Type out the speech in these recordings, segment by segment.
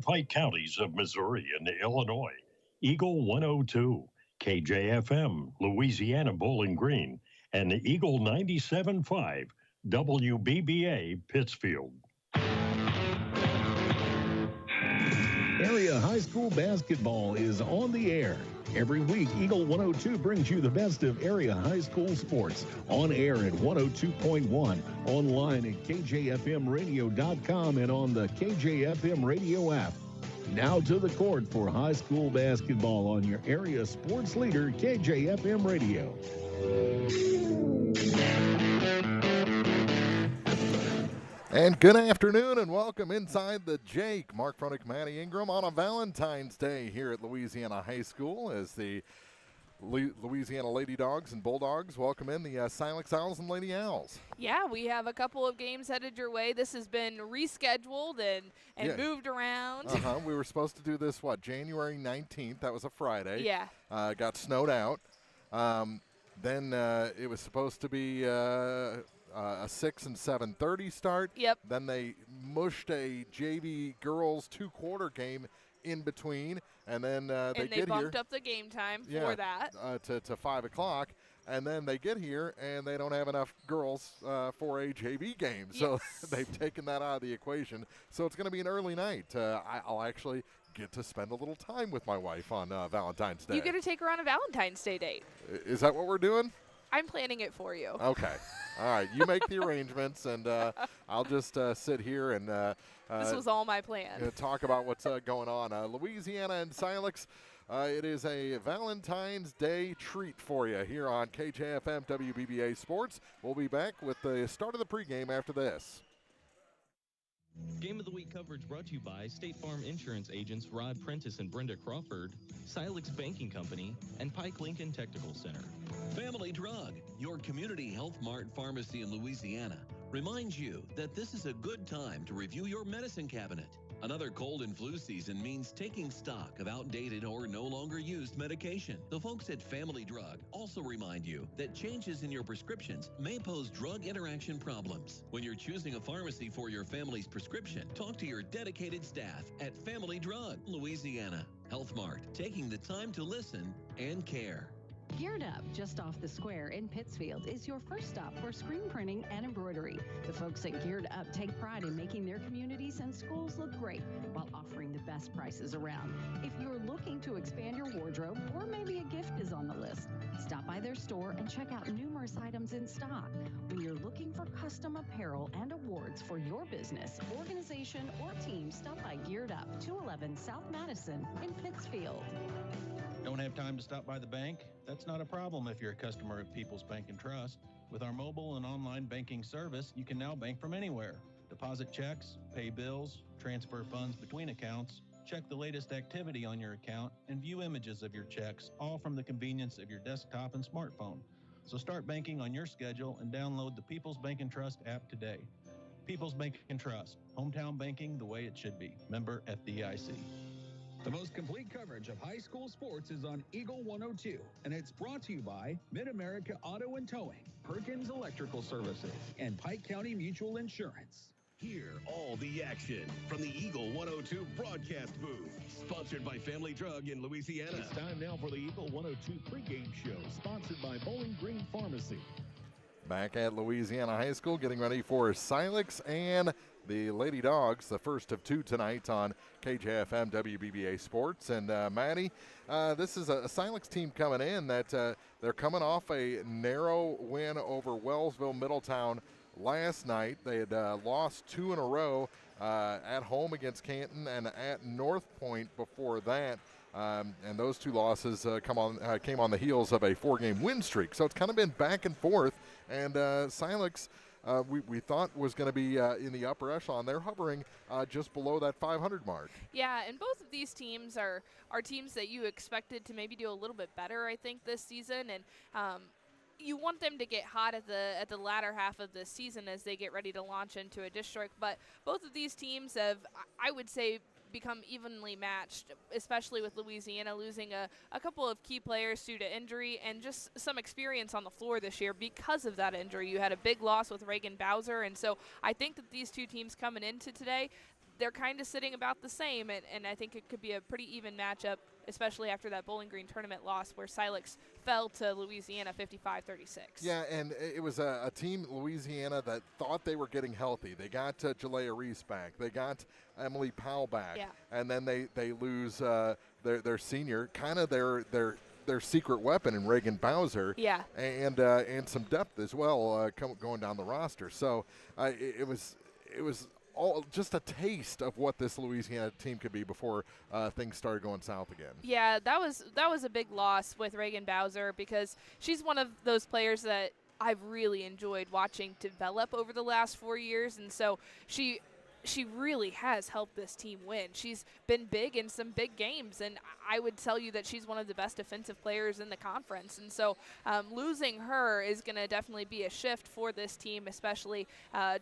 Pike counties of Missouri and Illinois. Eagle 102, KJFM, Louisiana Bowling Green, and Eagle 97.5, WBBA Pittsfield. Area high school basketball is on the air. Every week, Eagle 102 brings you the best of area high school sports. On air at 102.1, online at KJFMradio.com, and on the KJFM radio app. Now to the court for high school basketball on your area sports leader, KJFM Radio. And good afternoon and welcome inside the Jake. Mark Fronick, Maddie Ingram on a Valentine's Day here at Louisiana High School as the Louisiana Lady Dogs and Bulldogs welcome in the Silex Owls and Lady Owls. Yeah, we have a couple of games headed your way. This has been rescheduled and moved around. We were supposed to do this, January 19th. That was a Friday. Yeah. Got snowed out. Then it was supposed to be a 6 and 7:30 start. Yep. Then they mushed a JV girls 2-quarter game in between, and then they bumped up the game time for that to 5 o'clock, and then they get here and they don't have enough girls for a JV game, so they've taken that out of the equation. So it's going to be an early night. I'll actually get to spend a little time with my wife on Valentine's Day. You get to take her on a Valentine's Day date. Is that what we're doing? I'm planning it for you. Okay. All right. You make the arrangements, and I'll just sit here and this was all my plan. Talk about what's going on. Louisiana and Silex, it is a Valentine's Day treat for you here on KJFM WBBA Sports. We'll be back with the start of the pregame after this. Game of the Week coverage brought to you by State Farm Insurance agents Rod Prentice and Brenda Crawford, Silex Banking Company, and Pike Lincoln Technical Center. Family Drug, your community health mart pharmacy in Louisiana, reminds you that this is a good time to review your medicine cabinet. Another cold and flu season means taking stock of outdated or no longer used medication. The folks at Family Drug also remind you that changes in your prescriptions may pose drug interaction problems. When you're choosing a pharmacy for your family's prescription, talk to your dedicated staff at Family Drug, Louisiana. Health Mart, taking the time to listen and care. Geared Up, just off the square in Pittsfield, is your first stop for screen printing and embroidery. The folks at Geared Up take pride in making their communities and schools look great while offering the best prices around. If you're looking to expand your wardrobe, or maybe a gift is on the list, stop by their store and check out numerous items in stock. When you're looking for custom apparel and awards for your business, organization, or team, stop by Geared Up, 211 South Madison in Pittsfield. Don't have time to stop by the bank? That's not a problem if you're a customer of People's Bank and Trust. With our mobile and online banking service, you can now bank from anywhere. Deposit checks, pay bills, transfer funds between accounts, check the latest activity on your account, and view images of your checks, all from the convenience of your desktop and smartphone. So start banking on your schedule and download the People's Bank and Trust app today. People's Bank and Trust, hometown banking the way it should be. Member FDIC. The most complete coverage of high school sports is on Eagle 102, and it's brought to you by Mid-America Auto and Towing, Perkins Electrical Services, and Pike County Mutual Insurance. Hear all the action from the Eagle 102 broadcast booth, sponsored by Family Drug in Louisiana. It's time now for the Eagle 102 pregame show, sponsored by Bowling Green Pharmacy. Back at Louisiana High School, getting ready for Silex and the Lady Dogs, the first of two tonight on KJFM WBBA Sports. And Maddie, this is a Silex team coming in that they're coming off a narrow win over Wellsville Middletown last night. They had lost 2 in a row at home against Canton and at North Point before that. And those two losses came on the heels of a 4-game win streak. So it's kind of been back and forth. And Silex, we thought was going to be in the upper echelon. They're hovering just below that 500 mark. Yeah, and both of these teams are teams that you expected to maybe do a little bit better, I think, this season. And you want them to get hot at the latter half of the season as they get ready to launch into a district. But both of these teams have, I would say, become evenly matched, especially with Louisiana losing a couple of key players due to injury and just some experience on the floor this year because of that injury. You had a big loss with Reagan Bowser, and so I think that these two teams coming into today, they're kind of sitting about the same, and I think it could be a pretty even matchup, especially after that Bowling Green tournament loss where Silex fell to Louisiana 55-36. Yeah, and it was a team, Louisiana, that thought they were getting healthy. They got Jalea Reese back. They got Emily Powell back. Yeah. And then they lose their senior, kind of their secret weapon in Reagan Bowser. Yeah. And some depth as well going down the roster. So it was all just a taste of what this Louisiana team could be before things started going south again. Yeah, that was a big loss with Reagan Bowser, because she's one of those players that I've really enjoyed watching develop over the last 4 years, and so she really has helped this team win. She's been big in some big games, and I would tell you that she's one of the best defensive players in the conference. And so losing her is going to definitely be a shift for this team, especially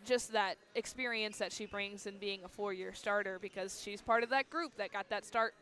just that experience that she brings in being a 4-year starter, because she's part of that group that got that start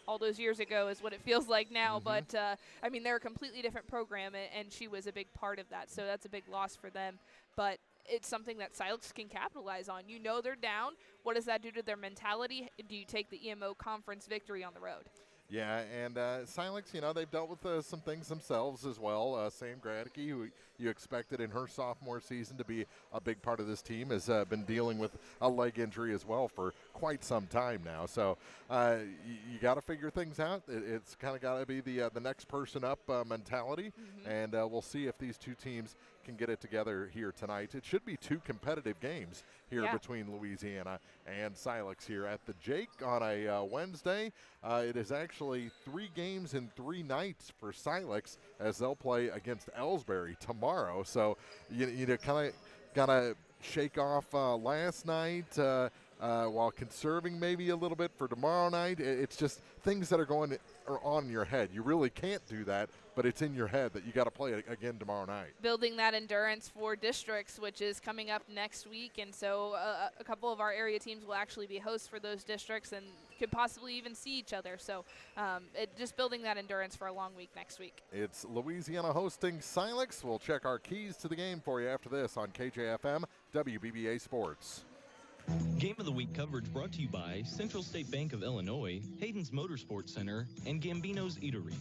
all those years ago is what it feels like now. But, I mean, they're a completely different program, and she was a big part of that. So that's a big loss for them. But it's something that Silex can capitalize on. You know they're down. What does that do to their mentality? Do you take the EMO conference victory on the road? Yeah, and Silex, they've dealt with some things themselves as well. Sam Gradicke, who you expected in her sophomore season to be a big part of this team, has been dealing with a leg injury as well for quite some time now. So you got to figure things out. It's kind of got to be the next person up mentality, and we'll see if these two teams can get it together here tonight. It should be 2 competitive games here between Louisiana and Silex here at the Jake on a Wednesday. It is actually 3 games in 3 nights for Silex, as they'll play against Ellsbury tomorrow. So you kind of got to shake off last night while conserving maybe a little bit for tomorrow night. It's just things that are on in your head. You really can't do that, but it's in your head that you got to play it again tomorrow night. Building that endurance for districts, which is coming up next week, and so a couple of our area teams will actually be hosts for those districts and could possibly even see each other. So just building that endurance for a long week next week. It's Louisiana hosting Silex. We'll check our keys to the game for you after this on KJFM WBBA Sports. Game of the Week coverage brought to you by Central State Bank of Illinois, Hayden's Motorsports Center, and Gambino's Eatery.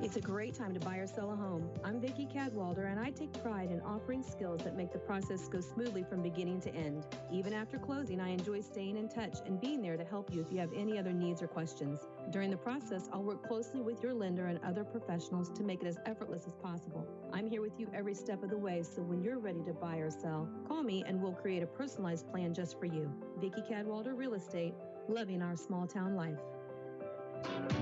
It's a great time to buy or sell a home. I'm Vicki Cadwalder, and I take pride in offering skills that make the process go smoothly from beginning to end. Even after closing, I enjoy staying in touch and being there to help you if you have any other needs or questions. During the process, I'll work closely with your lender and other professionals to make it as effortless as possible. I'm here with you every step of the way, so when you're ready to buy or sell, call me and we'll create a personalized plan just for you. Vicki Cadwalder Real Estate, loving our small town life.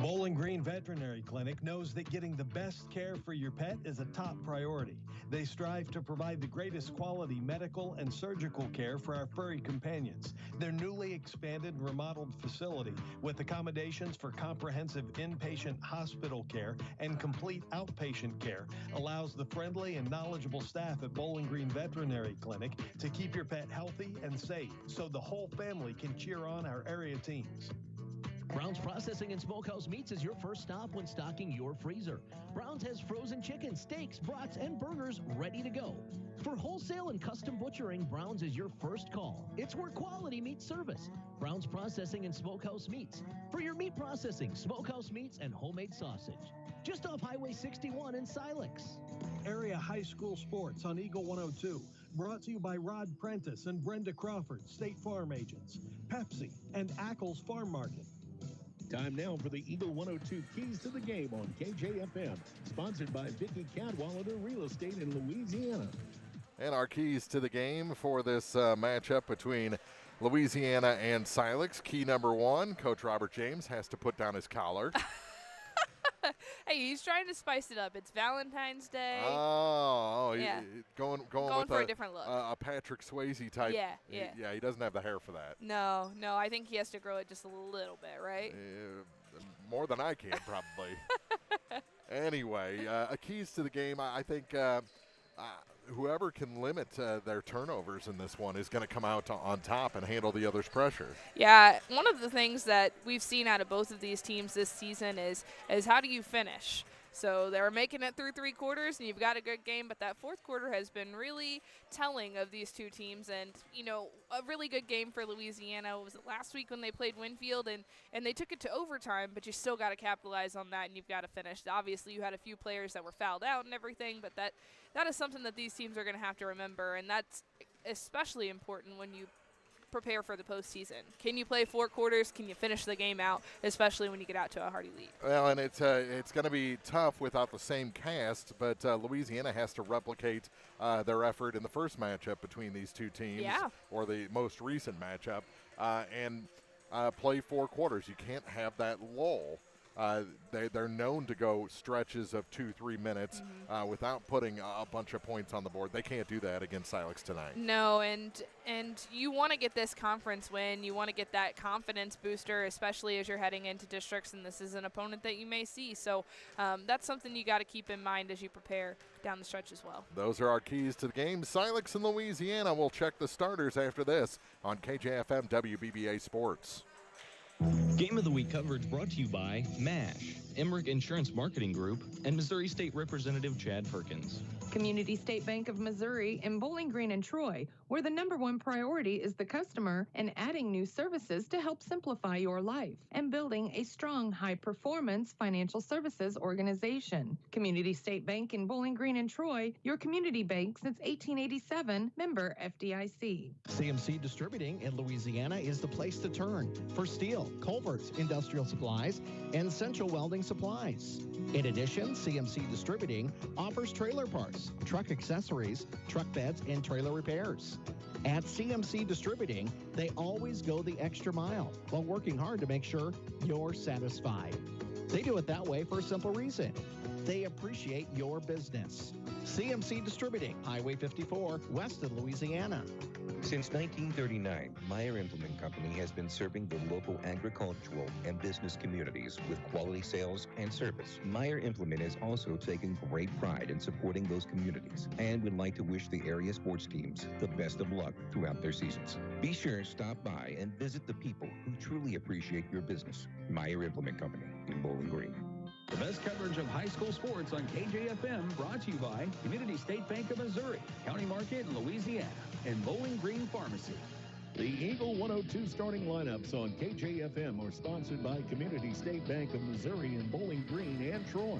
Bowling Green Veterinary Clinic knows that getting the best care for your pet is a top priority. They strive to provide the greatest quality medical and surgical care for our furry companions. Their newly expanded and remodeled facility, with accommodations for comprehensive inpatient hospital care and complete outpatient care, allows the friendly and knowledgeable staff at Bowling Green Veterinary Clinic to keep your pet healthy and safe, so the whole family can cheer on our area teams. Brown's Processing and Smokehouse Meats is your first stop when stocking your freezer. Brown's has frozen chicken, steaks, brats, and burgers ready to go. For wholesale and custom butchering, Brown's is your first call. It's where quality meets service. Brown's Processing and Smokehouse Meats. For your meat processing, smokehouse meats, and homemade sausage. Just off Highway 61 in Silex. Area high school sports on Eagle 102. Brought to you by Rod Prentice and Brenda Crawford, State Farm Agents, Pepsi, and Ackles Farm Market. Time now for the Eagle 102 Keys to the Game on KJFM, sponsored by Vicki Cadwalder Real Estate in Louisiana. And our keys to the game for this matchup between Louisiana and Silex. Key number 1, Coach Robert James has to put down his collar. Hey, he's trying to spice it up. It's Valentine's Day. Oh, yeah. Going for with a different look. A Patrick Swayze type. Yeah. Yeah, he doesn't have the hair for that. No, I think he has to grow it just a little bit, right? More than I can, probably. Anyway, keys to the game, I think whoever can limit their turnovers in this one is going to come out on top and handle the other's pressure. Yeah, one of the things that we've seen out of both of these teams this season is how do you finish? So they're making it through 3 quarters, and you've got a good game. But that fourth quarter has been really telling of these two teams. And, a really good game for Louisiana. Was it last week when they played Winfield, and they took it to overtime, but you still got to capitalize on that, and you've got to finish. Obviously, you had a few players that were fouled out and everything, but that is something that these teams are going to have to remember, and that's especially important when you prepare for the postseason. Can you play 4 quarters? Can you finish the game out, especially when you get out to a hearty lead? Well, and it's going to be tough without the same cast, but Louisiana has to replicate their effort in the first matchup between these two teams, or the most recent matchup, and play 4 quarters. You can't have that lull. They're known to go stretches of 2-3 minutes without putting a bunch of points on the board. They can't do that against Silex tonight. No, and you want to get this conference win. You want to get that confidence booster, especially as you're heading into districts, and this is an opponent that you may see. So that's something you got to keep in mind as you prepare down the stretch as well. Those are our keys to the game. Silex and Louisiana. We'll check the starters after this on KJFM WBBA Sports. Game of the Week coverage brought to you by MASH, Emmerich Insurance Marketing Group, and Missouri State Representative Chad Perkins. Community State Bank of Missouri in Bowling Green and Troy, where the #1 priority is the customer and adding new services to help simplify your life and building a strong, high-performance financial services organization. Community State Bank in Bowling Green and Troy, your community bank since 1887, member FDIC. CMC Distributing in Louisiana is the place to turn for steel, culverts, industrial supplies, and central welding supplies. In addition, CMC Distributing offers trailer parts, truck accessories, truck beds, and trailer repairs. At CMC Distributing, they always go the extra mile while working hard to make sure you're satisfied. They do it that way for a simple reason. They appreciate your business. CMC Distributing, Highway 54, west of Louisiana. Since 1939, Meyer Implement Company has been serving the local agricultural and business communities with quality sales and service. Meyer Implement has also taken great pride in supporting those communities and would like to wish the area sports teams the best of luck throughout their seasons. Be sure to stop by and visit the people who truly appreciate your business. Meyer Implement Company in Bowling Green. The best coverage of high school sports on KJFM, brought to you by Community State Bank of Missouri, County Market in Louisiana, and Bowling Green Pharmacy. The Eagle 102 starting lineups on KJFM are sponsored by Community State Bank of Missouri in Bowling Green and Troy.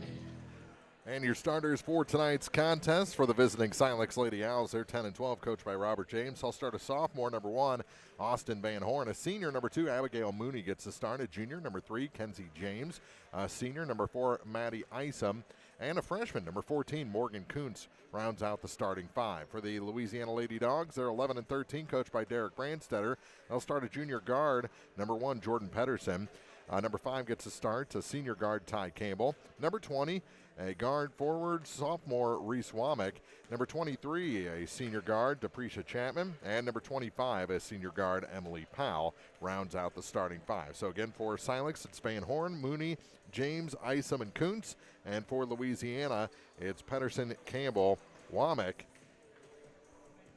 And your starters for tonight's contest for the visiting Silex Lady Owls. They're 10-12, coached by Robert James. I'll start a sophomore, #1, Austin Van Horn. A senior, #2, Abigail Mooney gets the start. A junior, #3, Kenzie James. A senior, #4, Maddie Isom. And a freshman, #14, Morgan Kuntz, rounds out the starting 5. For the Louisiana Lady Dogs, they're 11-13, coached by Derek Brandstetter. They'll start a junior guard, #1, Jordan Pedersen. #5 gets a start, a senior guard, Ty Campbell. #20, a guard forward, sophomore, Reese Womack. #23, a senior guard, Depresha Chapman. And #25, a senior guard, Emily Powell, rounds out the starting 5. So again, for Silex, it's Van Horn, Mooney, James, Isom, and Kuntz. And for Louisiana, it's Pedersen, Campbell, Womack,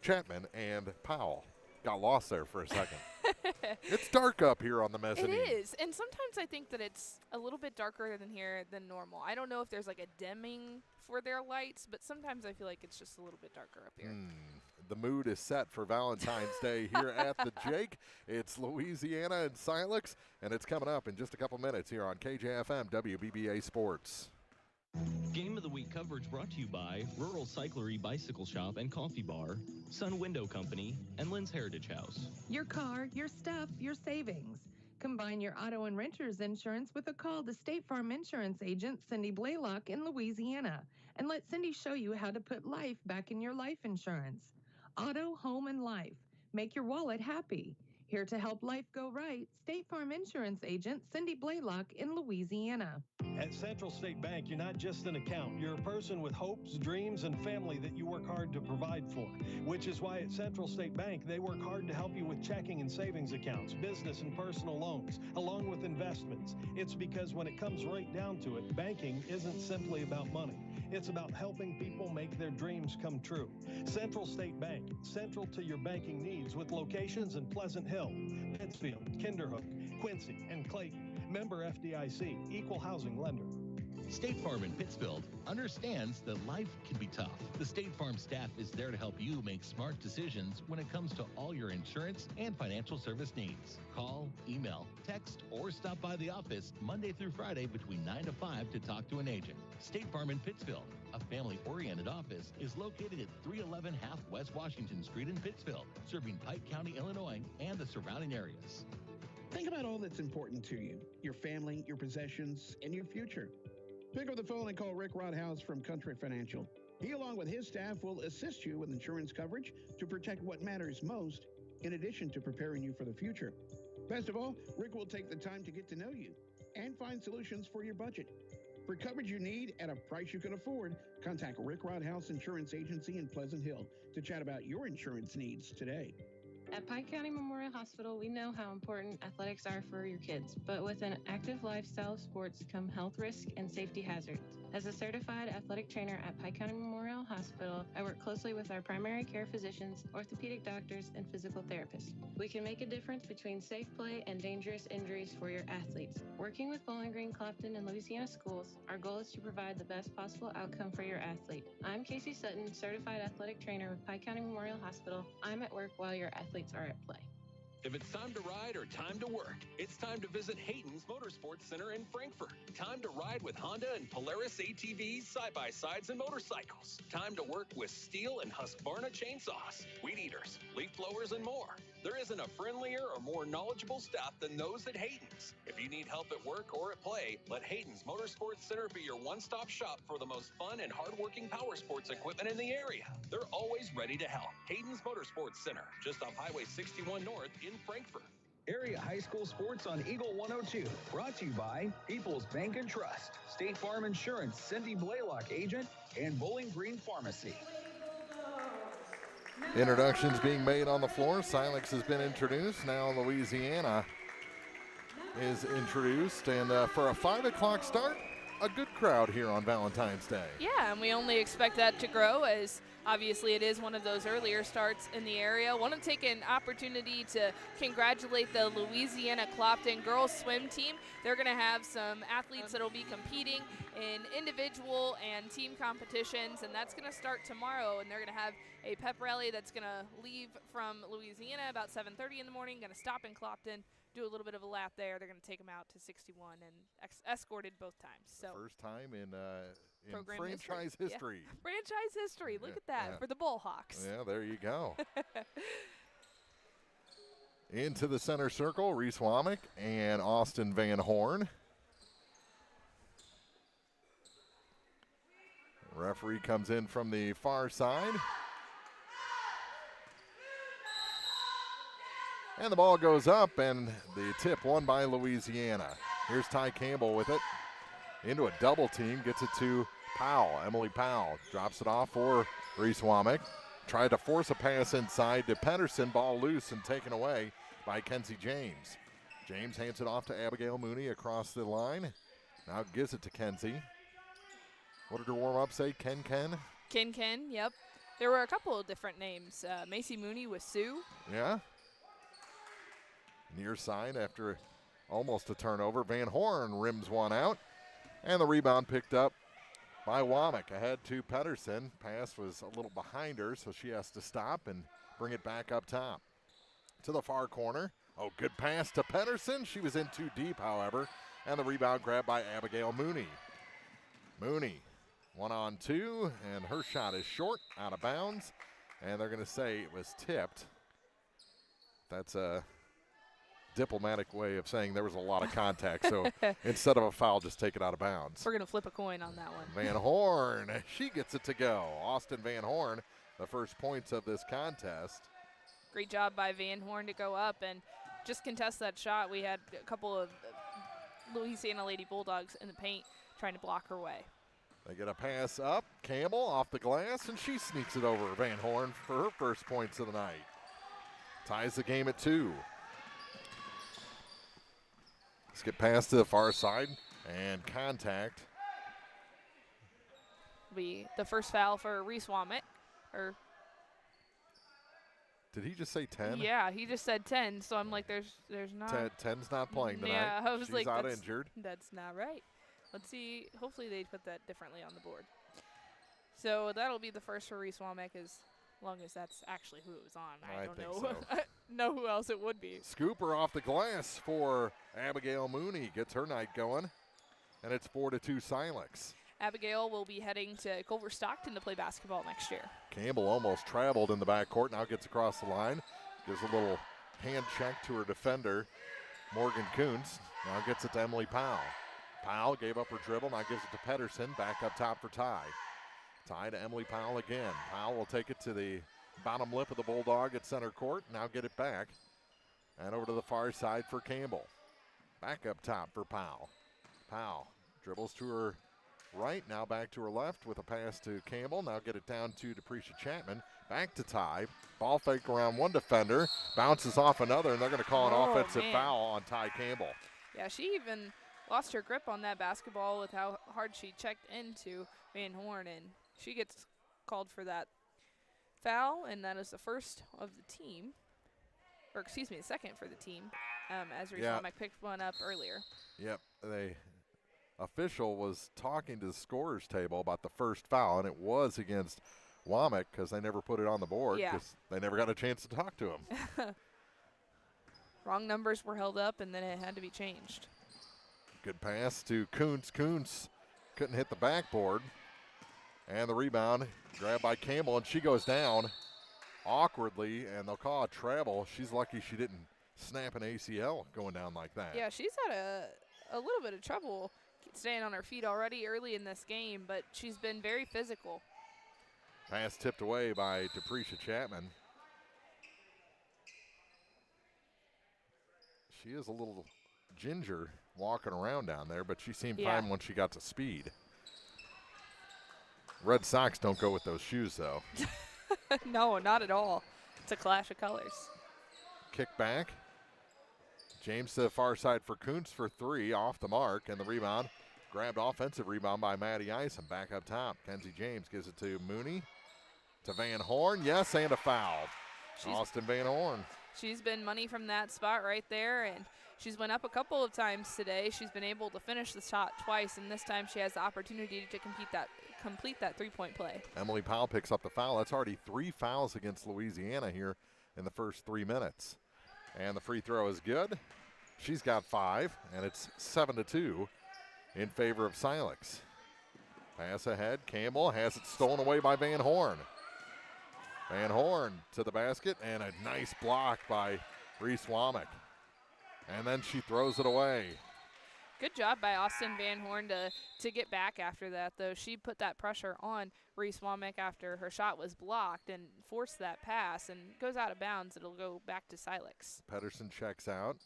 Chapman, and Powell. Got lost there for a second. It's dark up here on the mezzanine. It is, and sometimes I think that it's a little bit darker than here than normal. I don't know if there's like a dimming for their lights, but sometimes I feel like it's just a little bit darker up here. The mood is set for Valentine's Day here at the Jake. It's Louisiana and Silex, and it's coming up in just a couple minutes here on KJFM WBBA Sports. Game of the Week coverage brought to you by Rural Cyclery Bicycle Shop and Coffee Bar, Sun Window Company, and Lynn's Heritage House. Your car, your stuff, your savings. Combine your auto and renter's insurance with a call to State Farm Insurance agent Cindy Blaylock in Louisiana, and let Cindy show you how to put life back in your life insurance. Auto, home, and life. Make your wallet happy. Here to help life go right, State Farm Insurance agent Cindy Blaylock in Louisiana. At Central State Bank, you're not just an account. You're a person with hopes, dreams, and family that you work hard to provide for, which is why at Central State Bank, they work hard to help you with checking and savings accounts, business and personal loans, along with investments. It's because when it comes right down to it, banking isn't simply about money. It's about helping people make their dreams come true. Central State Bank, central to your banking needs, with locations in Pleasant Hill, Pittsfield, Kinderhook, Quincy, and Clayton. Member FDIC, equal housing lender. State Farm in Pittsfield understands that life can be tough. The State Farm staff is there to help you make smart decisions when it comes to all your insurance and financial service needs. Call, email, text, or stop by the office Monday through Friday between 9 to 5 to talk to an agent. State Farm in Pittsfield, a family-oriented office, is located at 311 Half West Washington Street in Pittsfield, serving Pike County, Illinois, and the surrounding areas. Think about all that's important to you, your family, your possessions, and your future. Pick up the phone and call Rick Rodhouse from Country Financial. He, along with his staff, will assist you with insurance coverage to protect what matters most, in addition to preparing you for the future. Best of all, Rick will take the time to get to know you and find solutions for your budget. For coverage you need at a price you can afford, contact Rick Rodhouse Insurance Agency in Pleasant Hill to chat about your insurance needs today. At Pike County Memorial Hospital, we know how important athletics are for your kids, but with an active lifestyle of sports come health risks and safety hazards. As a certified athletic trainer at Pike County Memorial Hospital, I work closely with our primary care physicians, orthopedic doctors, and physical therapists. We can make a difference between safe play and dangerous injuries for your athletes. Working with Bowling Green, Clopton, and Louisiana schools, our goal is to provide the best possible outcome for your athlete. I'm Casey Sutton, certified athletic trainer with Pike County Memorial Hospital. I'm at work while your athletes are at play. If it's time to ride or time to work, it's time to visit Hayden's Motorsports Center in Frankfort. Time to ride with Honda and Polaris ATVs, side-by-sides, and motorcycles. Time to work with Steel and Husqvarna chainsaws, weed eaters, leaf blowers, and more. There isn't a friendlier or more knowledgeable staff than those at Hayden's. If you need help at work or at play, let Hayden's Motorsports Center be your one-stop shop for the most fun and hard-working power sports equipment in the area. They're always ready to help. Hayden's Motorsports Center, just off Highway 61 North in Frankfort. Area high school sports on Eagle 102. Brought to you by People's Bank and Trust, State Farm Insurance, Cindy Blaylock agent, and Bowling Green Pharmacy. Introductions being made on the floor. Silex has been introduced. Now Louisiana is introduced. And for a 5 o'clock start, a good crowd here on Valentine's Day. Yeah, and we only expect that to grow as obviously it is one of those earlier starts in the area. Want to take an opportunity to congratulate the Louisiana Clopton girls swim team. They're going to have some athletes that will be competing in individual and team competitions, and that's going to start tomorrow. And they're going to have a pep rally that's going to leave from Louisiana about 7:30 in the morning, going to stop in Clopton, do a little bit of a lap there. They're going to take them out to 61 and escorted both times. So first time in program franchise history. Yeah. Franchise history. Look at that for the Bullhawks. Yeah, there you go. Into the center circle, Reese Womack and Austin Van Horn. Referee comes in from the far side. And the ball goes up, and the tip won by Louisiana. Here's Ty Campbell with it. Into a double team, gets it to Powell. Emily Powell drops it off for Reese Womack. Tried to force a pass inside to Pedersen. Ball loose and taken away by Kenzie James. James hands it off to Abigail Mooney across the line. Now gives it to Kenzie. What did her warm-up say? Ken? Ken, yep. There were a couple of different names. Macy Mooney was Sue. Yeah. Near side after almost a turnover. Van Horn rims one out. And the rebound picked up by Womack. Ahead to Pedersen. Pass was a little behind her, so she has to stop and bring it back up top. To the far corner. Oh, good pass to Pedersen. She was in too deep, however. And the rebound grabbed by Abigail Mooney. Mooney, 1-on-2, and her shot is short, out of bounds. And they're going to say it was tipped. That's a diplomatic way of saying there was a lot of contact. So instead of a foul, just take it out of bounds. We're going to flip a coin on that one. Van Horn, she gets it to go. Austin Van Horn, the first points of this contest. Great job by Van Horn to go up and just contest that shot. We had a couple of Louisiana Lady Bulldogs in the paint trying to block her way. They get a pass up. Campbell off the glass, and she sneaks it over Van Horn for her first points of the night. Ties the game at 2. Let's get past to the far side and contact. Be the first foul for Reese Womack. Did he just say 10? Yeah, he just said 10, so I'm like, there's not. 10's not playing tonight. Yeah, I was She's like, out that's injured. That's not right. Let's see. Hopefully they put that differently on the board. So that'll be the first for Reese Womack, as long as that's actually who it was on. I don't know. So. know who else it would be. Scooper off the glass for Abigail Mooney. Gets her night going. And it's 4-2 Silex. Abigail will be heading to Culver Stockton to play basketball next year. Campbell almost traveled in the backcourt. Now gets across the line. Gives a little hand check to her defender, Morgan Kuntz. Now gets it to Emily Powell. Powell gave up her dribble. Now gives it to Pedersen. Back up top for Ty. Ty to Emily Powell again. Powell will take it to the bottom lip of the Bulldog at center court. Now get it back. And over to the far side for Campbell. Back up top for Powell. Powell dribbles to her right, now back to her left with a pass to Campbell. Now get it down to Depresha Chapman. Back to Ty. Ball fake around one defender. Bounces off another, and they're going to call an offensive foul on Ty Campbell. Yeah, she even lost her grip on that basketball with how hard she checked into Van Horn, and she gets called for that foul, and that is the first of the team. Or excuse me, the second for the team, as Reese Womack picked one up earlier. Yep, the official was talking to the scorer's table about the first foul, and it was against Womack because they never put it on the board because they never got a chance to talk to him. Wrong numbers were held up, and then it had to be changed. Good pass to Kuntz. Kuntz couldn't hit the backboard. And the rebound grabbed by Campbell, and she goes down awkwardly, and they'll call a travel. She's lucky she didn't snap an ACL going down like that. Yeah, she's had a little bit of trouble staying on her feet already early in this game, but she's been very physical. Pass tipped away by Depresha Chapman. She is a little ginger walking around down there, but she seemed fine when she got to speed. Red Sox don't go with those shoes, though. No, not at all. It's a clash of colors. Kick back. James to the far side for Kuntz for three, off the mark, and the rebound. Grabbed offensive rebound by Maddie Isom. Back up top. Kenzie James gives it to Mooney. To Van Horn. Yes, and a foul. Austin Van Horn. She's been money from that spot right there, and she's went up a couple of times today. She's been able to finish the shot twice, and this time she has the opportunity to complete that three-point play. Emily Powell picks up the foul. That's already 3 fouls against Louisiana here in the first 3 minutes. And the free throw is good. She's got 5, and it's 7-2 in favor of Silex. Pass ahead. Campbell has it stolen away by Van Horn. Van Horn to the basket, and a nice block by Reese Womack. And then she throws it away. Good job by Austin Van Horn to get back after that, though. She put that pressure on Reese Womack after her shot was blocked and forced that pass and goes out of bounds. It'll go back to Silex. Pedersen checks out.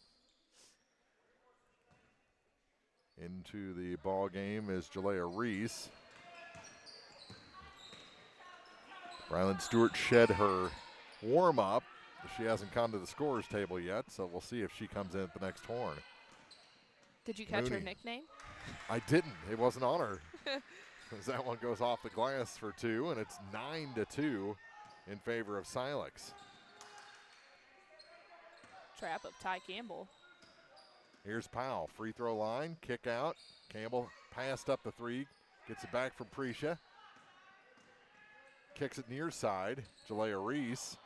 Into the ball game is Jalea Reese. Ryland Stewart shed her warm-up. She hasn't come to the scorer's table yet, so we'll see if she comes in at the next horn. Did you catch Mooney. her nickname? I didn't. It wasn't on her. As that one goes off the glass for 2, and it's 9-2 in favor of Silex. Trap of Ty Campbell. Here's Powell. Free throw line. Kick out. Campbell passed up the 3. Gets it back from Prescia. Kicks it near side. Jalea Reese.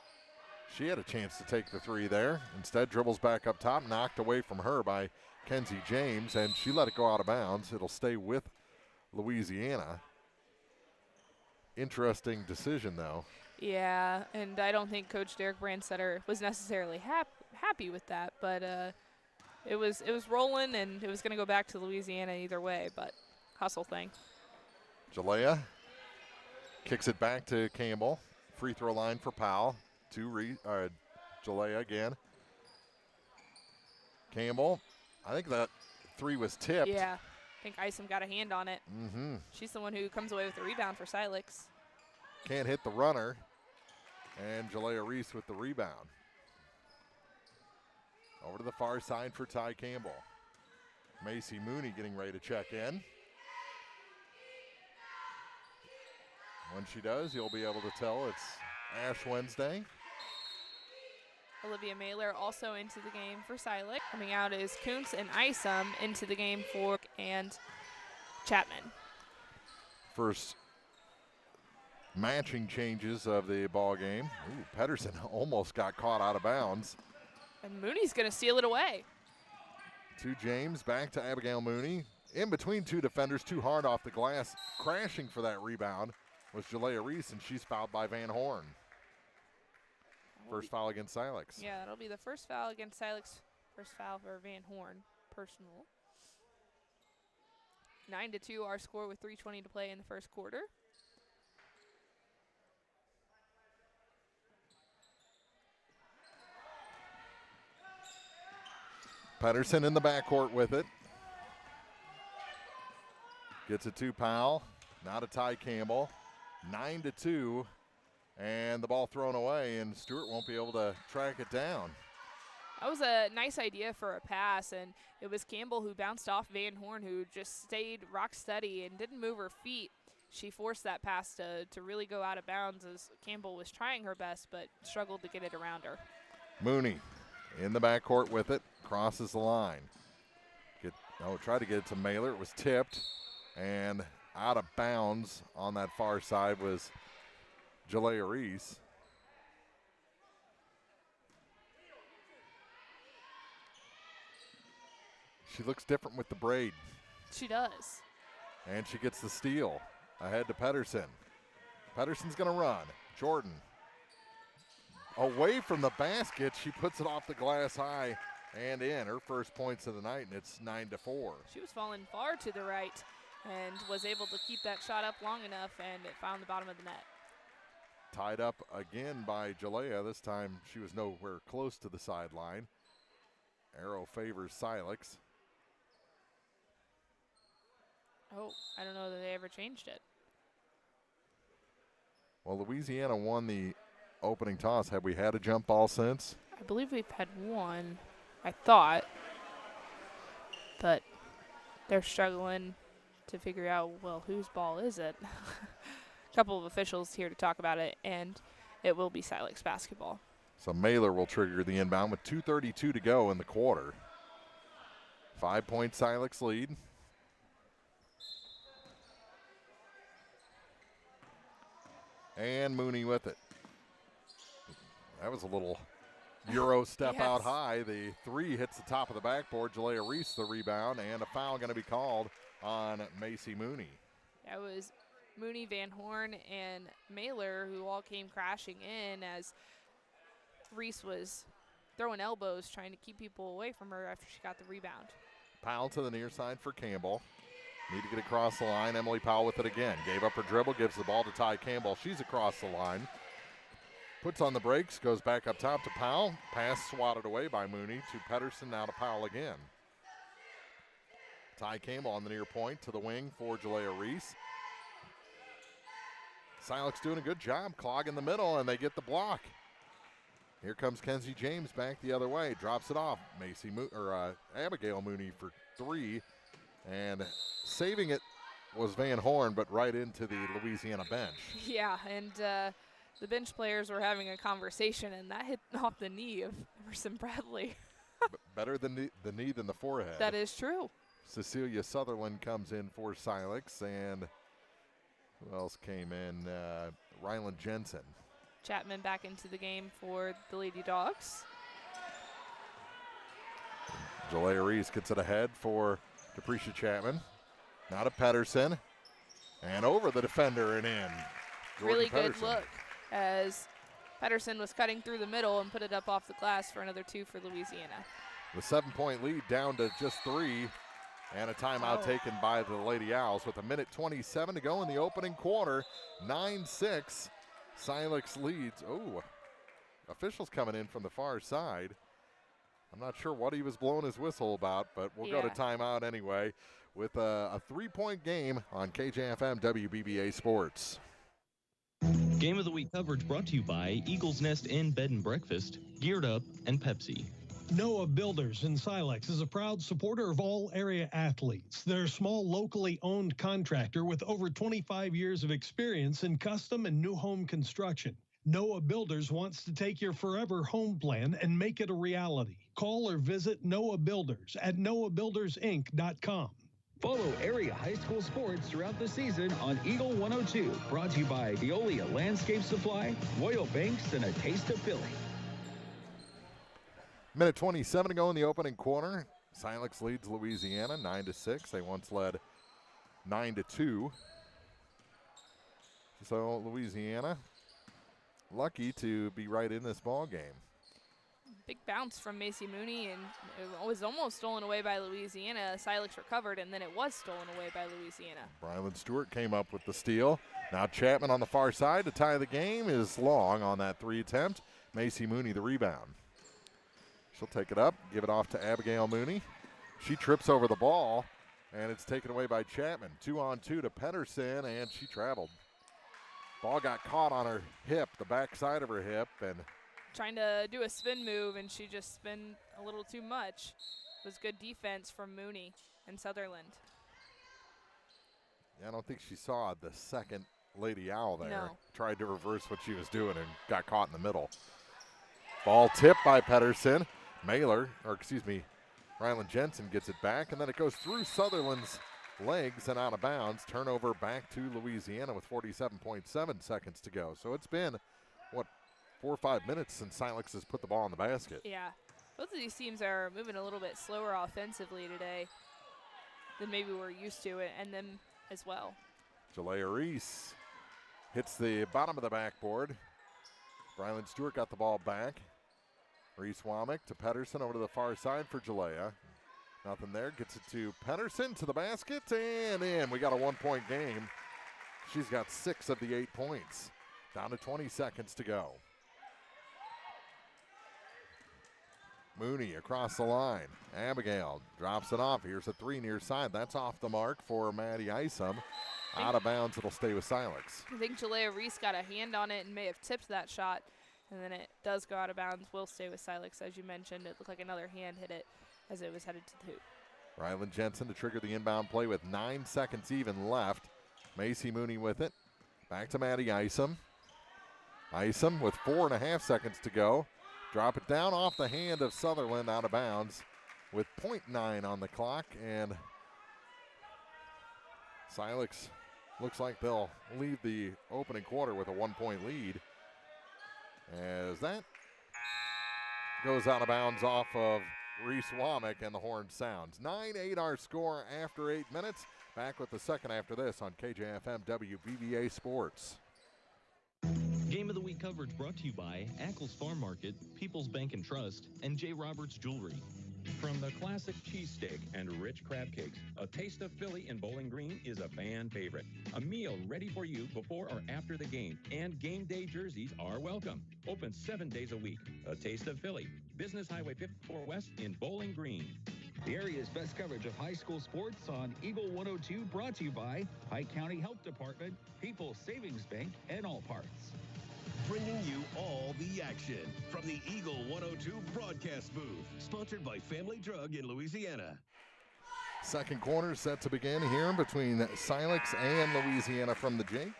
She had a chance to take the 3 there. Instead, dribbles back up top. Knocked away from her by Kenzie James, and she let it go out of bounds. It'll stay with Louisiana. Interesting decision, though. Yeah, and I don't think Coach Derek Brandsetter was necessarily happy with that, but it was rolling, and it was going to go back to Louisiana either way, but hustle thing. Jalea kicks it back to Campbell. Free throw line for Powell. Jalea again. Campbell. I think that 3 was tipped. Yeah, I think Isom got a hand on it. Mm-hmm. She's the one who comes away with the rebound for Silex. Can't hit the runner. And Jalea Reese with the rebound. Over to the far side for Ty Campbell. Macy Mooney getting ready to check in. When she does, you'll be able to tell it's Ash Wednesday. Olivia Mailer also into the game for Silex. Coming out is Kuntz and Isom into the game for, and Chapman. First matching changes of the ball game. Ooh, Pedersen almost got caught out of bounds. And Mooney's going to steal it away. To James, back to Abigail Mooney. In between two defenders, too hard off the glass. Crashing for that rebound was Jalea Reese, and she's fouled by Van Horn. First foul against Silex. Yeah, that'll be the first foul against Silex. First foul for Van Horn, personal. 9-2 our score with 3:20 to play in the first quarter. Pedersen in the backcourt with it. Gets it to Powell. Now to Ty Campbell. 9-2. And the ball thrown away, and Stewart won't be able to track it down. That was a nice idea for a pass, and it was Campbell who bounced off Van Horn, who just stayed rock steady and didn't move her feet. She forced that pass to really go out of bounds as Campbell was trying her best, but struggled to get it around her. Mooney in the backcourt with it, crosses the line. Tried to get it to Mailer. It was tipped, and out of bounds on that far side was Jalea Reese. She looks different with the braid. She does. And she gets the steal ahead to Pedersen. Pedersen's going to run. Jordan away from the basket. She puts it off the glass high and in. Her first points of the night, and it's 9-4. She was falling far to the right and was able to keep that shot up long enough, and it found the bottom of the net. Tied up again by Jalea. This time she was nowhere close to the sideline. Arrow favors Silex. Oh, I don't know that they ever changed it. Well, Louisiana won the opening toss. Have we had a jump ball since? I believe we've had one, I thought. But they're struggling to figure out, well, whose ball is it? A couple of officials here to talk about it, and it will be Silex basketball. So Mailer will trigger the inbound with 2:32 to go in the quarter. 5-point Silex lead. And Mooney with it. That was a little Euro step out high. The three hits the top of the backboard. Jalea Reese the rebound, and a foul going to be called on Macy Mooney. That was Mooney, Van Horn, and Mailer, who all came crashing in as Reese was throwing elbows, trying to keep people away from her after she got the rebound. Powell to the near side for Campbell. Need to get across the line. Emily Powell with it again. Gave up her dribble, gives the ball to Ty Campbell. She's across the line. Puts on the brakes, goes back up top to Powell. Pass swatted away by Mooney to Pedersen, now to Powell again. Ty Campbell on the near point to the wing for Jalea Reese. Silex doing a good job clogging the middle, and they get the block. Here comes Kenzie James back the other way. Drops it off. Abigail Mooney for three. And saving it was Van Horn, but right into the Louisiana bench. Yeah, and the bench players were having a conversation, and that hit off the knee of Emerson Bradley. Better than the knee than the forehead. That is true. Cecilia Sutherland comes in for Silex, and who else came in? Ryland Jensen. Chapman back into the game for the Lady Dogs. Jalea Reese gets it ahead for Capricia Chapman. Now to Pedersen. And over the defender and in. Jordan really Pedersen. good look as Pedersen was cutting through the middle and put it up off the glass for another two for Louisiana. The 7-point lead down to just 3. And a timeout taken by the Lady Owls with 1:27 to go in the opening quarter. 9-6. Silex leads. Oh, officials coming in from the far side. I'm not sure what he was blowing his whistle about, but we'll go to timeout anyway with a 3-point game on KJFM WBBA Sports. Game of the Week coverage brought to you by Eagles Nest Inn Bed and Breakfast, Geared Up, and Pepsi. Noah Builders in Silex is a proud supporter of all area athletes. They're a small, locally owned contractor with over 25 years of experience in custom and new home construction. Noah Builders wants to take your forever home plan and make it a reality. Call or visit Noah Builders at noahbuildersinc.com. Follow area high school sports throughout the season on Eagle 102. Brought to you by Veolia Landscape Supply, Royal Banks, and a taste of Philly. Minute 27 to go in the opening quarter. Silex leads Louisiana 9-6. They once led 9-2. So Louisiana lucky to be right in this ball game. Big bounce from Macy Mooney, and it was almost stolen away by Louisiana. Silex recovered, and then it was stolen away by Louisiana. Brylan Stewart came up with the steal. Now Chapman on the far side to tie the game is long on that 3 attempt. Macy Mooney the rebound. She'll take it up, give it off to Abigail Mooney. She trips over the ball, and it's taken away by Chapman. 2-on-2 to Pedersen, and she traveled. Ball got caught on her hip, the back side of her hip, and trying to do a spin move, and she just spun a little too much. It was good defense from Mooney and Sutherland. Yeah, I don't think she saw the second Lady Owl there. No. Tried to reverse what she was doing and got caught in the middle. Ball tipped by Pedersen. Rylan Jensen gets it back, and then it goes through Sutherland's legs and out of bounds. Turnover back to Louisiana with 47.7 seconds to go. So it's been, 4 or 5 minutes since Silex has put the ball in the basket. Yeah. Both of these teams are moving a little bit slower offensively today than maybe we're used to, and them as well. Jalea Reese hits the bottom of the backboard. Brylan Stewart got the ball back. Reese Womack to Pedersen over to the far side for Jalea. Nothing there. Gets it to Pedersen to the basket and in. We got a 1-point game. She's got 6 of the 8 points. Down to 20 seconds to go. Mooney across the line. Abigail drops it off. Here's a 3 near side. That's off the mark for Maddie Isom. Out of bounds. It'll stay with Silex. I think Jalea Reese got a hand on it and may have tipped that shot. And then it does go out of bounds. Will stay with Silex, as you mentioned. It looked like another hand hit it as it was headed to the hoop. Rylan Jensen to trigger the inbound play with 9 seconds even left. Macy Mooney with it. Back to Maddie Isom. Isom with 4.5 seconds to go. Drop it down off the hand of Sutherland, out of bounds with 0.9 on the clock. And Silex looks like they'll leave the opening quarter with a 1-point lead, as that goes out of bounds off of Reese Womack, and the horn sounds. 9-8 our score after 8 minutes. Back with the second after this on KJFM WBBA Sports. Game of the Week coverage brought to you by Ackles Farm Market, People's Bank and Trust, and J. Roberts Jewelry. From the classic cheesesteak and rich crab cakes, a taste of Philly in Bowling Green is a fan favorite. A meal ready for you before or after the game, and game day jerseys are welcome. Open 7 days a week. A taste of Philly. Business Highway 54 West in Bowling Green. The area's best coverage of high school sports on Eagle 102, brought to you by Pike County Health Department, People's Savings Bank, and All Parts. Bringing you all the action from the Eagle 102 broadcast booth. Sponsored by Family Drug in Louisiana. Second quarter set to begin here between Silex and Louisiana from the Jake.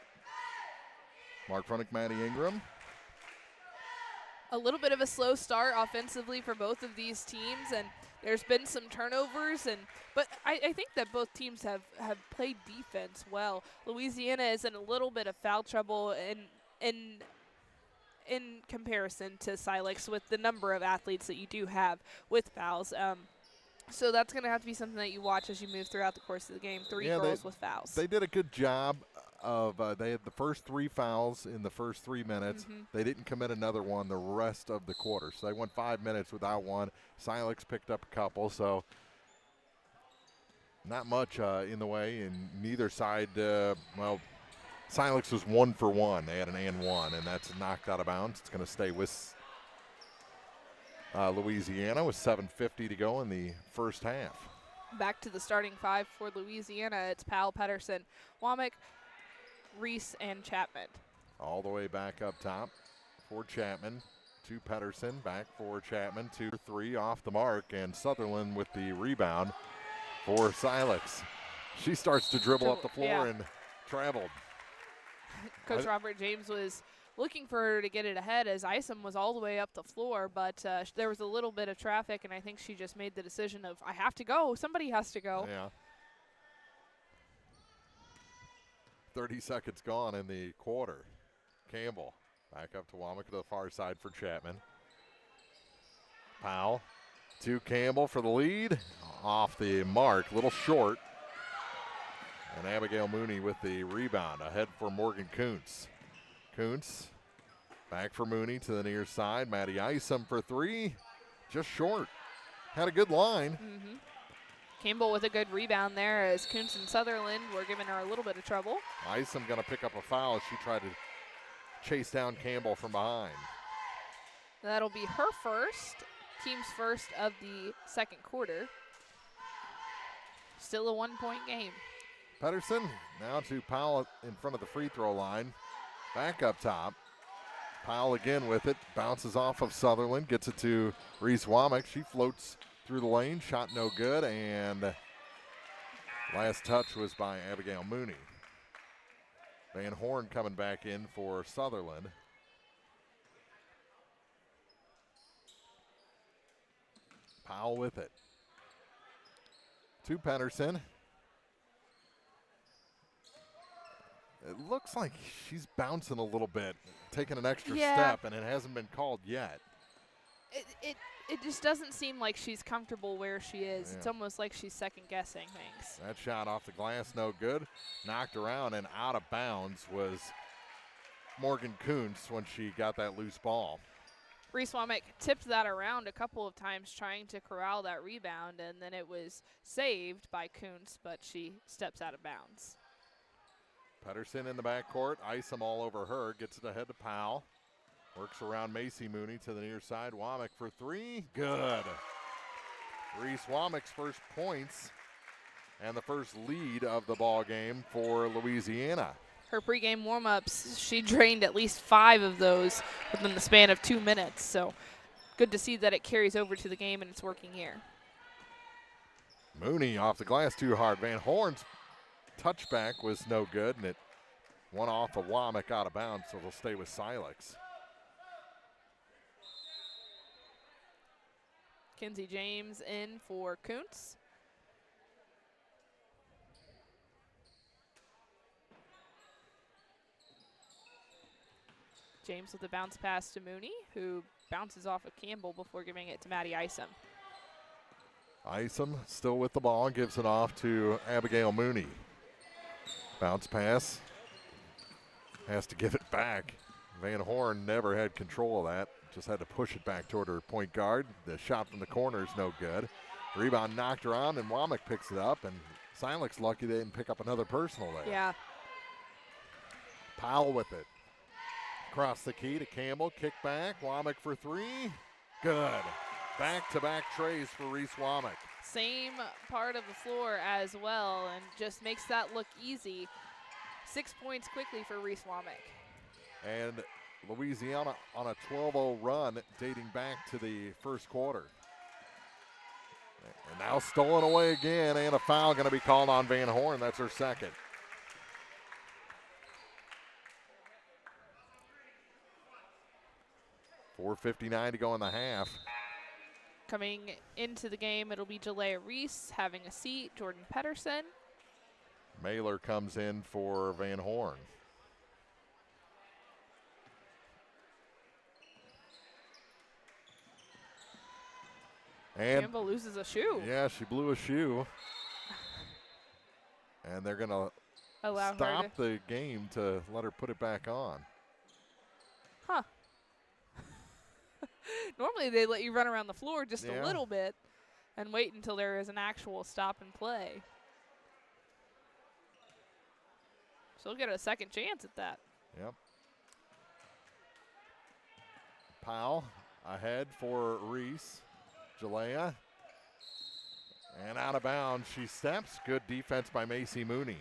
Mark Fronick, Maddie Ingram. A little bit of a slow start offensively for both of these teams, and there's been some turnovers, but I think that both teams have played defense well. Louisiana is in a little bit of foul trouble in comparison to Silex with the number of athletes that you do have with fouls. So that's going to have to be something that you watch as you move throughout the course of the game. Three girls with fouls. They did a good job of they had the first 3 fouls in the first 3 minutes. They didn't commit another one the rest of the quarter. So they went 5 minutes without one. Silex picked up a couple. So not much in the way, and neither side, Silex was 1 for 1. They had an and 1, and that's knocked out of bounds. It's going to stay with Louisiana with 7:50 to go in the first half. Back to the starting 5 for Louisiana. It's Powell, Pedersen, Womack, Reese, and Chapman. All the way back up top for Chapman to Pedersen. Back for Chapman. 2-3 off the mark, and Sutherland with the rebound for Silex. She starts to dribble up the floor and traveled. Coach Robert James was looking for her to get it ahead as Isom was all the way up the floor, but there was a little bit of traffic, and I think she just made the decision of, I have to go. Somebody has to go. Yeah. 30 seconds gone in the quarter. Campbell back up to Womack to the far side for Chapman. Powell to Campbell for the lead. Off the mark, a little short. And Abigail Mooney with the rebound. Ahead for Morgan Kuntz. Kuntz back for Mooney to the near side. Maddie Isom for three. Just short. Had a good line. Campbell with a good rebound there as Kuntz and Sutherland were giving her a little bit of trouble. Isom going to pick up a foul as she tried to chase down Campbell from behind. That'll be her first, team's first of the second quarter. Still a 1-point game. Pedersen now to Powell in front of the free throw line. Back up top. Powell again with it. Bounces off of Sutherland. Gets it to Reese Womack. She floats through the lane. Shot no good. And last touch was by Abigail Mooney. Van Horn coming back in for Sutherland. Powell with it. To Pedersen. It looks like she's bouncing a little bit, taking an extra step, and it hasn't been called yet. It just doesn't seem like she's comfortable where she is. Yeah. It's almost like she's second-guessing things. That shot off the glass, no good. Knocked around and out of bounds was Morgan Kuntz when she got that loose ball. Reese Womack tipped that around a couple of times trying to corral that rebound, and then it was saved by Kuntz, but she steps out of bounds. Pedersen in the backcourt. Isom all over her. Gets it ahead to Powell. Works around Macy Mooney to the near side. Womack for three. Good. Reese Womack's first points and the first lead of the ball game for Louisiana. Her pregame warm-ups, she drained at least 5 of those within the span of 2 minutes. So good to see that it carries over to the game and it's working here. Mooney off the glass too hard. Van Horn's touchback was no good, and it went off of Womack out of bounds, so it'll stay with Silex. Kinsey James in for Kuntz. James with a bounce pass to Mooney, who bounces off of Campbell before giving it to Maddie Isom. Isom still with the ball, gives it off to Abigail Mooney. Bounce pass. Has to give it back. Van Horn never had control of that. Just had to push it back toward her point guard. The shot from the corner is no good. Rebound knocked around, and Womack picks it up, and Silex lucky they didn't pick up another personal there. Yeah. Powell with it. Across the key to Campbell. Kick back. Womack for three. Good. Back-to-back trays for Reese Womack. Same part of the floor as well, and just makes that look easy. 6 points quickly for Reese Womack. And Louisiana on a 12-0 run dating back to the first quarter. And now stolen away again, and a foul going to be called on Van Horn. That's her second. .4:59 to go in the half. Coming into the game, it'll be Jalea Reese having a seat. Jordan Pedersen. Mailer comes in for Van Horn. And Campbell loses a shoe. Yeah, she blew a shoe. And they're going to stop the game to let her put it back on. Huh. Normally they let you run around the floor just a little bit and wait until there is an actual stop and play. She'll get a second chance at that. Yep. Powell ahead for Reese. Jalea. And out of bounds, she steps. Good defense by Macy Mooney.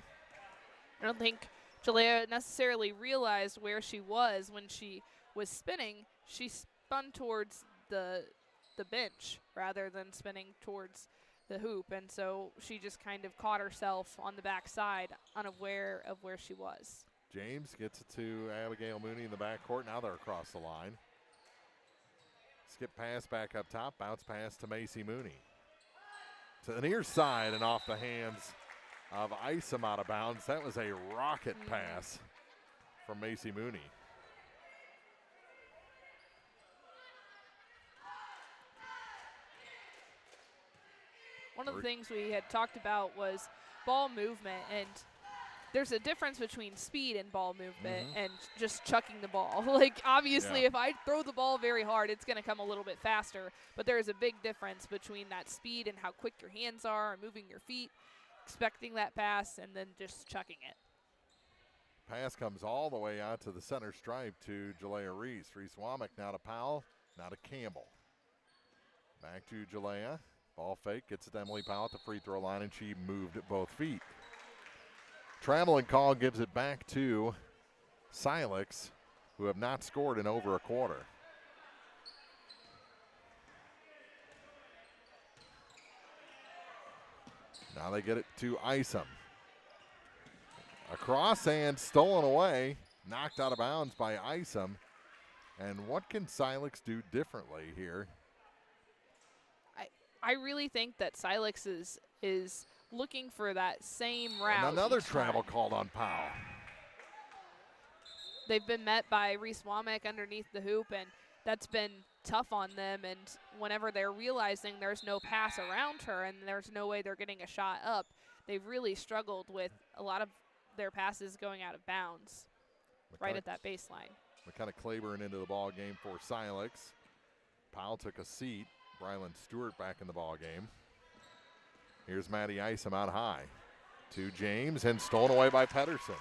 I don't think Jalea necessarily realized where she was when she was spinning. She spun towards the bench rather than spinning towards the hoop, and so she just kind of caught herself on the backside, unaware of where she was. James gets it to Abigail Mooney in the backcourt. Now they're across the line. Skip pass back up top, bounce pass to Macy Mooney. To the near side and off the hands of Isom out of bounds. That was a rocket pass from Macy Mooney. One of the things we had talked about was ball movement, and there's a difference between speed and ball movement and just chucking the ball. Like, obviously, if I throw the ball very hard, it's going to come a little bit faster, but there is a big difference between that speed and how quick your hands are and moving your feet, expecting that pass, and then just chucking it. Pass comes all the way out to the center stripe to Jalea Reese. Reese Womack now to Powell, now to Campbell. Back to Jalea. Ball fake, gets it to Emily Powell at the free throw line, and she moved at both feet. Traveling call gives it back to Silex, who have not scored in over a quarter. Now they get it to Isom. Across and stolen away, knocked out of bounds by Isom. And what can Silex do differently here? I really think that Silex is looking for that same route. And another travel called on Powell. They've been met by Reese Womack underneath the hoop, and that's been tough on them. And whenever they're realizing there's no pass around her and there's no way they're getting a shot up, they've really struggled with a lot of their passes going out of bounds right at that baseline. McKenna Claiborne into the ball game for Silex. Powell took a seat. Brylan Stewart back in the ball game. Here's Maddie Isom out high to James, and stolen away by Pedersen.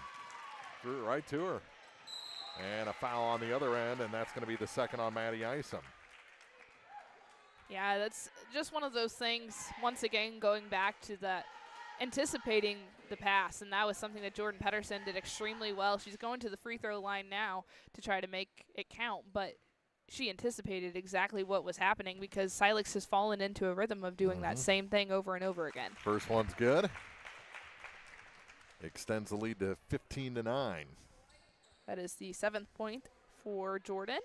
Threw it right to her. And a foul on the other end, and that's going to be the second on Maddie Isom. Yeah, that's just one of those things, once again, going back to that anticipating the pass, and that was something that Jordan Pedersen did extremely well. She's going to the free throw line now to try to make it count, but she anticipated exactly what was happening because Silex has fallen into a rhythm of doing that same thing over and over again. First one's good. Extends the lead to 15-9. That is the 7th point for Jordan.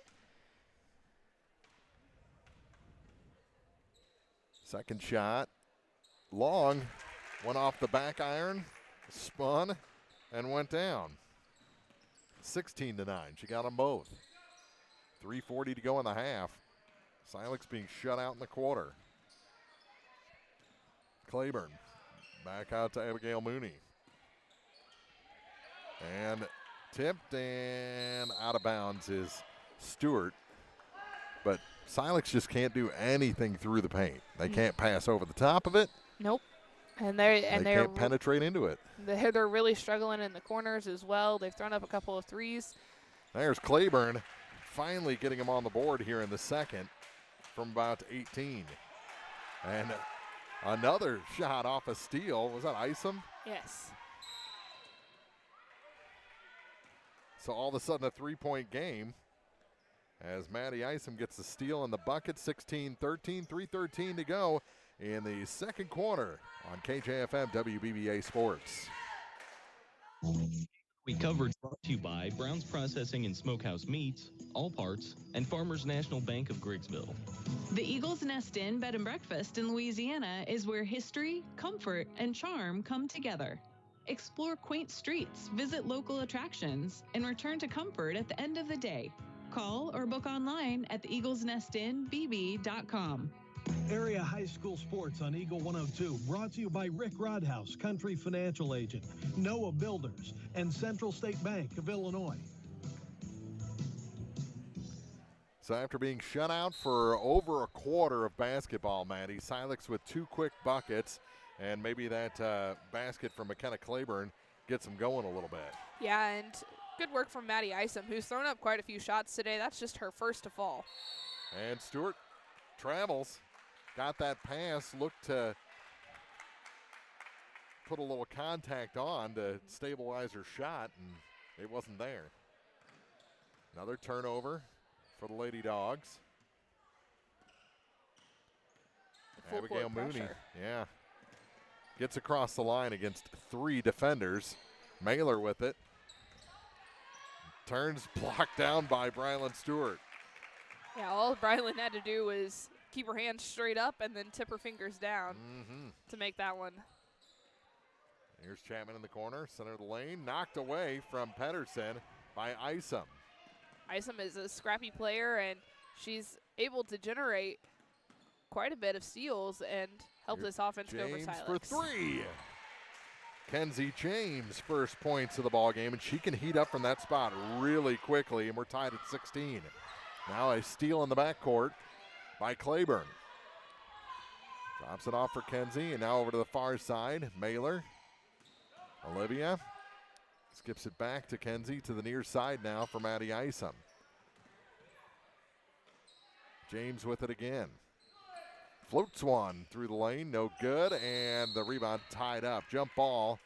Second shot, long, went off the back iron, spun, and went down. 16-9, she got them both. 3:40 to go in the half. Silex being shut out in the quarter. Claiborne back out to Abigail Mooney. And tipped and out of bounds is Stewart. But Silex just can't do anything through the paint. They can't pass over the top of it. Nope. And they can't penetrate into it. They're really struggling in the corners as well. They've thrown up a couple of threes. There's Claiborne finally getting him on the board here in the second from about 18. And another shot off a steal. Was that Isom? Yes. So all of a sudden a 3-point game as Maddie Isom gets the steal in the bucket. 16-13, 3:13 to go in the second quarter on KJFM WBBA Sports. We covered brought to you by Brown's Processing and Smokehouse Meats, All Parts, and Farmers National Bank of Griggsville. The Eagles Nest Inn Bed and Breakfast in Louisiana is where history, comfort, and charm come together. Explore quaint streets, visit local attractions, and return to comfort at the end of the day. Call or book online at theeaglesnestinbb.com. Area high school sports on Eagle 102, brought to you by Rick Rodhouse, Country Financial Agent, Noah Builders, and Central State Bank of Illinois. So after being shut out for over a quarter of basketball, Maddie, Silex with 2 quick buckets, and maybe that basket from McKenna Claiborne gets them going a little bit. Yeah, and good work from Maddie Isom, who's thrown up quite a few shots today. That's just her first to fall. And Stewart travels, got that pass, looked to put a little contact on to stabilize her shot, and it wasn't there. Another turnover for the Lady Dogs. Abigail Mooney, yeah, gets across the line against 3 defenders. Mailer with it. Turns, blocked down by Brylan Stewart. Yeah, all Brylan had to do was keep her hands straight up and then tip her fingers down to make that one. Here's Chapman in the corner, center of the lane, knocked away from Pedersen by Isom. Isom is a scrappy player, and she's able to generate quite a bit of steals and help this offense go over Silex. For three. Kenzie James first points of the ball game, and she can heat up from that spot really quickly, and we're tied at 16. Now a steal in the backcourt by Claiborne. Drops it off for Kenzie, and now over to the far side, Mailer. Olivia skips it back to Kenzie to the near side now for Maddie Isom. James with it again. Floats one through the lane, no good, and the rebound tied up. Jump ball,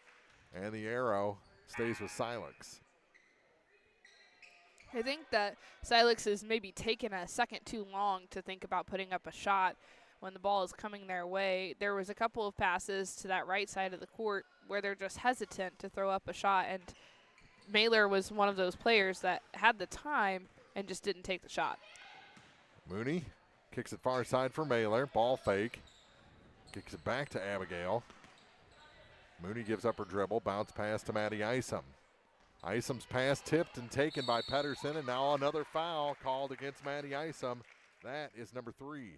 and the arrow stays with Silex. I think that Silex is maybe taking a second too long to think about putting up a shot when the ball is coming their way. There was a couple of passes to that right side of the court where they're just hesitant to throw up a shot, and Mailer was one of those players that had the time and just didn't take the shot. Mooney kicks it far side for Mailer. Ball fake. Kicks it back to Abigail. Mooney gives up her dribble. Bounce pass to Maddie Isom. Isom's pass tipped and taken by Pedersen, and now another foul called against Maddie Isom. That is number 3.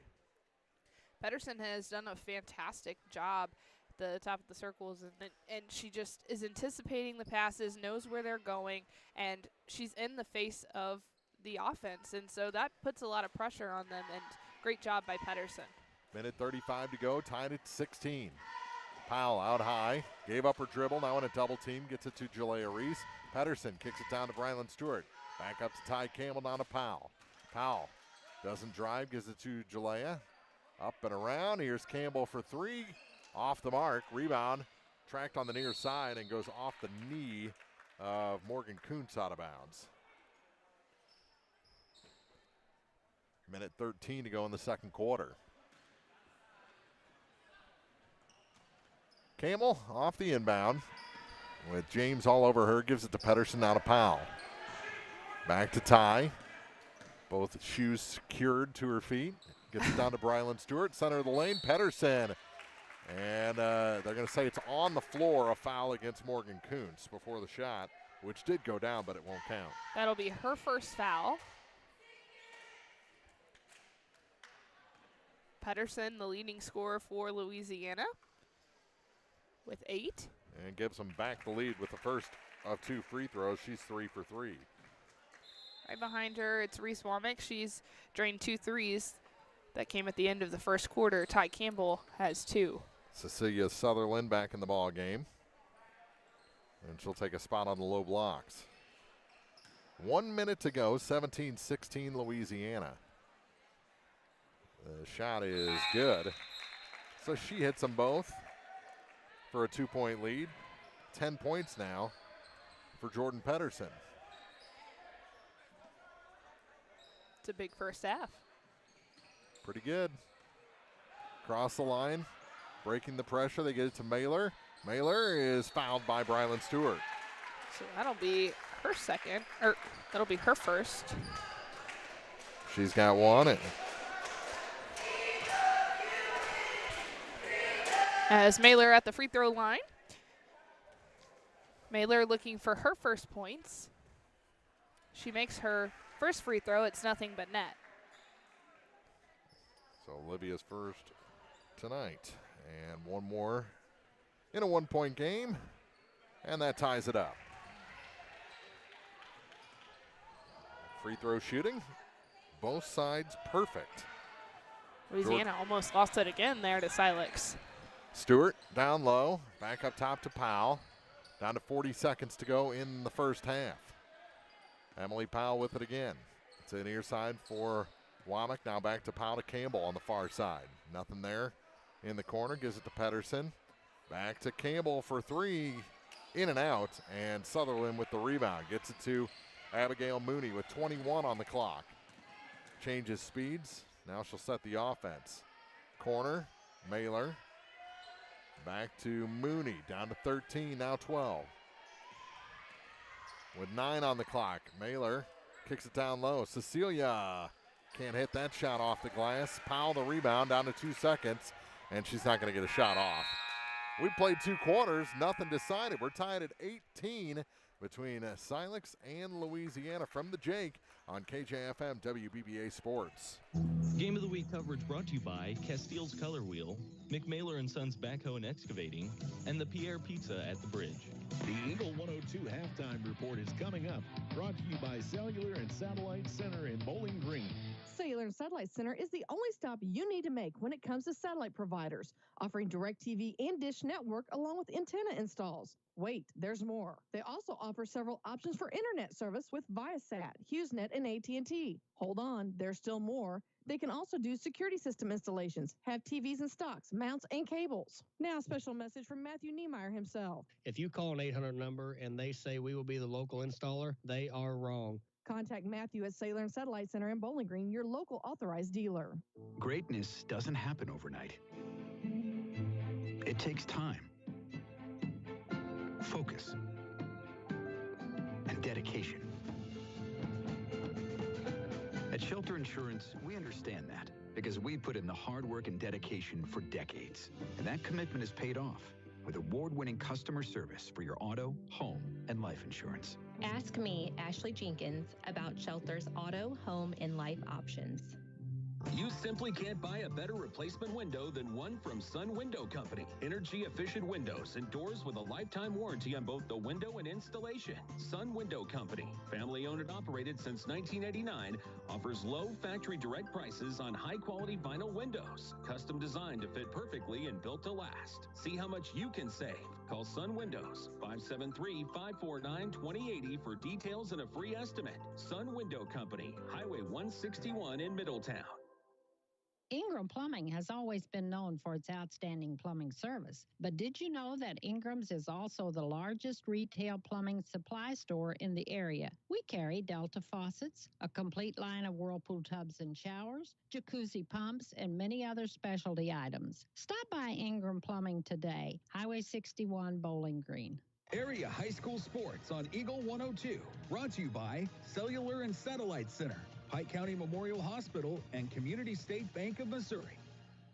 Pedersen has done a fantastic job at the top of the circles, and she just is anticipating the passes, knows where they're going, and she's in the face of the offense, and so that puts a lot of pressure on them, and great job by Pedersen. Minute 35 to go, tied at 16. Powell out high, gave up her dribble, now in a double team, gets it to Jalea Reese. Pedersen kicks it down to Brylan Stewart. Back up to Ty Campbell, down to Powell. Powell doesn't drive, gives it to Jalea. Up and around, here's Campbell for 3. Off the mark, rebound, tracked on the near side and goes off the knee of Morgan Kuntz out of bounds. Minute 13 to go in the second quarter. Campbell off the inbound with James all over her, gives it to Pedersen, now to Powell. Back to Ty. Both shoes secured to her feet. Gets it down to Brylan Stewart, center of the lane, Pedersen. And they're going to say it's on the floor, a foul against Morgan Kuntz before the shot, which did go down, but it won't count. That'll be her first foul. Pedersen, the leading scorer for Louisiana, with 8. And gives them back the lead with the first of 2 free throws. She's 3 for 3. Right behind her, it's Reese Womack. She's drained 2 threes that came at the end of the first quarter. Ty Campbell has 2. Cecilia Sutherland back in the ball game. And she'll take a spot on the low blocks. 1 minute to go, 17-16 Louisiana. The shot is good. So she hits them both for a 2-point lead. 10 points now for Jordan Pedersen. It's a big first half. Pretty good. Cross the line, breaking the pressure. They get it to Mailer. Mailer is fouled by Brylan Stewart. So that'll be her second, or that'll be her first. She's got 1. As Mailer at the free throw line. Mailer looking for her first points. She makes her first free throw. It's nothing but net. So Olivia's first tonight. And one more in a 1-point game. And that ties it up. Free throw shooting. Both sides perfect. Louisiana almost lost it again there to Silex. Stewart down low. Back up top to Powell. Down to 40 seconds to go in the first half. Emily Powell with it again. It's a near side for Womack. Now back to Powell to Campbell on the far side. Nothing there in the corner. Gives it to Pedersen. Back to Campbell for 3. In and out. And Sutherland with the rebound. Gets it to Abigail Mooney with 21 on the clock. Changes speeds. Now she'll set the offense. Corner. Mailer. Back to Mooney. Down to 13. Now 12. With 9 on the clock. Mailer kicks it down low. Cecilia can't hit that shot off the glass. Powell the rebound, down to 2 seconds, and she's not going to get a shot off. We played 2 quarters, nothing decided. We're tied at 18 between Silex and Louisiana from the Jake on KJFM WBBA Sports. Game of the Week coverage brought to you by Castile's Color Wheel, McMailer & Sons Backhoe and Excavating, and the Pierre Pizza at the Bridge. The Eagle 102 halftime report is coming up, brought to you by Cellular and Satellite Center in Bowling Green. Cellular and Satellite Center is the only stop you need to make when it comes to satellite providers, offering DirecTV and Dish Network along with antenna installs. Wait, there's more. They also offer several options for internet service with Viasat, HughesNet, and AT&T. Hold on, there's still more. They can also do security system installations, have TVs in stocks, mounts, and cables. Now, a special message from Matthew Niemeyer himself. If you call an 800 number and they say we will be the local installer, they are wrong. Contact Matthew at Cellular and Satellite Center in Bowling Green, your local authorized dealer. Greatness doesn't happen overnight. It takes time, focus, and dedication. At Shelter Insurance, we understand that because we put in the hard work and dedication for decades. And that commitment is paid off with award-winning customer service for your auto, home, and life insurance. Ask me, Ashley Jenkins, about Shelter's auto, home, and life options. You simply can't buy a better replacement window than one from Sun Window Company. Energy-efficient windows and doors with a lifetime warranty on both the window and installation. Sun Window Company, family-owned and operated since 1989, offers low factory direct prices on high-quality vinyl windows. Custom designed to fit perfectly and built to last. See how much you can save. Call Sun Windows, 573-549-2080 for details and a free estimate. Sun Window Company, Highway 161 in Middletown. Ingram Plumbing has always been known for its outstanding plumbing service. But did you know that Ingram's is also the largest retail plumbing supply store in the area? We carry Delta faucets, a complete line of Whirlpool tubs and showers, jacuzzi pumps, and many other specialty items. Stop by Ingram Plumbing today, Highway 61, Bowling Green. Area high school sports on Eagle 102. Brought to you by Cellular and Satellite Center, Pike County Memorial Hospital, and Community State Bank of Missouri.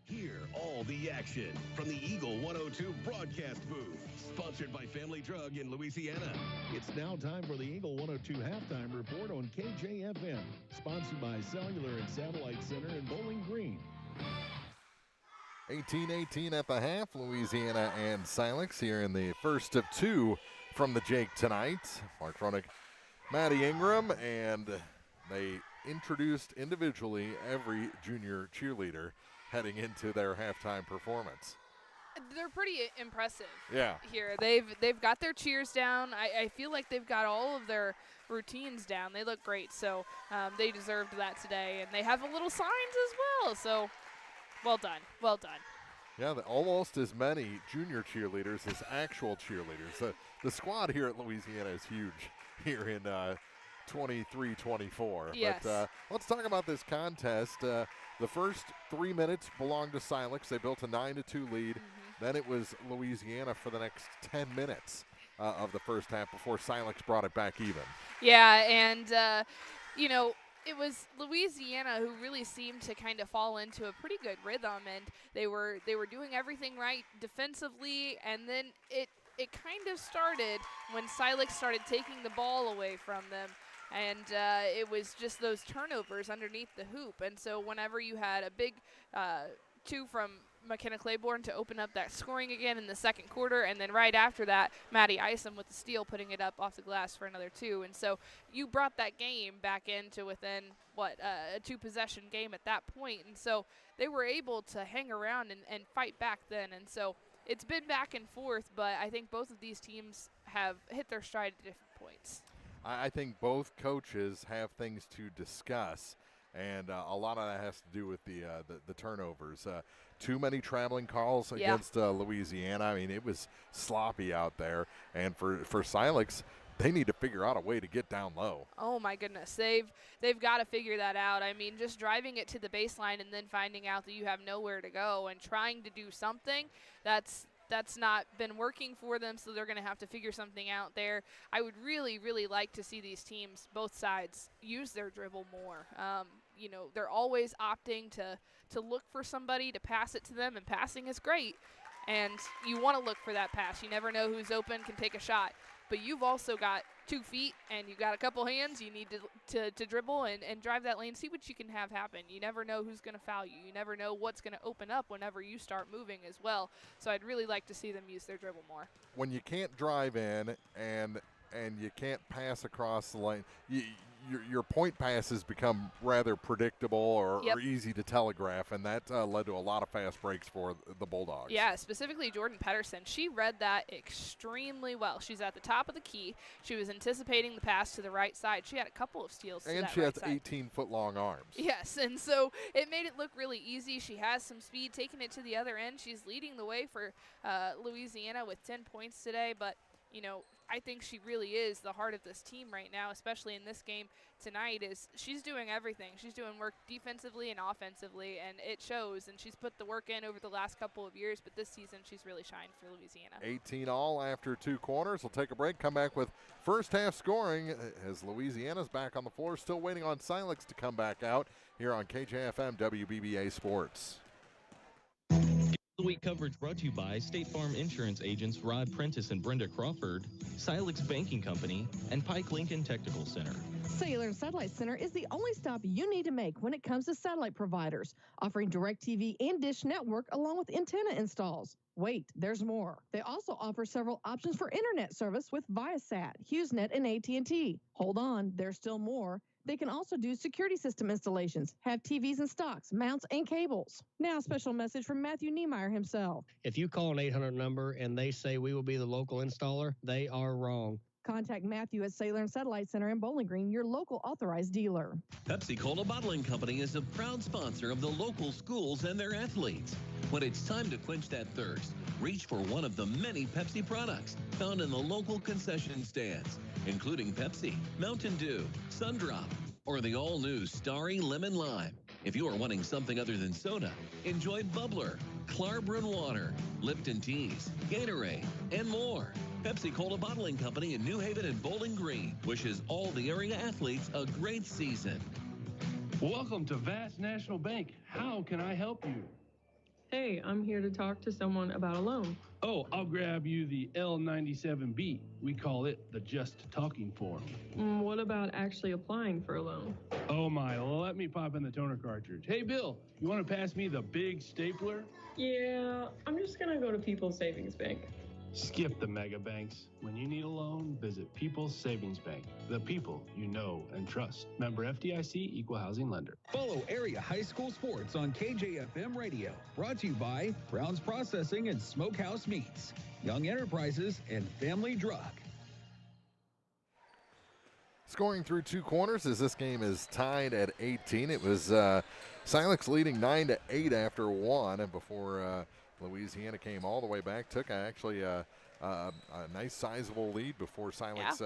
Hear all the action from the Eagle 102 broadcast booth. Sponsored by Family Drug in Louisiana. It's now time for the Eagle 102 halftime report on KJFM, sponsored by Cellular and Satellite Center in Bowling Green. 18-18 at the half, Louisiana and Silex here in the first of 2 from the Jake tonight. Mark Ronick, Maddie Ingram, and they introduced individually every junior cheerleader heading into their halftime performance. They're pretty impressive. Yeah. Here, they've got their cheers down. I feel like they've got all of their routines down. They look great, so they deserved that today, and they have a little signs as well. So, well done, well done. Yeah, almost as many junior cheerleaders as actual cheerleaders. The squad here at Louisiana is huge here in 23-24. Yes. But let's talk about this contest. The first 3 minutes belonged to Silex. They built a 9-2 lead. Then it was Louisiana for the next 10 minutes of the first half before Silex brought it back even. Yeah, and, it was Louisiana who really seemed to kind of fall into a pretty good rhythm, and they were doing everything right defensively, and then it kind of started when Silex started taking the ball away from them, and it was just those turnovers underneath the hoop. And so whenever you had a big 2 from McKenna Claiborne to open up that scoring again in the second quarter, and then right after that, Maddie Isom with the steal, putting it up off the glass for another 2. And so you brought that game back into within, a 2-possession game at that point. And so they were able to hang around and fight back then. And so it's been back and forth, but I think both of these teams have hit their stride at different points. I think both coaches have things to discuss, and a lot of that has to do with the turnovers. Too many traveling calls against Louisiana. I mean, it was sloppy out there. And for Silex, they need to figure out a way to get down low. Oh, my goodness. They've got to figure that out. I mean, just driving it to the baseline and then finding out that you have nowhere to go and trying to do something, that's not been working for them, so they're going to have to figure something out there. I would really, really like to see these teams, both sides, use their dribble more. They're always opting to look for somebody to pass it to them, and passing is great. and you want to look for that pass. You never know who's open, can take a shot. But you've also got 2 feet and you got a couple hands. You need to dribble and drive that lane, see what you can have happen. You never know who's going to foul you. You never know what's going to open up whenever you start moving as well. So I'd really like to see them use their dribble more. When you can't drive in and you can't pass across the lane, your point passes become rather predictable or easy to telegraph, and that led to a lot of fast breaks for the Bulldogs. Yeah, specifically Jordan Pedersen. She read that extremely well. She's at the top of the key. She was anticipating the pass to the right side. She had a couple of steals to that And she right has side. 18-foot-long arms. Yes, and so it made it look really easy. She has some speed, taking it to the other end. She's leading the way for Louisiana with 10 points today, but you know, I think she really is the heart of this team right now, especially in this game tonight. Is she's doing everything. She's doing work defensively and offensively, and it shows. And she's put the work in over the last couple of years, but this season she's really shined for Louisiana. 18 all after 2 quarters. We'll take a break, come back with first half scoring as Louisiana's back on the floor, still waiting on Silex to come back out here on KJFM WBBA Sports. The Week coverage brought to you by State Farm Insurance agents Rod Prentice and Brenda Crawford, Silex Banking Company, and Pike Lincoln Technical Center. Cellular Satellite Center is the only stop you need to make when it comes to satellite providers, offering DirecTV and Dish Network along with antenna installs. Wait, there's more. They also offer several options for internet service with Viasat, HughesNet, and AT&T. Hold on, there's still more. They can also do security system installations, have TVs and stocks, mounts, and cables. Now, a special message from Matthew Niemeyer himself. If you call an 800 number and they say we will be the local installer, they are wrong. Contact Matthew at Cellular and Satellite Center in Bowling Green, your local authorized dealer. Pepsi Cola Bottling Company is a proud sponsor of the local schools and their athletes. When it's time to quench that thirst, reach for one of the many Pepsi products found in the local concession stands, including Pepsi, Mountain Dew, Sundrop, or the all-new Starry Lemon Lime. If you are wanting something other than soda, enjoy Bubbler, Clarbrun Water, Lipton Teas, Gatorade, and more. Pepsi Cola Bottling Company in New Haven and Bowling Green wishes all the area athletes a great season. Welcome to Vast National Bank. How can I help you? Hey, I'm here to talk to someone about a loan. Oh, I'll grab you the L97B. We call it the Just Talking form. What about actually applying for a loan? Oh my, well, let me pop in the toner cartridge. Hey, Bill, you want to pass me the big stapler? Yeah, I'm just going to go to People's Savings Bank. Skip the mega banks. When you need a loan, visit People's Savings Bank. The people you know and trust. Member FDIC, Equal Housing Lender. Follow area high school sports on KJFM Radio. Brought to you by Brown's Processing and Smokehouse Meats, Young Enterprises, and Family Drug. Scoring through 2 quarters as this game is tied at 18. It was Silex leading 9-8 after 1, and before Louisiana came all the way back, took actually a nice sizable lead before Silex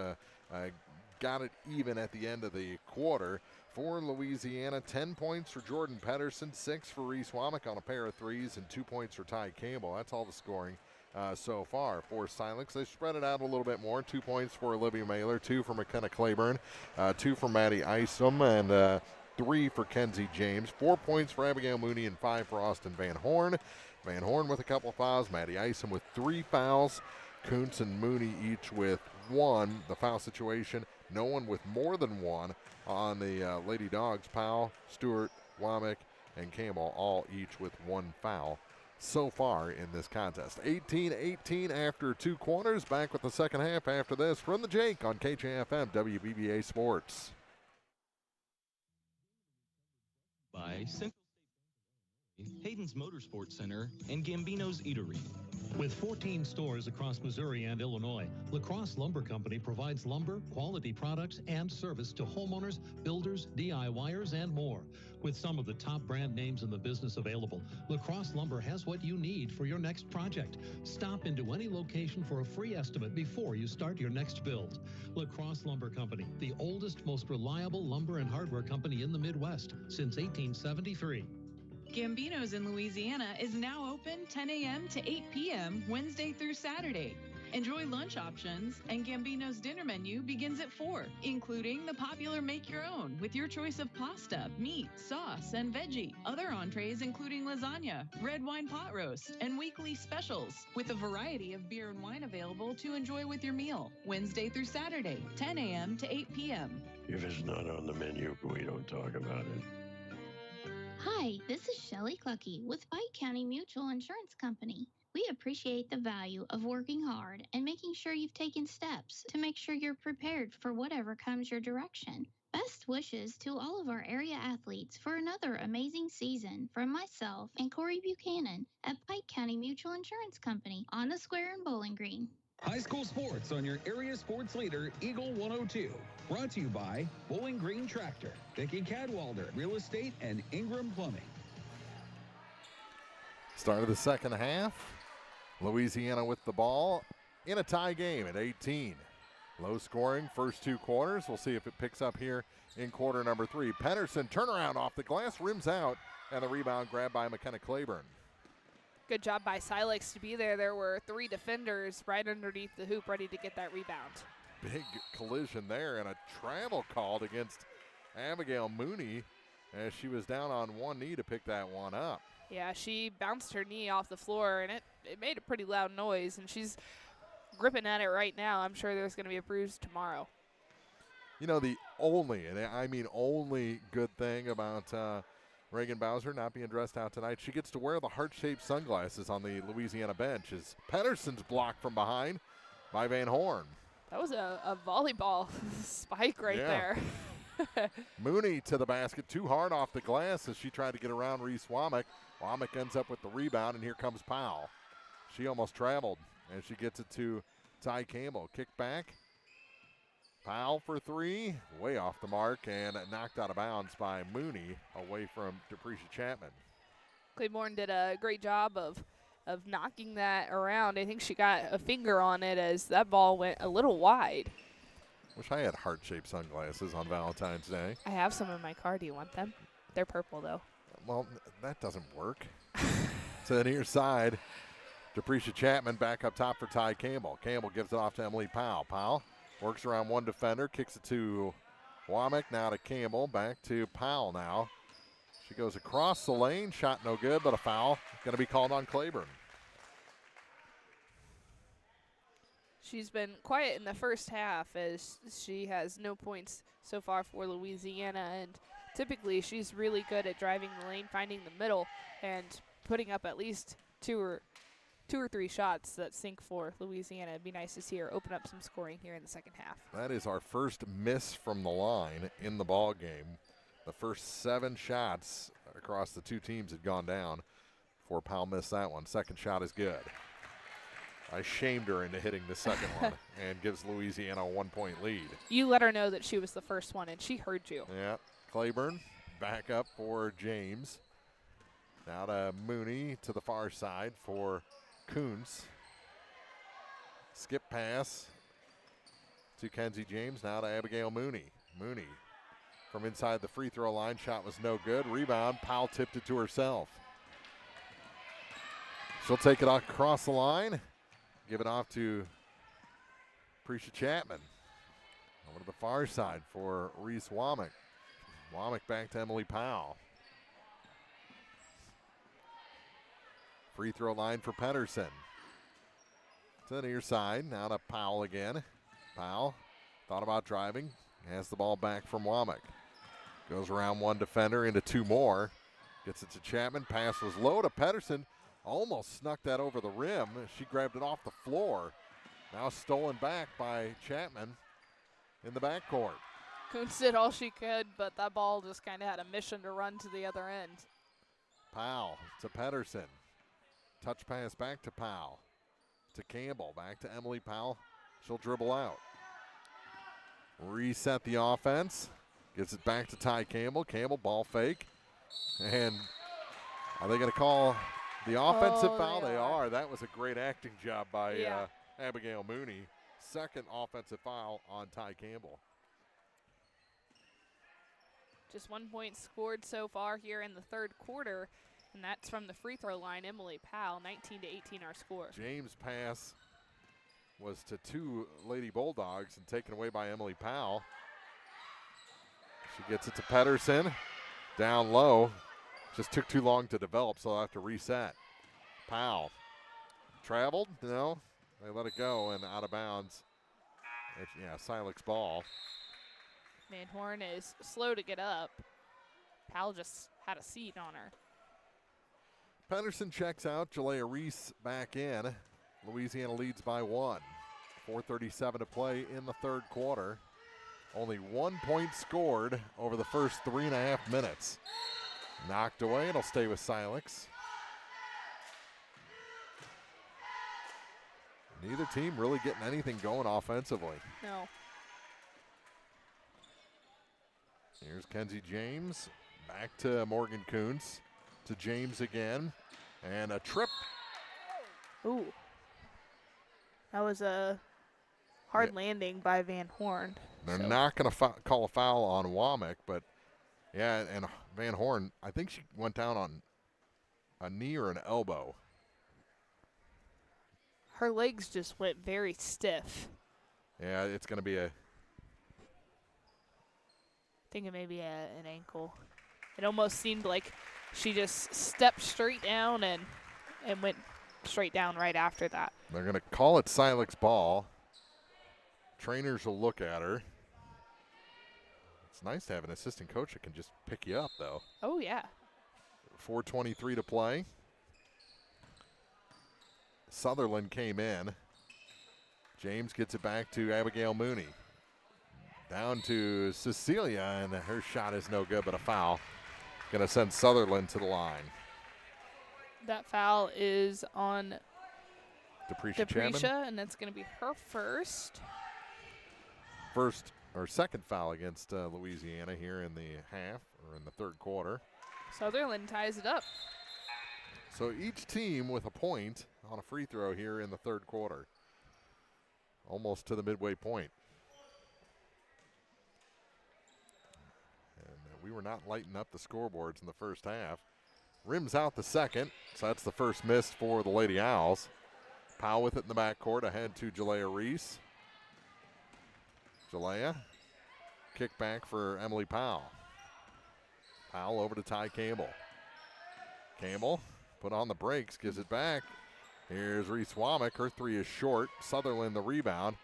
got it even at the end of the quarter. For Louisiana, 10 points for Jordan Pedersen, 6 for Reese Womack on a pair of threes, and 2 points for Ty Campbell. That's all the scoring so far for Silex. They spread it out a little bit more. 2 points for Olivia Mailer, 2 for McKenna Claiborne, 2 for Maddie Isom, and 3 for Kenzie James. 4 points for Abigail Mooney and 5 for Austin Van Horn. Van Horn with a couple of fouls, Maddie Isom with 3 fouls, Kuntz and Mooney each with 1. The foul situation, no one with more than 1 on the Lady Dawgs. Powell, Stewart, Womack, and Campbell all each with 1 foul so far in this contest. 18-18 after 2 quarters. Back with the second half after this from the Jake on KJFM WBBA Sports. By Central Hayden's Motorsports Center, and Gambino's Eatery. With 14 stores across Missouri and Illinois, La Crosse Lumber Company provides lumber, quality products, and service to homeowners, builders, DIYers, and more. With some of the top brand names in the business available, La Crosse Lumber has what you need for your next project. Stop into any location for a free estimate before you start your next build. La Crosse Lumber Company, the oldest, most reliable lumber and hardware company in the Midwest since 1873. Gambino's in Louisiana is now open 10 a.m. to 8 p.m. Wednesday through Saturday. Enjoy lunch options, and Gambino's dinner menu begins at 4, including the popular Make Your Own with your choice of pasta, meat, sauce, and veggie. Other entrees including lasagna, red wine pot roast, and weekly specials with a variety of beer and wine available to enjoy with your meal. Wednesday through Saturday, 10 a.m. to 8 p.m. If it's not on the menu, we don't talk about it. Hi, this is Shelley Clucky with Pike County Mutual Insurance Company. We appreciate the value of working hard and making sure you've taken steps to make sure you're prepared for whatever comes your direction. Best wishes to all of our area athletes for another amazing season from myself and Corey Buchanan at Pike County Mutual Insurance Company on the Square in Bowling Green. High school sports on your area sports leader, Eagle 102. Brought to you by Bowling Green Tractor, Vicki Cadwalder Real Estate, and Ingram Plumbing. Start of the second half. Louisiana with the ball in a tie game at 18. Low scoring first 2 quarters. We'll see if it picks up here in quarter number 3. Pedersen turnaround off the glass, rims out, and the rebound grabbed by McKenna Claiborne. Good job by Silex to be there. There were 3 defenders right underneath the hoop ready to get that rebound. Big collision there, and a travel called against Abigail Mooney as she was down on one knee to pick that one up. Yeah, she bounced her knee off the floor, and it made a pretty loud noise, and she's gripping at it right now. I'm sure there's going to be a bruise tomorrow. You know, the only, and I mean only good thing about Reagan Bowser not being dressed out tonight, she gets to wear the heart-shaped sunglasses on the Louisiana bench as Pedersen's blocked from behind by Van Horn. That was a volleyball spike right there. Mooney to the basket, too hard off the glass as she tried to get around Reese Womack. Womack ends up with the rebound, and here comes Powell. She almost traveled, and she gets it to Ty Campbell. Kick back. Powell for 3, way off the mark, and knocked out of bounds by Mooney away from Deprecia Chapman. Claiborne did a great job of knocking that around. I think she got a finger on it as that ball went a little wide. Wish I had heart-shaped sunglasses on Valentine's Day. I have some in my car. Do you want them? They're purple, though. Well, that doesn't work. To the near side, Deprecia Chapman back up top for Ty Campbell. Campbell gives it off to Emily Powell. Powell works around one defender, kicks it to Womack, now to Campbell, back to Powell now. She goes across the lane, shot no good, but a foul going to be called on Claiborne. She's been quiet in the first half as she has no points so far for Louisiana, and typically she's really good at driving the lane, finding the middle, and putting up at least two or three shots that sink for Louisiana. It'd be nice to see her open up some scoring here in the second half. That is our first miss from the line in the ball game. The first 7 shots across the 2 teams had gone down before Powell missed that one. Second shot is good. I shamed her into hitting the second one and gives Louisiana a 1-point lead. You let her know that she was the first one, and she heard you. Yeah. Claiborne back up for James. Now to Mooney to the far side for Kuntz. Skip pass to Kenzie James. Now to Abigail Mooney. Mooney from inside the free throw line. Shot was no good. Rebound. Powell tipped it to herself. She'll take it across the line. Give it off to Deprecia Chapman. Over to the far side for Reese Womack. Womack back to Emily Powell. Free throw line for Pedersen. To the near side. Now to Powell again. Powell thought about driving. Has the ball back from Womack. Goes around one defender into 2 more. Gets it to Chapman. Pass was low to Pedersen. Almost snuck that over the rim. She grabbed it off the floor. Now stolen back by Chapman in the backcourt. Kuntz did all she could, but that ball just kind of had a mission to run to the other end. Powell to Pedersen. Touch pass back to Powell. To Campbell. Back to Emily Powell. She'll dribble out. Reset the offense. Gives it back to Ty Campbell. Campbell ball fake. And are they going to call the offensive foul? They are. That was a great acting job by Abigail Mooney. Second offensive foul on Ty Campbell. Just 1 point scored so far here in the third quarter, and that's from the free throw line. Emily Powell, 19-18 our score. James pass was to 2 Lady Bulldogs and taken away by Emily Powell. She gets it to Pedersen. Down low. Just took too long to develop, so they'll have to reset. Powell traveled. No, they let it go and out of bounds. Silex ball. Van Horn is slow to get up. Powell just had a seat on her. Pedersen checks out. Jalea Reese back in. Louisiana leads by 1. 4:37 to play in the third quarter. Only 1 point scored over the first 3.5 minutes. Knocked away. It'll stay with Silex. Neither team really getting anything going offensively. No. Here's Kenzie James. Back to Morgan Kuntz. To James again. And a trip. Ooh. That was a hard landing by Van Horn. They're not going to call a foul on Womack, but and Van Horn, I think she went down on a knee or an elbow. Her legs just went very stiff. Yeah, it's going to be I think it may be an ankle. It almost seemed like she just stepped straight down and went straight down right after that. They're going to call it Silex ball. Trainers will look at her. It's nice to have an assistant coach that can just pick you up, though. Oh, yeah. 4:23 to play. Sutherland came in. James gets it back to Abigail Mooney. Down to Cecilia, and her shot is no good, but a foul. Going to send Sutherland to the line. That foul is on Deprecia, and that's going to be her first. Second foul against Louisiana here in the half, or in the third quarter. Sutherland ties it up. So each team with a point on a free throw here in the third quarter. Almost to the midway point. And we were not lighting up the scoreboards in the first half. Rims out the second, so that's the first miss for the Lady Owls. Powell with it in the backcourt, ahead to Jalea Reese. Jalea, kick back for Emily Powell. Powell over to Ty Campbell. Campbell put on the brakes, gives it back. Here's Reese Womack, her three is short. Sutherland the rebound,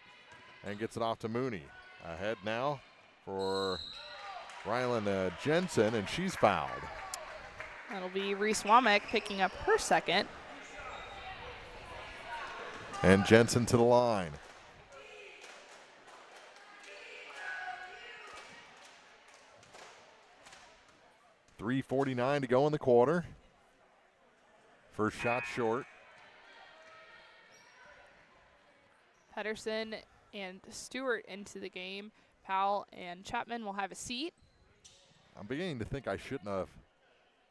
and gets it off to Mooney. Ahead now for Rylan Jensen, and she's fouled. That'll be Reese Womack picking up her second. And Jensen to the line. .349 to go in the quarter. First shot short. Pedersen and Stewart into the game. Powell and Chapman will have a seat. I'm beginning to think I shouldn't have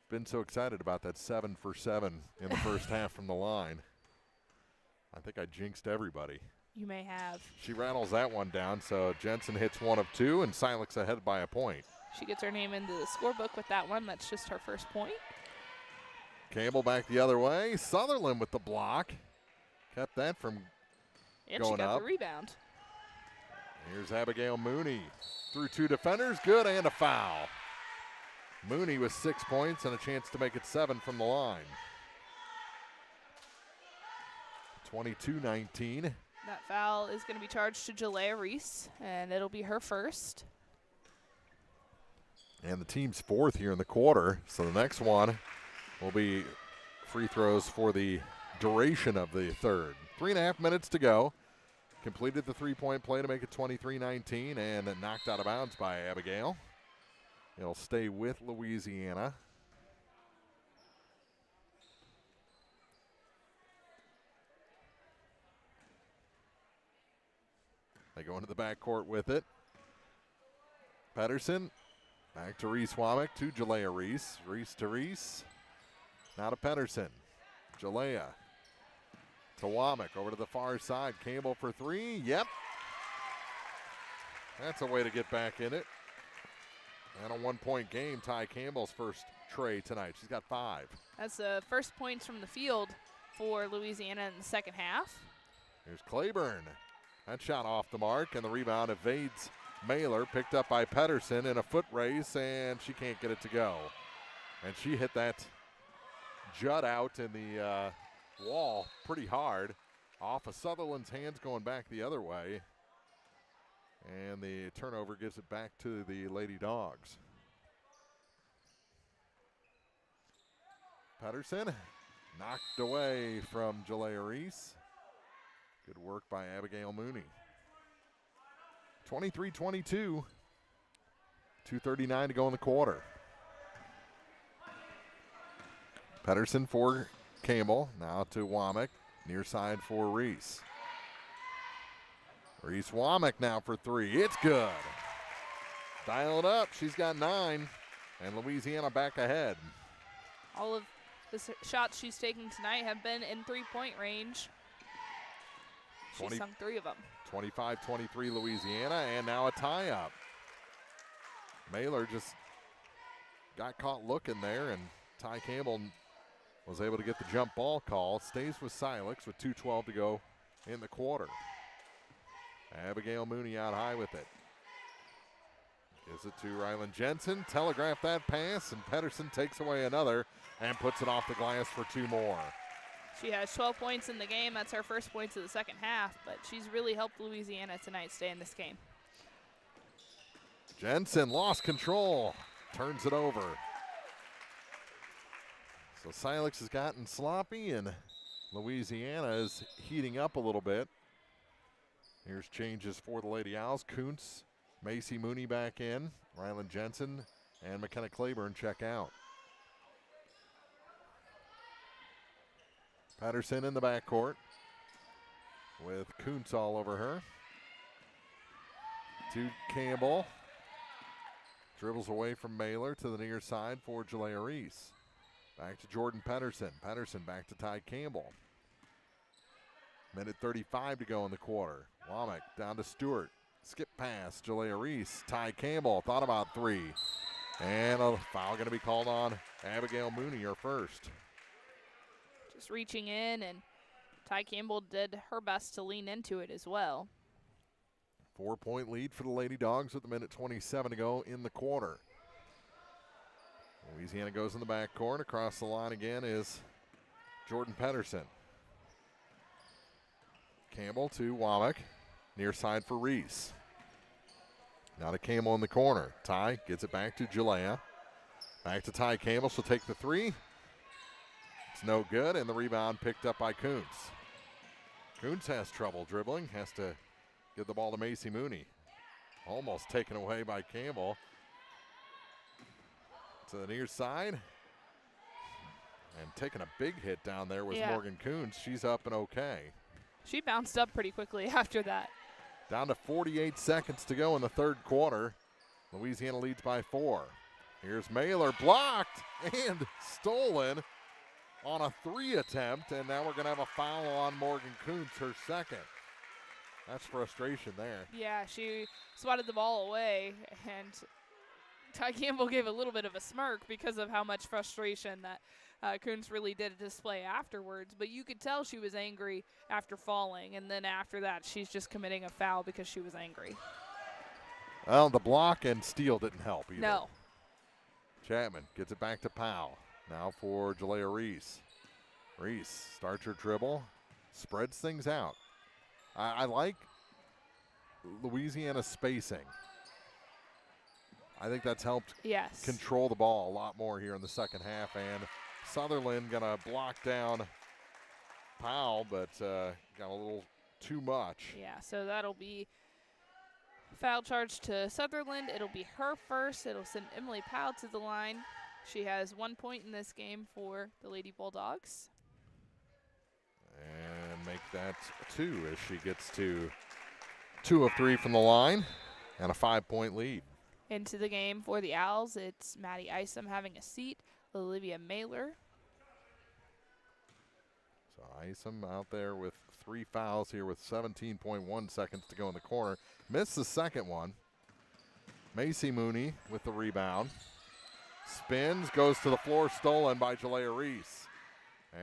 been so excited about that 7 for 7 in the first half from the line. I think I jinxed everybody. You may have. She rattles that one down, so Jensen hits 1 of 2, and Silex ahead by a point. She gets her name into the scorebook with that one. That's just her first point. Campbell back the other way. Sutherland with the block. Kept that from and going she got up. The rebound. Here's Abigail Mooney. Through 2 defenders. Good, and a foul. Mooney with 6 points and a chance to make it 7 from the line. 22-19. That foul is going to be charged to Jalea Reese, and it'll be her first. And the team's fourth here in the quarter. So the next one will be free throws for the duration of the third. 3.5 minutes to go. Completed the three-point play to make it 23-19 and knocked out of bounds by Abigail. It'll stay with Louisiana. They go into the backcourt with it. Pedersen back to Reese Womack to Jalea Reese. Reese to Reese. Now to Pedersen. Jalea to Womack over to the far side. Campbell for 3. Yep. That's a way to get back in it. And a 1-point game. Ty Campbell's first tray tonight. She's got 5. That's the first points from the field for Louisiana in the second half. Here's Claiborne. That shot off the mark, and the rebound evades Mailer, picked up by Pedersen in a foot race, and she can't get it to go. And she hit that jut out in the wall pretty hard, off of Sutherland's hands going back the other way. And the turnover gives it back to the Lady Dogs. Pedersen knocked away from Jalea Reese. Good work by Abigail Mooney. 23-22. 2:39 to go in the quarter. Pedersen for Campbell. Now to Womack. Near side for Reese. Reese Womack now for three. It's good. Dial it up. She's got 9. And Louisiana back ahead. All of the shots she's taking tonight have been in three-point range. She's sunk 3 of them. 25-23 Louisiana, and now a tie-up. Mailer just got caught looking there, and Ty Campbell was able to get the jump ball call. Stays with Silex with 2:12 to go in the quarter. Abigail Mooney out high with it. Gives it to Rylan Jensen. Telegraphed that pass, and Pedersen takes away another and puts it off the glass for 2 more. She has 12 points in the game. That's her first points of the second half, but she's really helped Louisiana tonight stay in this game. Jensen lost control, turns it over. So Silex has gotten sloppy, and Louisiana is heating up a little bit. Here's changes for the Lady Owls. Kuntz, Macy Mooney back in, Rylan Jensen, and McKenna Claiborne check out. Pedersen in the backcourt with Kuntz all over her. To Campbell. Dribbles away from Mailer to the near side for Jalea Reese. Back to Jordan Pedersen. Pedersen back to Ty Campbell. Minute 35 to go in the quarter. Womack down to Stewart. Skip pass, Jalea Reese. Ty Campbell thought about 3. And a foul going to be called on Abigail Mooney, her first. Just reaching in, and Ty Campbell did her best to lean into it as well. 4-point lead for the Lady Dogs with a minute 27 to go in the quarter. Louisiana goes in the backcourt. Across the line again is Jordan Pedersen. Campbell to Womack. Near side for Reese. Now to Campbell in the corner. Ty gets it back to Jalea. Back to Ty Campbell. She'll take the 3. It's no good, and the rebound picked up by Kuntz. Kuntz has trouble dribbling. Has to give the ball to Macy Mooney. Almost taken away by Campbell. To the near side. And taking a big hit down there was Morgan Kuntz. She's up and okay. She bounced up pretty quickly after that. Down to 48 seconds to go in the third quarter. Louisiana leads by 4. Here's Mailer, blocked and stolen on a 3 attempt, and now we're going to have a foul on Morgan Kuntz, her second. That's frustration there. Yeah, she swatted the ball away, and Ty Campbell gave a little bit of a smirk because of how much frustration that Kuntz really did display afterwards. But you could tell she was angry after falling, and then after that she's just committing a foul because she was angry. Well, the block and steal didn't help either. No. Chapman gets it back to Powell. Now for Jalea Reese. Reese starts her dribble, spreads things out. I like Louisiana's spacing. I think that's helped control the ball a lot more here in the second half. And Sutherland going to block down Powell, but got a little too much. Yeah, so that'll be foul charge to Sutherland. It'll be her first. It'll send Emily Powell to the line. She has 1 point in this game for the Lady Bulldogs. And make that 2 as she gets to 2 of 3 from the line and a 5-point lead. Into the game for the Owls, it's Maddie Isom having a seat, Olivia Mailer. So Isom out there with 3 fouls here with 17.1 seconds to go in the corner. Missed the second one. Macy Mooney with the rebound. Spins, goes to the floor, stolen by Jalea Reese.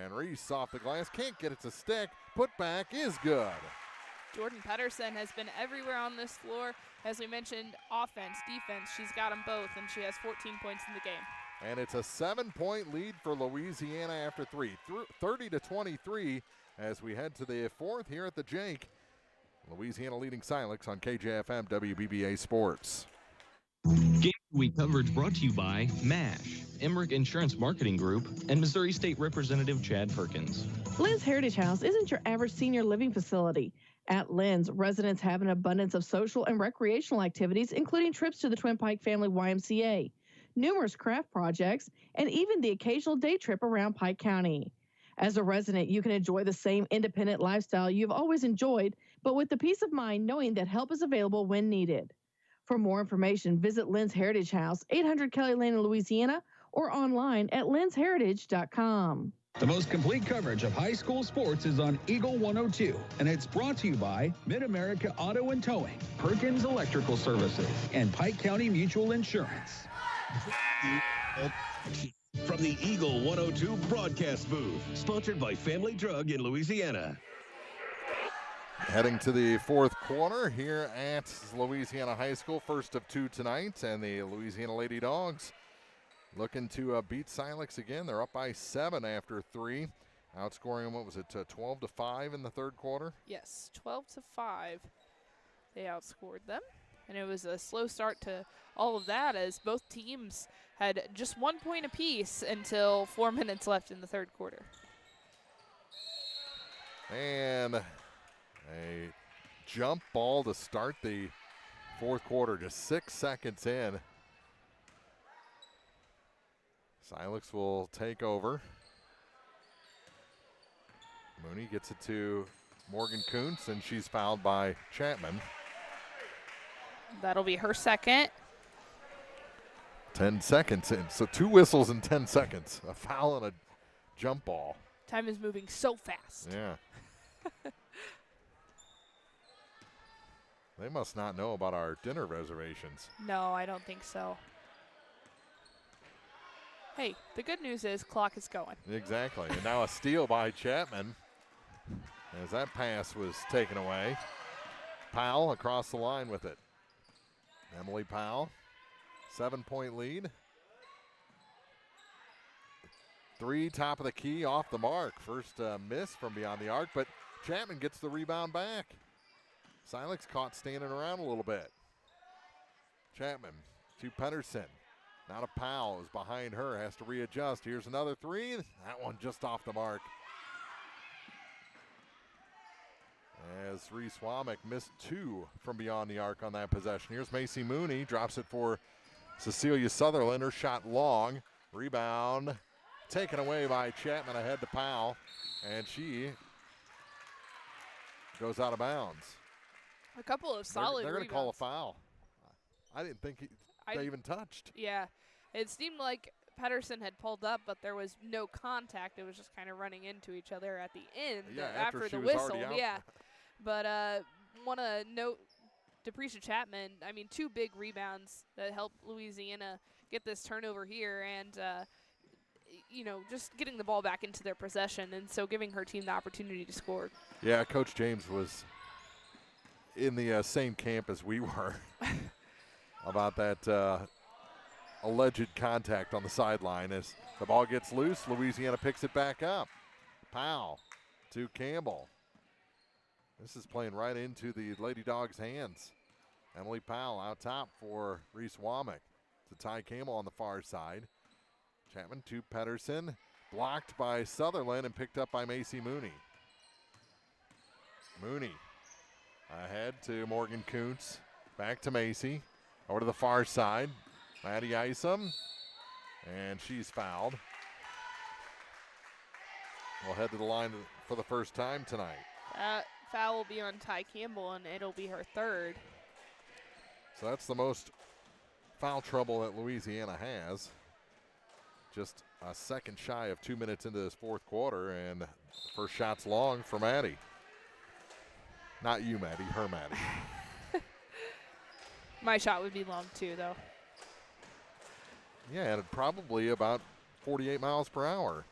And Reese off the glass, can't get it to stick. putback is good. Jordan Pedersen has been everywhere on this floor. As we mentioned, offense, defense, she's got them both, and she has 14 points in the game. And it's a 7-point lead for Louisiana after 3, 30-23 as we head to the fourth here at the Jake. Louisiana leading Silex on KJFM WBBA Sports. Game Week coverage brought to you by MASH, Emmerich Insurance Marketing Group, and Missouri State Representative Chad Perkins. Lynn's Heritage House isn't your average senior living facility. At Lynn's, residents have an abundance of social and recreational activities, including trips to the Twin Pike Family YMCA, numerous craft projects, and even the occasional day trip around Pike County. As a resident, you can enjoy the same independent lifestyle you've always enjoyed, but with the peace of mind knowing that help is available when needed. For more information, visit Lynn's Heritage House, 800 Kelly Lane in Louisiana, or online at lynnsheritage.com. The most complete coverage of high school sports is on Eagle 102, and it's brought to you by Mid-America Auto and Towing, Perkins Electrical Services, and Pike County Mutual Insurance. From the Eagle 102 broadcast booth, sponsored by Family Drug in Louisiana. Heading to the fourth quarter here at Louisiana High School, first of 2 tonight, and the Louisiana Lady Dogs looking to beat Silex again. They're up by 7 after 3, outscoring them, 12-5 in the third quarter? Yes, 12-5. They outscored them, and it was a slow start to all of that as both teams had just 1 point apiece until 4 minutes left in the third quarter. And a jump ball to start the fourth quarter, just 6 seconds in. Silex will take over. Mooney gets it to Morgan Kuntz, and she's fouled by Chapman. That'll be her second. 10 seconds in, so 2 whistles in 10 seconds. A foul and a jump ball. Time is moving so fast. Yeah. They must not know about our dinner reservations. No, I don't think so. Hey, the good news is clock is going. Exactly. And now a steal by Chapman as that pass was taken away. Powell across the line with it. Emily Powell, 7-point lead. 3 top of the key off the mark. First miss from beyond the arc, but Chapman gets the rebound back. Silex caught standing around a little bit. Chapman to Pedersen. Now to Powell, is behind her, has to readjust. Here's another 3. That one just off the mark. As Reese Womack missed 2 from beyond the arc on that possession. Here's Macy Mooney, drops it for Cecilia Sutherland. Her shot long. Rebound taken away by Chapman ahead to Powell. And she goes out of bounds. A couple of solid They're going to rebounds. call a foul. I didn't think they even touched. Yeah. It seemed like Pedersen had pulled up, but there was no contact. It was just kind of running into each other at the end after the whistle. Yeah. But want to note Depresha Chapman, 2 big rebounds that helped Louisiana get this turnover here and, just getting the ball back into their possession and so giving her team the opportunity to score. Yeah, Coach James was in the same camp as we were about that alleged contact on the sideline. As the ball gets loose, Louisiana picks it back up. Powell to Campbell. This is playing right into the Lady Dogs' hands. Emily Powell out top for Reese Womack to Ty Campbell on the far side. Chapman to Pedersen, blocked by Sutherland and picked up by Macy Mooney. Mooney ahead to Morgan Kuntz, back to Macy, over to the far side. Maddie Isom, and she's fouled. We'll head to the line for the first time tonight. Foul will be on Ty Campbell, and it'll be her third. So that's the most foul trouble that Louisiana has. Just a second shy of 2 minutes into this fourth quarter, and the first shot's long for Maddie. Not you, Maddie, her Maddie. My shot would be long too, though. Yeah, and probably about 48 miles per hour.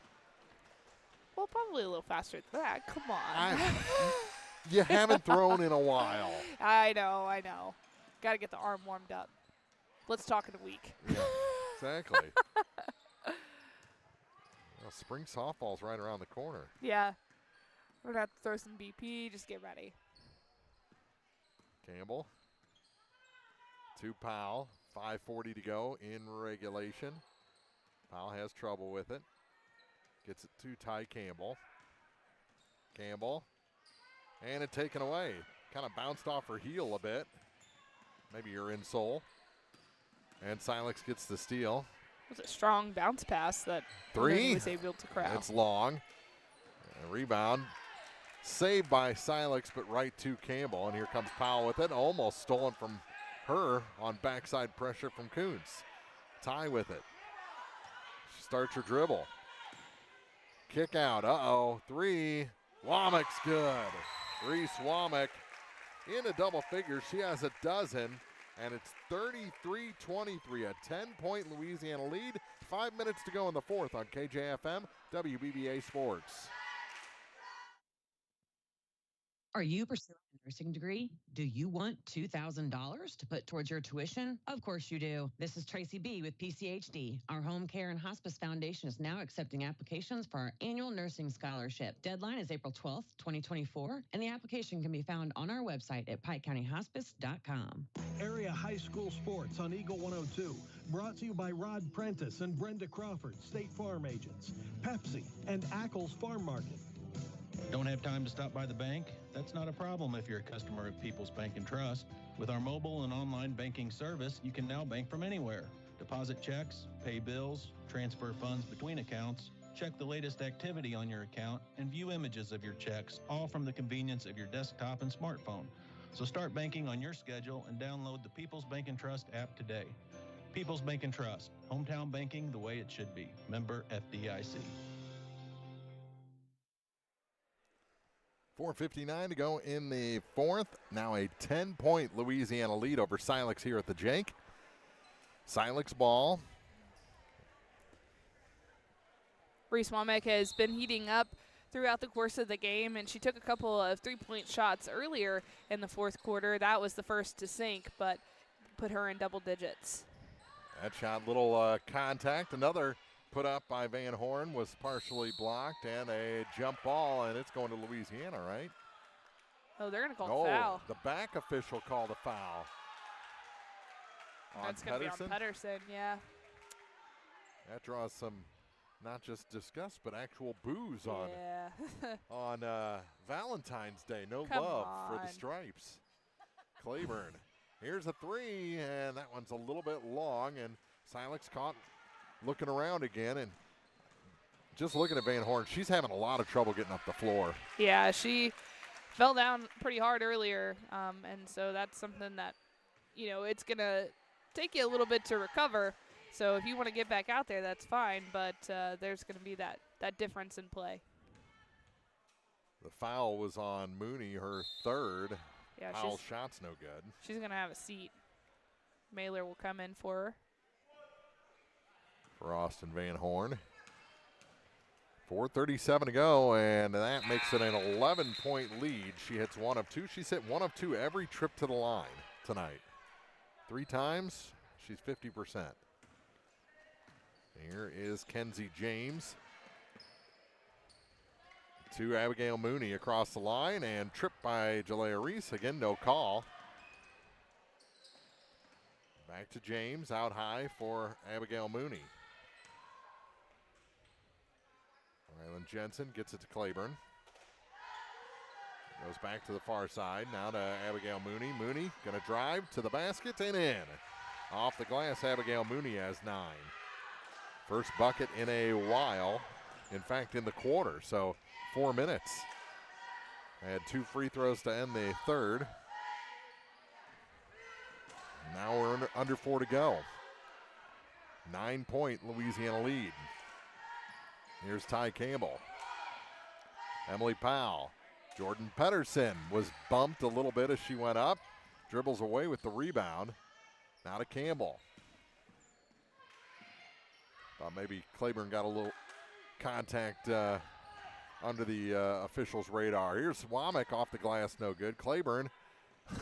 Well, probably a little faster than that. Come on. You haven't thrown in a while. I know. Got to get the arm warmed up. Let's talk in a week. Yeah, exactly. Well, spring softball's right around the corner. Yeah. We're going to have to throw some BP. Just get ready. Campbell to Powell. 5:40 to go in regulation. Powell has trouble with it. Gets it to Ty Campbell. Campbell. And it taken away. Kind of bounced off her heel a bit. Maybe her insole. And Silex gets the steal. It was a strong bounce pass that 3 was able to corral. It's long. And rebound. Saved by Silex, but right to Campbell. And here comes Powell with it. Almost stolen from her on backside pressure from Kuntz. Ty with it. She starts her dribble. Kick out. Uh-oh. 3. Womack's good. Reese Womack into double figures. She has a dozen, and it's 33-23, a 10-point Louisiana lead. 5 minutes to go in the fourth on KJFM, WBBA Sports. Are you pursuing a nursing degree? Do you want $2,000 to put towards your tuition? Of course you do. This is Tracy B. with PCHD. Our Home Care and Hospice Foundation is now accepting applications for our annual nursing scholarship. Deadline is April 12th, 2024, and the application can be found on our website at PikeCountyHospice.com. Area high school sports on Eagle 102. Brought to you by Rod Prentice and Brenda Crawford, State Farm agents, Pepsi, and Ackles Farm Market. Don't have time to stop by the bank? That's not a problem if you're a customer of People's Bank and Trust. With our mobile and online banking service, you can now bank from anywhere. Deposit checks, pay bills, transfer funds between accounts, check the latest activity on your account, and view images of your checks, all from the convenience of your desktop and smartphone. So start banking on your schedule and download the People's Bank and Trust app today. People's Bank and Trust, hometown banking the way it should be. Member FDIC. 4:59 to go in the fourth. Now a 10-point Louisiana lead over Silex here at the Jake. Silex ball. Reese Womack has been heating up throughout the course of the game, and she took a couple of three-point shots earlier in the fourth quarter. That was the first to sink, but put her in double digits. That shot, little contact. Another put up by Van Horn was partially blocked, and a jump ball, and it's going to Louisiana, right? Oh, they're going to call a foul. The back official called a foul. That's going to be on Pedersen, yeah. That draws some, not just disgust, but actual boos on on Valentine's Day. No love for the Stripes. Claiborne. Here's a 3, and that one's a little bit long, and Silex caught looking around again, and just looking at Van Horn, she's having a lot of trouble getting up the floor. Yeah, she fell down pretty hard earlier, and so that's something that, you know, it's going to take you a little bit to recover. So if you want to get back out there, that's fine, but there's going to be that difference in play. The foul was on Mooney, her third. Yeah, foul shot's no good. She's going to have a seat. Mailer will come in for her. For Austin Van Horn. 4:37 to go, and that makes it an 11-point lead. She hits 1 of 2. She's hit 1 of 2 every trip to the line tonight. 3 times, she's 50%. Here is Kenzie James. To Abigail Mooney across the line, and tripped by Jalea Reese. Again, no call. Back to James, out high for Abigail Mooney. Rylan Jensen gets it to Claiborne. Goes back to the far side. Now to Abigail Mooney. Mooney going to drive to the basket and in. Off the glass, Abigail Mooney has 9. First bucket in a while. In fact, in the quarter. So 4 minutes. Had 2 free throws to end the third. Now we're under 4 to go. 9-point Louisiana lead. Here's Ty Campbell. Emily Powell. Jordan Pedersen was bumped a little bit as she went up. Dribbles away with the rebound. Now to Campbell. Thought maybe Claiborne got a little contact under the officials' radar. Here's Womack off the glass, no good. Claiborne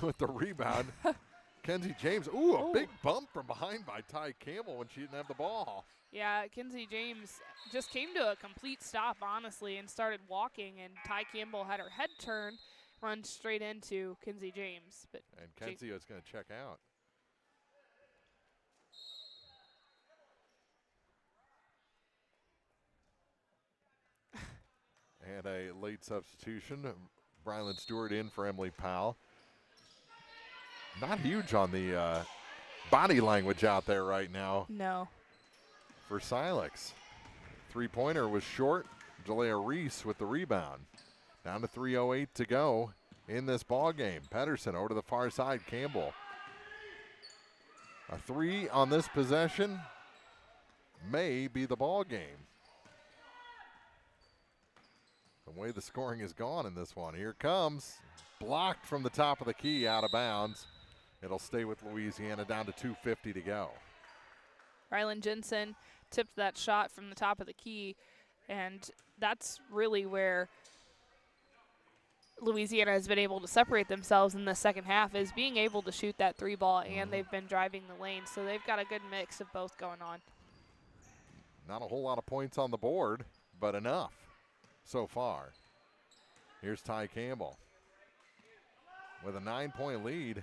with the rebound. Kenzie James, a big bump from behind by Ty Campbell when she didn't have the ball. Yeah, Kenzie James just came to a complete stop, honestly, and started walking, and Ty Campbell had her head turned, run straight into Kenzie James. And Kenzie is going to check out. And a late substitution. Brylan Stewart in for Emily Powell. Not huge on the body language out there right now. No. For Silex. Three-pointer was short. Jalea Reese with the rebound. Down to 3:08 to go in this ball game. Pedersen over to the far side. Campbell. A three on this possession may be the ball game. The way the scoring is gone in this one. Here comes. Blocked from the top of the key, out of bounds. It'll stay with Louisiana, down to 2:50 to go. Rylan Jensen tipped that shot from the top of the key, and that's really where Louisiana has been able to separate themselves in the second half, is being able to shoot that three ball, and they've been driving the lane, so they've got a good mix of both going on. Not a whole lot of points on the board, but enough so far. Here's Ty Campbell. With a 9-point lead,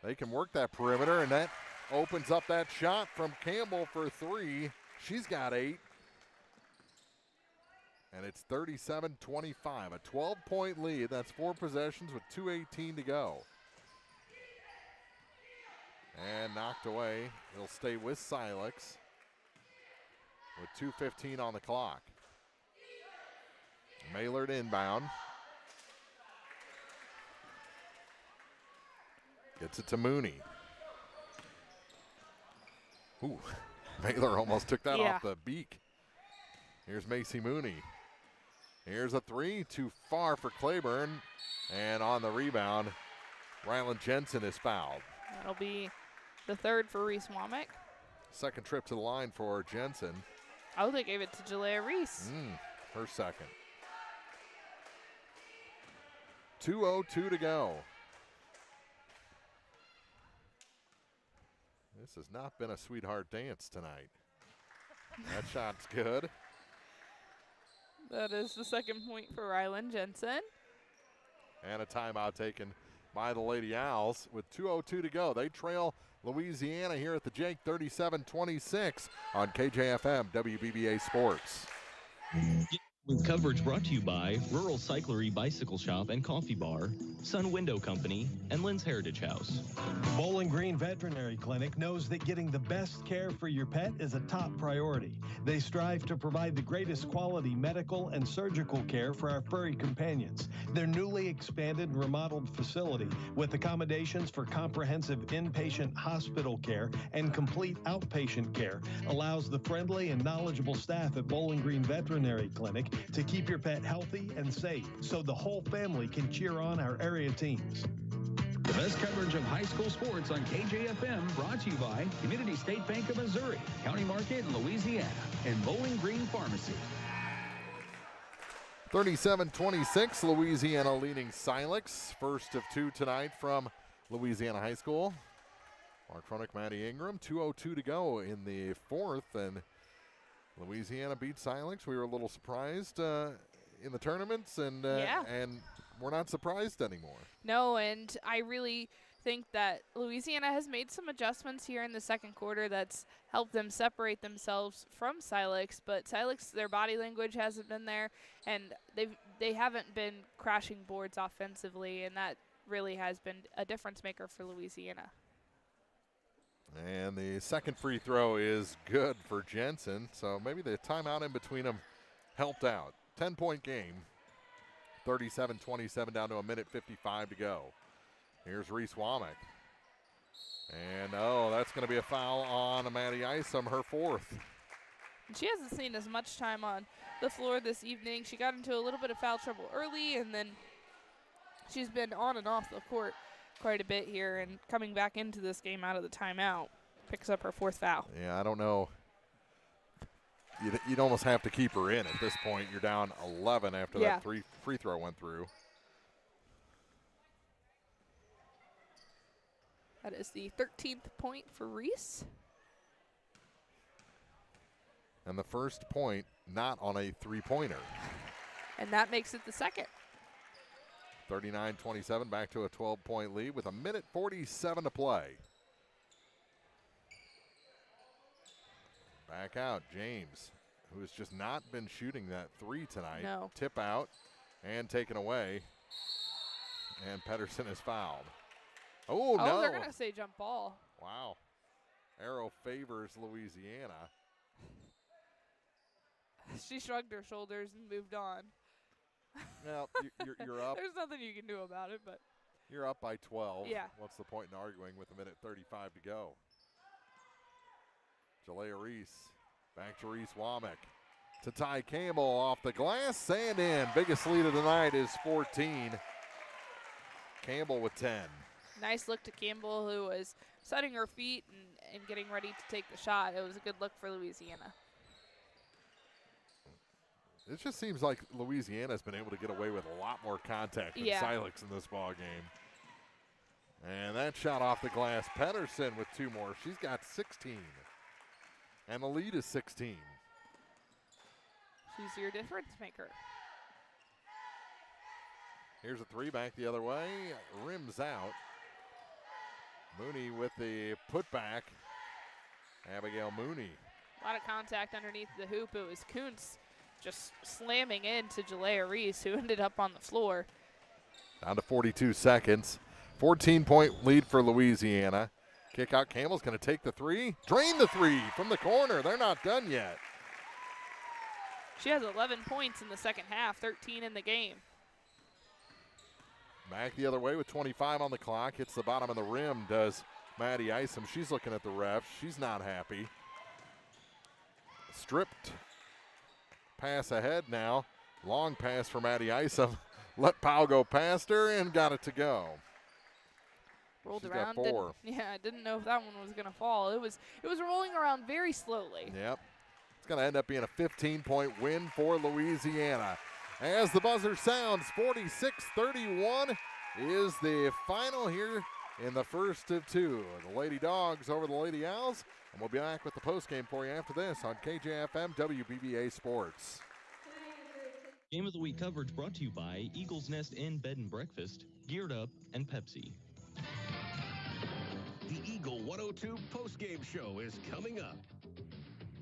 they can work that perimeter, and that opens up that shot from Campbell for three. She's got 8. And it's 37-25, a 12-point lead. That's 4 possessions with 2:18 to go. And knocked away. It'll stay with Silex with 2:15 on the clock. Maylard inbound. Gets it to Mooney. Ooh, Mailer almost took that off the beak. Here's Macy Mooney. Here's a three, too far for Claiborne. And on the rebound, Rylan Jensen is fouled. That'll be the third for Reese Womack. Second trip to the line for Jensen. Oh, they gave it to Jalea Reese. Her second. 2:02 to go. This has not been a sweetheart dance tonight. That shot's good. That is the second point for Rylan Jensen. And a timeout taken by the Lady Owls with 2:02 to go. They trail Louisiana here at the Jake 37-26 on KJFM WBBA Sports. With coverage brought to you by Rural Cyclery Bicycle Shop and Coffee Bar, Sun Window Company, and Lynn's Heritage House. Bowling Green Veterinary Clinic knows that getting the best care for your pet is a top priority. They strive to provide the greatest quality medical and surgical care for our furry companions. Their newly expanded and remodeled facility, with accommodations for comprehensive inpatient hospital care and complete outpatient care, allows the friendly and knowledgeable staff at Bowling Green Veterinary Clinic to keep your pet healthy and safe, so the whole family can cheer on our area teams. The best coverage of high school sports on KJFM, brought to you by Community State Bank of Missouri, County Market in Louisiana, and Bowling Green Pharmacy. 37-26, Louisiana leading Silex. First of 2 tonight from Louisiana High School. Mark Fronick, Maddie Ingram. 2:02 to go in the fourth, and Louisiana beat Silex. We were a little surprised in the tournaments, and we're not surprised anymore. No, and I really think that Louisiana has made some adjustments here in the second quarter that's helped them separate themselves from Silex, but Silex, their body language hasn't been there, and they haven't been crashing boards offensively, and that really has been a difference maker for Louisiana. And the second free throw is good for Jensen, so maybe the timeout in between them helped out. 10-point game, 37-27 down to 1:55 to go. Here's Reese Womack. And, that's going to be a foul on Maddie Isom, her fourth. She hasn't seen as much time on the floor this evening. She got into a little bit of foul trouble early, and then she's been on and off the court quite a bit here, and coming back into this game out of the timeout, picks up her fourth foul. Yeah, I don't know you'd almost have to keep her in at this point. You're down 11 after that free throw went through. That is the 13th point for Reese. And the first point not on a three-pointer. And that makes it the second. 39-27, back to a 12-point lead with 1:47 to play. Back out, James, who has just not been shooting that three tonight. No. Tip out and taken away. And Pedersen is fouled. Oh, no. They're going to say jump ball. Wow. Arrow favors Louisiana. She shrugged her shoulders and moved on. Well, you're up. There's nothing you can do about it, but. You're up by 12. Yeah. What's the point in arguing with 1:35 to go? Jalea Reese. Back to Reese Womack. To Ty Campbell off the glass and in. Biggest lead of the night is 14. Campbell with 10. Nice look to Campbell, who was setting her feet and getting ready to take the shot. It was a good look for Louisiana. It just seems like Louisiana's been able to get away with a lot more contact than Silex in this ball game. And that shot off the glass. Pedersen with 2 more. She's got 16. And the lead is 16. She's your difference maker. Here's a 3 back the other way. Rims out. Mooney with the putback. Abigail Mooney. A lot of contact underneath the hoop. It was Kuntz just slamming into Jalea Reese, who ended up on the floor. Down to 42 seconds. 14-point lead for Louisiana. Kick out. Campbell's going to take the 3. Drain the 3 from the corner. They're not done yet. She has 11 points in the second half, 13 in the game. Back the other way with 25 on the clock. Hits the bottom of the rim, does Maddie Isom. She's looking at the refs. She's not happy. Stripped. Pass ahead now. Long pass for Maddie Isom. Let Powell go past her and got it to go. Rolled She's around. got 4. I didn't know if that one was going to fall. It was rolling around very slowly. Yep. It's going to end up being a 15-point win for Louisiana. As the buzzer sounds, 46-31 is the final here in the first of 2. The Lady Dogs over the Lady Owls. And we'll be back with the postgame for you after this on KJFM WBBA Sports. Game of the Week coverage brought to you by Eagles Nest Inn Bed and Breakfast, Geared Up, and Pepsi. The Eagle 102 postgame show is coming up.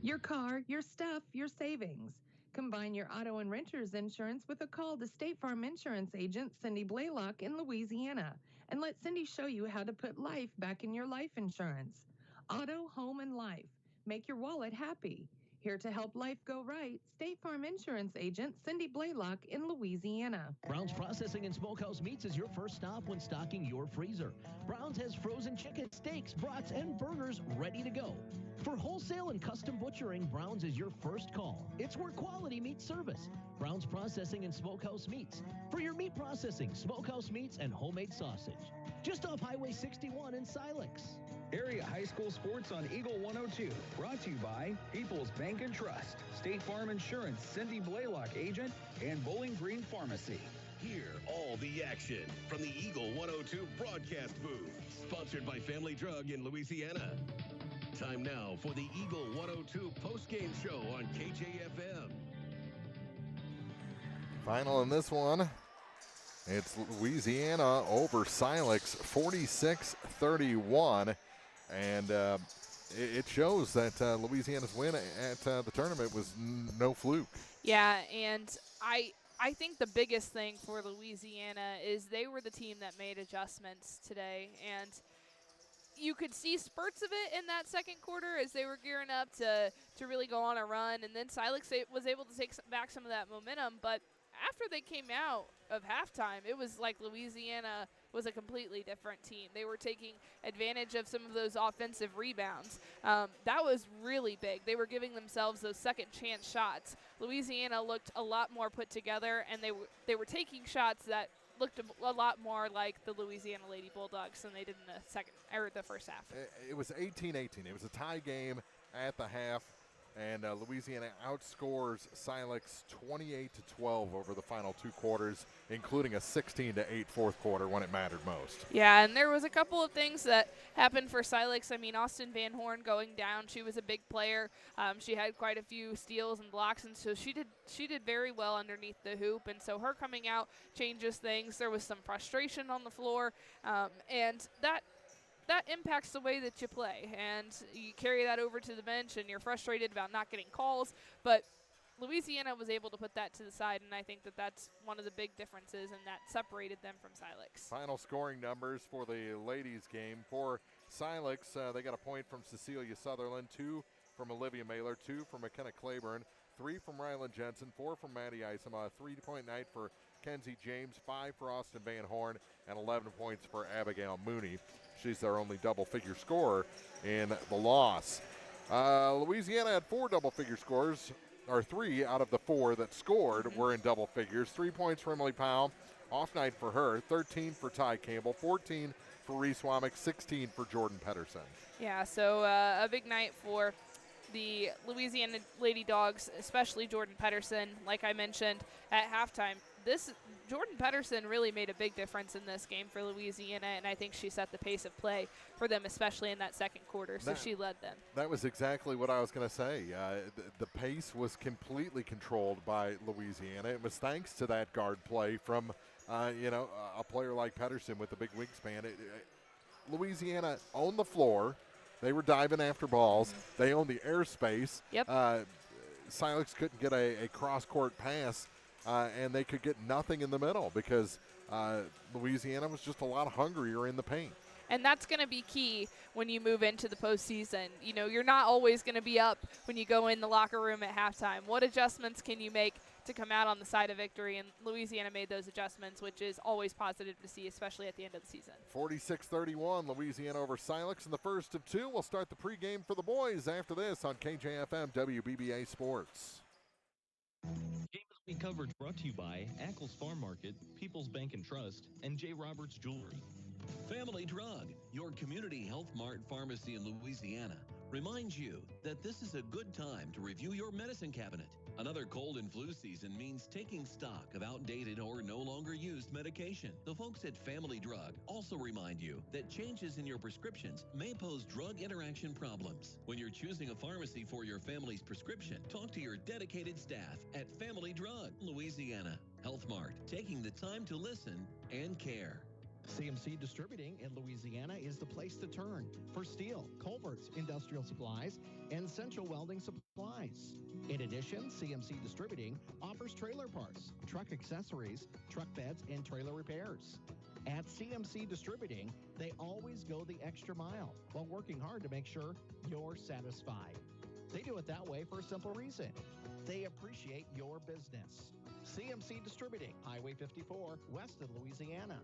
Your car, your stuff, your savings. Combine your auto and renter's insurance with a call to State Farm Insurance agent Cindy Blaylock in Louisiana. And let Cindy show you how to put life back in your life insurance. Auto, home, and life. Make your wallet happy. Here to help life go right, State Farm Insurance agent Cindy Blaylock in Louisiana. Brown's Processing and Smokehouse Meats is your first stop when stocking your freezer. Brown's has frozen chicken, steaks, brats, and burgers ready to go. For wholesale and custom butchering, Brown's is your first call. It's where quality meets service. Brown's Processing and Smokehouse Meats. For your meat processing, smokehouse meats, and homemade sausage. Just off Highway 61 in Silex. Area high school sports on Eagle 102. Brought to you by People's Bank and Trust, State Farm Insurance, Cindy Blaylock agent, and Bowling Green Pharmacy. Hear all the action from the Eagle 102 broadcast booth. Sponsored by Family Drug in Louisiana. Time now for the Eagle 102 postgame show on KJFM. Final in this one. It's Louisiana over Silex, 46-31. And it shows that Louisiana's win at the tournament was no fluke. Yeah, and I think the biggest thing for Louisiana is they were the team that made adjustments today. And you could see spurts of it in that second quarter as they were gearing up to really go on a run. And then Silex was able to take back some of that momentum. But after they came out of halftime, it was like Louisiana was a completely different team. They were taking advantage of some of those offensive rebounds. That was really big. They were giving themselves those second chance shots. Louisiana looked a lot more put together, and they were taking shots that looked a lot more like the Louisiana Lady Bulldogs than they did in the first half. It was 18-18. It was a tie game at the half. And Louisiana outscores Silex 28-12 over the final 2 quarters, including a 16-8 fourth quarter when it mattered most. Yeah, and there was a couple of things that happened for Silex. I mean, Austin Van Horn going down, she was a big player. She had quite a few steals and blocks, and so she did very well underneath the hoop. And so her coming out changes things. There was some frustration on the floor, and that impacts the way that you play, and you carry that over to the bench, and you're frustrated about not getting calls. But Louisiana was able to put that to the side, and I think that that's one of the big differences, and that separated them from Silex. Final scoring numbers for the ladies' game. For Silex, they got a point from Cecilia Sutherland, 2 from Olivia Mailer, 2 from McKenna Claiborne, 3 from Ryland Jensen, 4 from Maddie Isama, 3-point night for Kenzie James, 5 for Austin Van Horn, and 11 points for Abigail Mooney. She's their only double-figure scorer in the loss. Louisiana had 4 double-figure scores, or 3 out of the 4 that scored were in double figures. 3 points for Emily Powell, off night for her, 13 for Ty Campbell, 14 for Reese Womack, 16 for Jordan Pedersen. Yeah, so a big night for the Louisiana Lady Dogs, especially Jordan Pedersen. Like I mentioned at halftime, Jordan Pedersen really made a big difference in this game for Louisiana, and I think she set the pace of play for them, especially in that second quarter, so she led them. That was exactly what I was going to say. The pace was completely controlled by Louisiana. It was thanks to that guard play from, a player like Pedersen with the big wingspan. Louisiana owned the floor. They were diving after balls. They owned the airspace. Yep. Silex couldn't get a cross-court pass, and they could get nothing in the middle because Louisiana was just a lot hungrier in the paint. And that's going to be key when you move into the postseason. You know, you're not always going to be up when you go in the locker room at halftime. What adjustments can you make to come out on the side of victory? And Louisiana made those adjustments, which is always positive to see, especially at the end of the season. 46-31, Louisiana over Silex in the first of 2. We'll start the pregame for the boys after this on KJFM WBBA Sports. Game of the Week coverage brought to you by Ackles Farm Market, People's Bank and Trust, and J. Roberts Jewelry. Family Drug, your community health mart pharmacy in Louisiana, reminds you that this is a good time to review your medicine cabinet. Another cold and flu season means taking stock of outdated or no longer used medication. The folks at Family Drug also remind you that changes in your prescriptions may pose drug interaction problems. When you're choosing a pharmacy for your family's prescription, talk to your dedicated staff at Family Drug, Louisiana. Health Mart, taking the time to listen and care. CMC Distributing in Louisiana is the place to turn for steel, culverts, industrial supplies, and central welding supplies. In addition, CMC Distributing offers trailer parts, truck accessories, truck beds, and trailer repairs. At CMC Distributing, they always go the extra mile while working hard to make sure you're satisfied. They do it that way for a simple reason. They appreciate your business. CMC Distributing, Highway 54, west of Louisiana.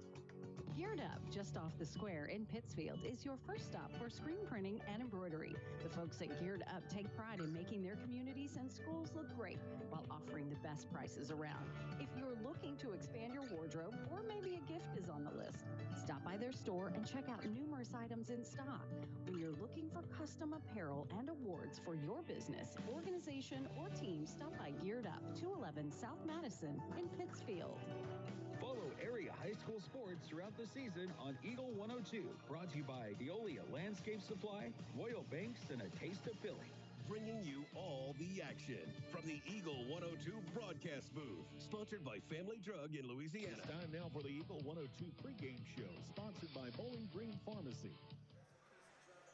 Geared Up, just off the square in Pittsfield, is your first stop for screen printing and embroidery. The folks at Geared Up take pride in making their communities and schools look great while offering the best prices around. If you're looking to expand your wardrobe or maybe a gift is on the list, stop by their store and check out numerous items in stock. When you're looking for custom apparel and awards for your business, organization, or team, stop by Geared Up, 211 South Madison in Pittsfield. Follow area high school sports throughout the season on Eagle 102. Brought to you by Veolia Landscape Supply, Royal Banks, and a taste of Philly. Bringing you all the action from the Eagle 102 broadcast booth. Sponsored by Family Drug in Louisiana. It's time now for the Eagle 102 pregame show, sponsored by Bowling Green Pharmacy.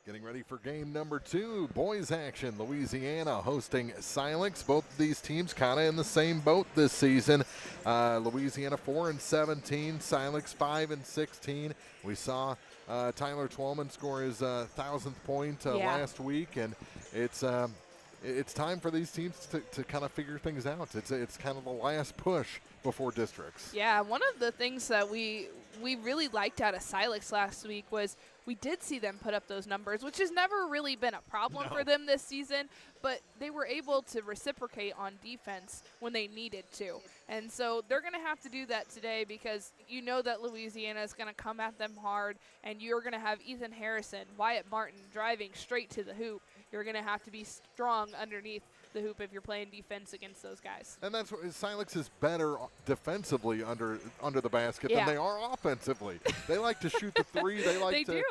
Getting ready for game number 2, boys action. Louisiana hosting Silex. Both of these teams kind of in the same boat this season. Louisiana 4-17, Silex 5-16. We saw Tyler Twelman score his 1,000th point last week, and it's time for these teams to kind of figure things out. It's kind of the last push before districts. Yeah, one of the things that we really liked out of Silex last week was we did see them put up those numbers, which has never really been a problem for them this season, but they were able to reciprocate on defense when they needed to. And so they're going to have to do that today, because you know that Louisiana is going to come at them hard, and you're going to have Ethan Harrison, Wyatt Martin driving straight to the hoop. You're going to have to be strong underneath the hoop if you're playing defense against those guys. And that's what Silex is better defensively under the basket than they are offensively. They like to shoot the three. They like to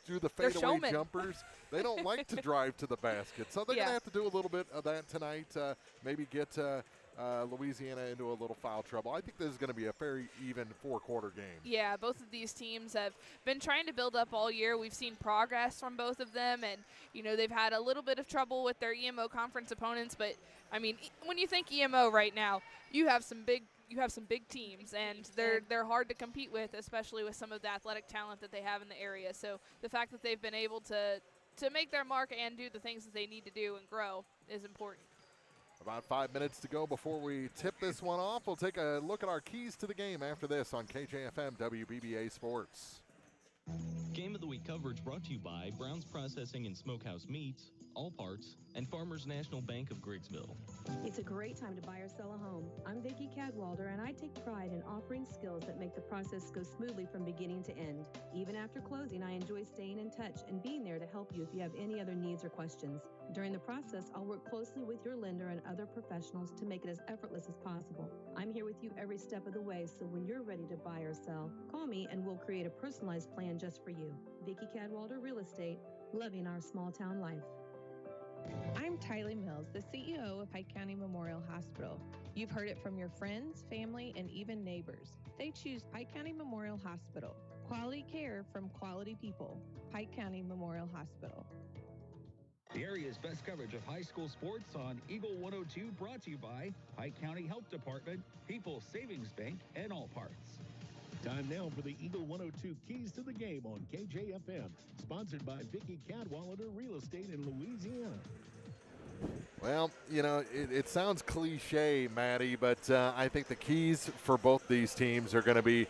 do the fadeaway jumpers. They don't like to drive to the basket. So they're going to have to do a little bit of that tonight, maybe get Louisiana into a little foul trouble. I think this is going to be a very even four-quarter game. Yeah, both of these teams have been trying to build up all year. We've seen progress from both of them, and you know they've had a little bit of trouble with their EMO conference opponents. But I mean, when you think EMO right now, you have some big teams, and they're hard to compete with, especially with some of the athletic talent that they have in the area. So the fact that they've been able to make their mark and do the things that they need to do and grow is important. About 5 minutes to go before we tip this one off. We'll take a look at our keys to the game after this on KJFM WBBA Sports. Game of the Week coverage brought to you by Brown's Processing and Smokehouse Meats, All Parts, and Farmers National Bank of Griggsville. It's a great time to buy or sell a home. I'm Vicki Cadwalder, and I take pride in offering skills that make the process go smoothly from beginning to end. Even after closing, I enjoy staying in touch and being there to help you if you have any other needs or questions. During the process, I'll work closely with your lender and other professionals to make it as effortless as possible. I'm here with you every step of the way, so when you're ready to buy or sell, call me and we'll create a personalized plan just for you. Vicki Cadwalder Real Estate, loving our small town life. I'm Tylee Mills, the CEO of Pike County Memorial Hospital. You've heard it from your friends, family, and even neighbors. They choose Pike County Memorial Hospital. Quality care from quality people. Pike County Memorial Hospital. The area's best coverage of high school sports on Eagle 102, brought to you by Pike County Health Department, People's Savings Bank, and All Parts. Time now for the Eagle 102 Keys to the Game on KJFM, sponsored by Vicki Cadwalder Real Estate in Louisiana. Well, you know, it sounds cliche, Maddie, but I think the keys for both these teams are going to be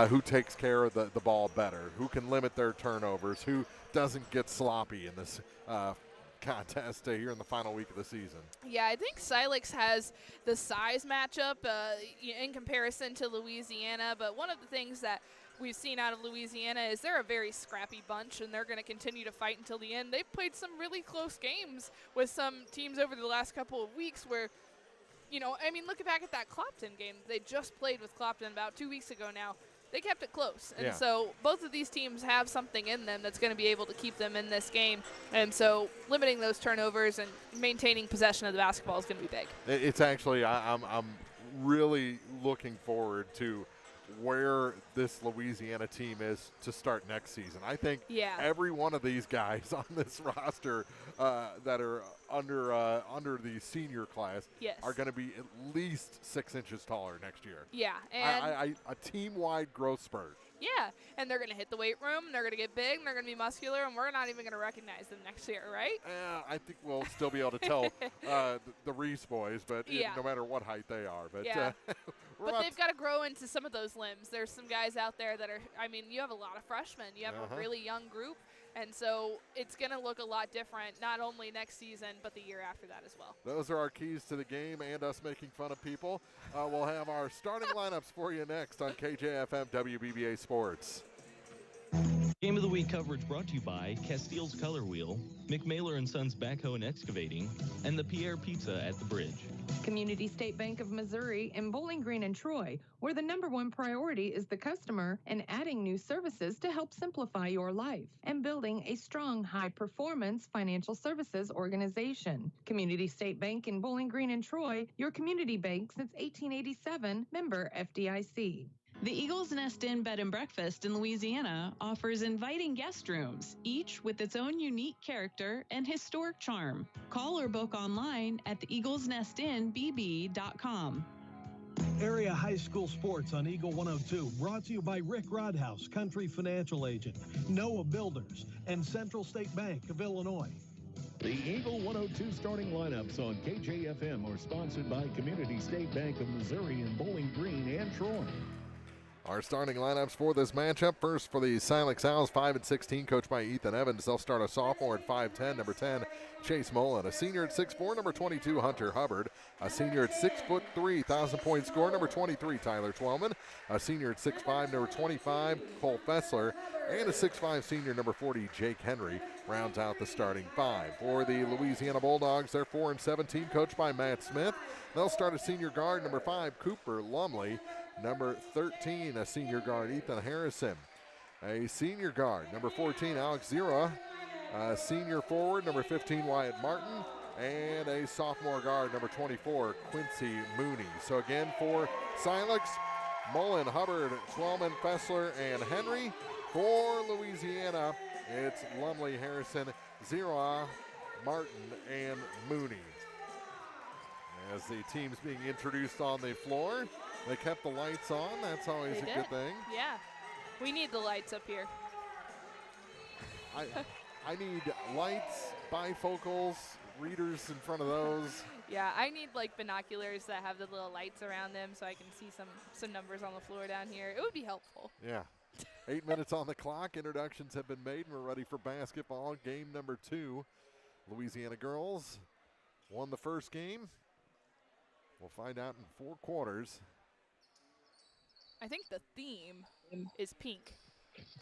who takes care of the ball better, who can limit their turnovers, who doesn't get sloppy in this contest here in the final week of the season. Yeah, I think Silex has the size matchup in comparison to Louisiana, but one of the things that we've seen out of Louisiana is they're a very scrappy bunch, and they're going to continue to fight until the end. They've played some really close games with some teams over the last couple of weeks where, you know, I mean, look back at that Clopton game. They just played with Clopton about 2 weeks ago now. They kept it close. And so both of these teams have something in them that's going to be able to keep them in this game. And so limiting those turnovers and maintaining possession of the basketball is going to be big. It's actually, I'm really looking forward to where this Louisiana team is to start next season. I think every one of these guys on this roster that are under the senior class are going to be at least 6 inches taller next year. Yeah. And a team-wide growth spurt. Yeah, and they're going to hit the weight room, they're going to get big, and they're going to be muscular, and we're not even going to recognize them next year, right? I think we'll still be able to tell the Reese boys, but no matter what height they are. But, but they've got to grow into some of those limbs. There's some guys out there that are, I mean, you have a lot of freshmen. You have a really young group, and so it's going to look a lot different, not only next season, but the year after that as well. Those are our keys to the game and us making fun of people. We'll have our starting lineups for you next on KJFM WBBA Sports. Game of the Week coverage brought to you by Castile's Color Wheel, McMailer & Sons Backhoe and Excavating, and the Pierre Pizza at the Bridge. Community State Bank of Missouri in Bowling Green and Troy, where the #1 priority is the customer and adding new services to help simplify your life and building a strong, high-performance financial services organization. Community State Bank in Bowling Green and Troy, your community bank since 1887, member FDIC. The Eagle's Nest Inn Bed and Breakfast in Louisiana offers inviting guest rooms, each with its own unique character and historic charm. Call or book online at theeaglesnestinbb.com. Area high school sports on Eagle 102, brought to you by Rick Rodhouse, Country Financial Agent, Noah Builders, and Central State Bank of Illinois. The Eagle 102 starting lineups on KJFM are sponsored by Community State Bank of Missouri in Bowling Green and Troy. Our starting lineups for this matchup. First for the Silex Owls, 5'16", coached by Ethan Evans. They'll start a sophomore at 5'10", number 10, Chase Mullen. A senior at 6'4", number 22, Hunter Hubbard. A senior at 6'3", 1,000-point scorer, number 23, Tyler Twellman. A senior at 6'5", number 25, Cole Fessler. And a 6'5" senior, number 40, Jake Henry, rounds out the starting five. For the Louisiana Bulldogs, they're 4-17, coached by Matt Smith. They'll start a senior guard, number 5, Cooper Lumley. Number 13, a senior guard, Ethan Harrison. A senior guard, number 14, Alex Zira. A senior forward, number 15, Wyatt Martin. And a sophomore guard, number 24, Quincy Mooney. So again, for Silex, Mullen, Hubbard, Twellman, Fessler, and Henry. For Louisiana, it's Lumley, Harrison, Zira, Martin, and Mooney. As the team's being introduced on the floor, they kept the lights on. That's always a good thing. Yeah, we need the lights up here. I need lights, bifocals, readers in front of those. Yeah, I need like binoculars that have the little lights around them so I can see some numbers on the floor down here. It would be helpful. Yeah. 8 minutes on the clock. Introductions have been made, and we're ready for basketball. Game number 2. Louisiana girls won the first game. We'll find out in 4 quarters. I think the theme is pink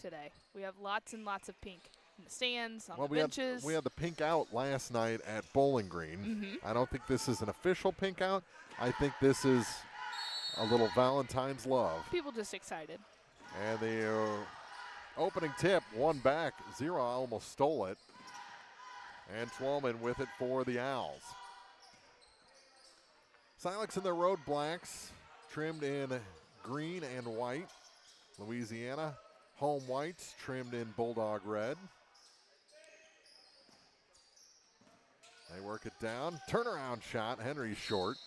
today. We have lots and lots of pink in the stands, on the benches. We had the pink out last night at Bowling Green. I don't think this is an official pink out. I think this is a little Valentine's love. People just excited. And the opening tip, one back. Zira almost stole it. And Twellman with it for the Owls. Silex in their road blacks, trimmed in green and white. Louisiana, home whites, trimmed in bulldog red. They work it down. Turnaround shot. Henry's short.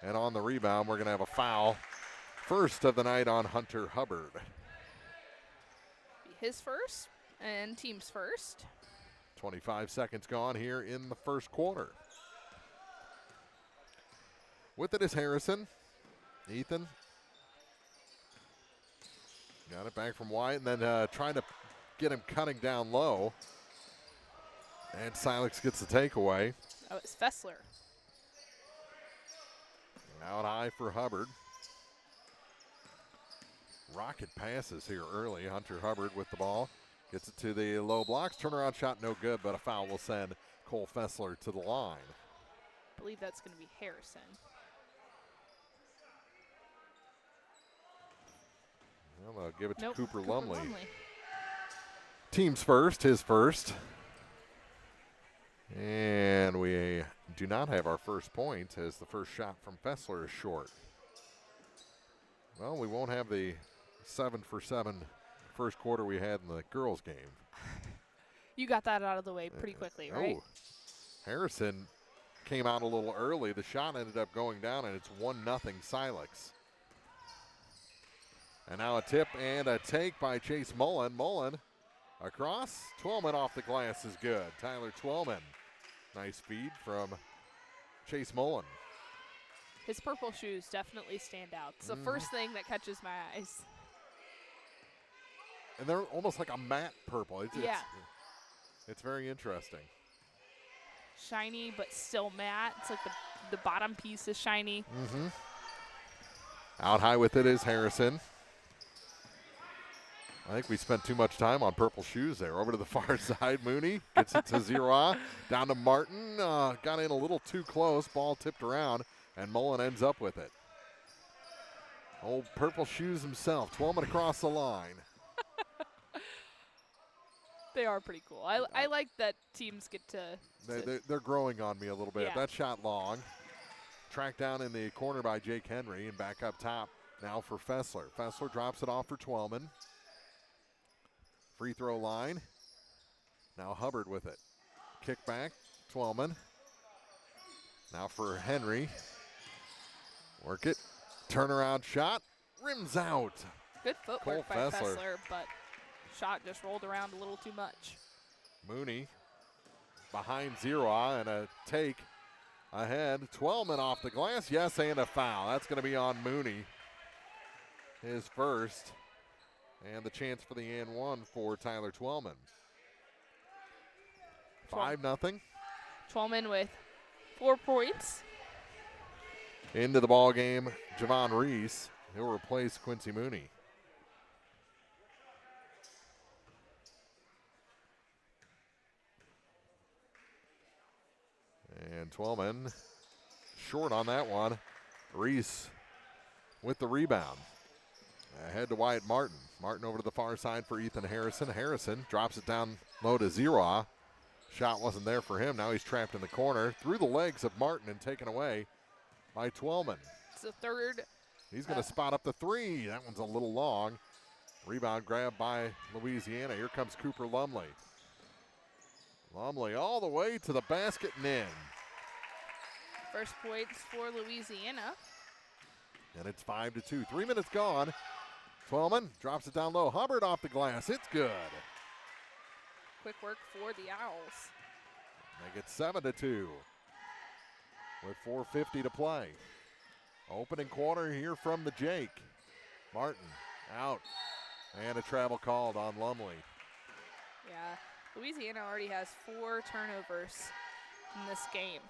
And on the rebound, we're going to have a foul. First of the night on Hunter Hubbard. His first and team's first. 25 seconds gone here in the first quarter. With it is Harrison. Ethan. Got it back from Wyatt, and then trying to get him cutting down low. And Silex gets the takeaway. Oh, it's Fessler. Out high for Hubbard. Rocket passes here early. Hunter Hubbard with the ball. Gets it to the low blocks. Turnaround shot no good, but a foul will send Cole Fessler to the line. I believe that's going to be Harrison. Well, they'll give it to Nope, Cooper Lumley. Lumley. Team's first, his first. And we do not have our first point as the first shot from Fessler is short. Well, we won't have the 7-for-7 first quarter we had in the girls' game. You got that out of the way pretty quickly, right? Oh, Harrison came out a little early. The shot ended up going down, and it's 1-0 Silex. And now a tip and a take by Chase Mullen. Mullen across. Twellman off the glass is good. Tyler Twellman. Nice feed from Chase Mullen. His purple shoes definitely stand out. It's the first thing that catches my eyes. And they're almost like a matte purple. It's very interesting. Shiny, but still matte. It's like the bottom piece is shiny. Out high with it is Harrison. I think we spent too much time on purple shoes there. Over to the far side, Mooney gets it to Zira. Down to Martin. Got in a little too close. Ball tipped around, and Mullen ends up with it. Old purple shoes himself. Twellman across the line. They are pretty cool. I like that teams get to. They're growing on me a little bit. Yeah. That shot long. Tracked down in the corner by Jake Henry, and back up top now for Fessler. Fessler drops it off for Twellman. Free throw line. Now Hubbard with it. Kick back, Twellman. Now for Henry. Work it. Turnaround shot. Rims out. Good footwork by Fessler, but shot just rolled around a little too much. Mooney behind Zira, and a take ahead. Twellman off the glass. Yes, and a foul. That's going to be on Mooney. his first. And the chance for the and one for Tyler Twellman. 5-0. Twellman with 4 points. Into the ball game, Javon Reese. He'll replace Quincy Mooney. And Twellman short on that one. Reese with the rebound. Ahead to Wyatt Martin. Martin over to the far side for Ethan Harrison. Harrison drops it down low to Zero. Shot wasn't there for him. Now he's trapped in the corner. Through the legs of Martin and taken away by Twellman. It's the third. He's going to spot up the 3. That one's a little long. Rebound grab by Louisiana. Here comes Cooper Lumley. Lumley all the way to the basket and in. First points for Louisiana. And it's 5-2. 3 minutes gone. Twellman drops it down low. Hubbard off the glass. It's good. Quick work for the Owls. Make it 7-2 with 4:50 to play. Opening quarter here from the Jake. Martin out. And a travel called on Lumley. Yeah, Louisiana already has 4 turnovers in this game.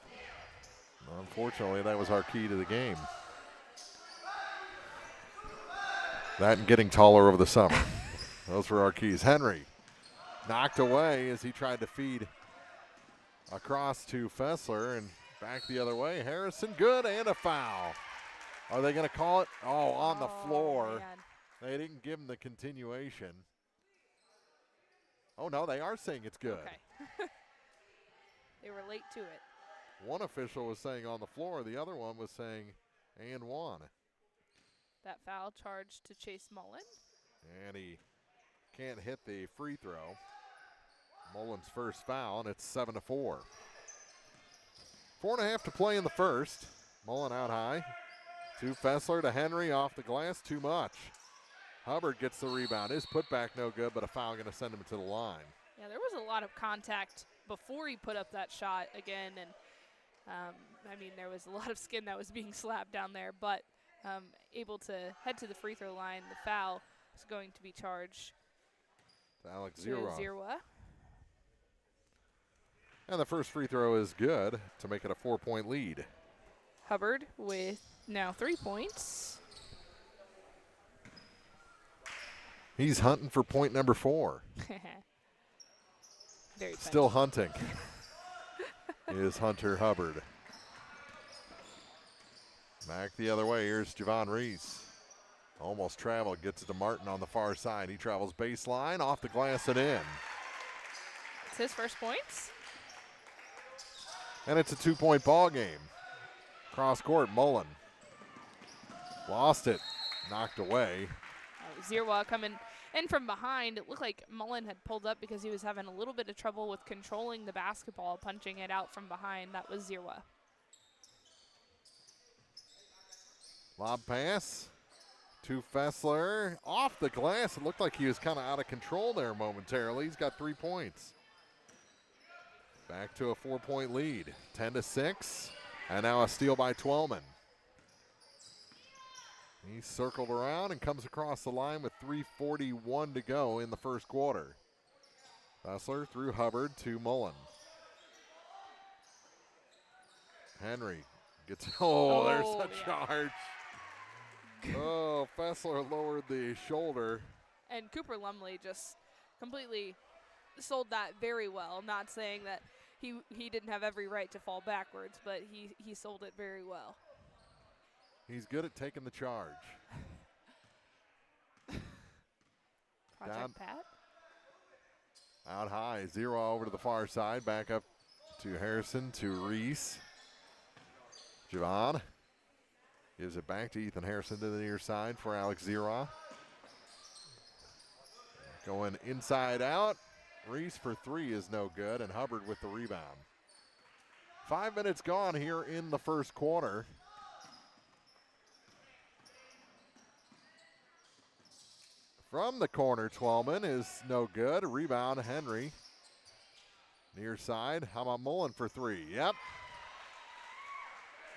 Unfortunately, that was our key to the game. That and getting taller over the summer. Those were our keys. Henry knocked away as he tried to feed across to Fessler and back the other way. Harrison, good, and a foul. Are they going to call it? Oh, on the floor. Man. They didn't give him the continuation. Oh, no, they are saying it's good. Okay. They were late to it. One official was saying on the floor. The other one was saying and one. That foul charge to Chase Mullen. And he can't hit the free throw. Mullen's first foul, and it's 7-4. 4.5 to play in the first. Mullen out high. To Fessler, to Henry, off the glass, too much. Hubbard gets the rebound. His putback no good, but a foul going to send him to the line. Yeah, there was a lot of contact before he put up that shot again, and I mean, there was a lot of skin that was being slapped down there, but able to head to the free throw line. The foul is going to be charged to Alex to Zirwa. Zirwa. And the first free throw is good to make it a 4-point lead. Hubbard with now 3 points. He's hunting for point number 4. Very funny. Still hunting is Hunter Hubbard. Back the other way, here's Javon Reese. Almost traveled, gets it to Martin on the far side. He travels baseline, off the glass and in. It's his first points. And it's a 2-point ball game. Cross court, Mullen. Lost it, knocked away. Zirwa coming in from behind. It looked like Mullen had pulled up because he was having a little bit of trouble with controlling the basketball, punching it out from behind. That was Zirwa. Lob pass to Fessler. Off the glass. It looked like he was kind of out of control there momentarily. He's got 3 points. Back to a 4-point lead. 10-6. And now a steal by Twellman. He circled around and comes across the line with 3:41 to go in the first quarter. Fessler through Hubbard to Mullen. Henry gets, there's a charge. Oh, Fessler lowered the shoulder. And Cooper Lumley just completely sold that very well. Not saying that he didn't have every right to fall backwards, but he sold it very well. He's good at taking the charge. Project Pat. Out high, Zero over to the far side, back up to Harrison, to Reese. Javon gives it back to Ethan Harrison to the near side for Alex Zero. Going inside out. Reese for 3 is no good, and Hubbard with the rebound. 5 minutes gone here in the first quarter. From the corner, Twellman is no good. Rebound, Henry. Near side. How about Mullen for 3? Yep.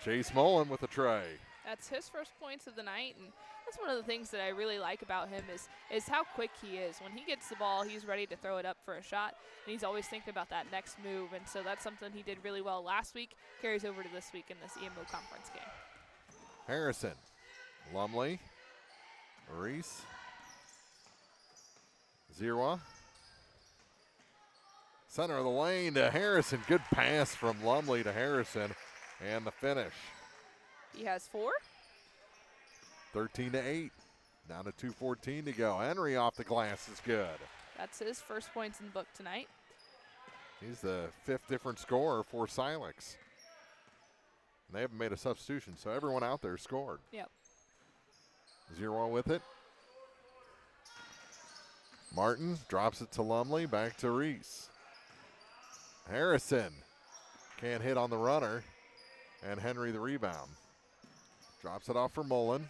Chase Mullen with a tray. That's his first points of the night, and That's one of the things that I really like about him is how quick he is. When he gets the ball, he's ready to throw it up for a shot, and he's always thinking about that next move. And so that's something he did really well last week, carries over to this week in this EMO conference game. Harrison, Lumley, Reese, Zerwa. Center of the lane to Harrison. Good pass from Lumley to Harrison, and the finish. He has 4. 13-8. Down to 2:14 to go. Henry off the glass is good. That's his first points in the book tonight. He's the 5th different scorer for Silex. And they haven't made a substitution, so everyone out there scored. Yep. 0 with it. Martin drops it to Lumley, back to Reese. Harrison can't hit on the runner, and Henry the rebound. Drops it off for Mullen.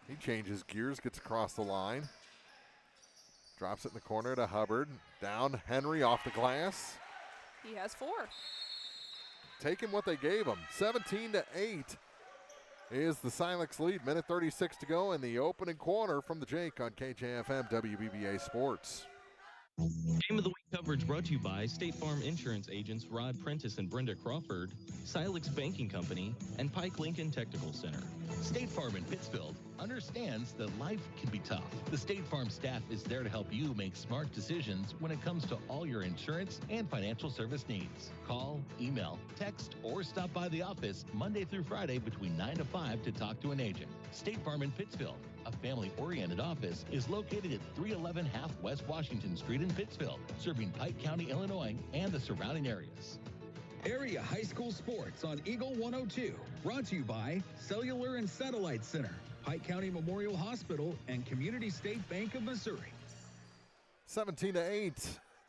He changes gears, gets across the line. Drops it in the corner to Hubbard. Down, Henry off the glass. He has 4. Taking what they gave him. 17-8 is the Silex lead. Minute 36 to go in the opening quarter from the Jake on KJFM WBBA Sports. Game of the Week coverage brought to you by State Farm Insurance agents Rod Prentice and Brenda Crawford, Silex Banking Company, and Pike Lincoln Technical Center. State Farm in Pittsfield understands that life can be tough. The State Farm staff is there to help you make smart decisions when it comes to all your insurance and financial service needs. Call, email, text, or stop by the office Monday through Friday between 9 to 5 to talk to an agent. State Farm in Pittsfield, a family-oriented office, is located at 311 Half West Washington Street in Pittsfield, serving Pike County, Illinois, and the surrounding areas. Area high school sports on Eagle 102. Brought to you by Cellular and Satellite Center, Pike County Memorial Hospital, and Community State Bank of Missouri. 17-8.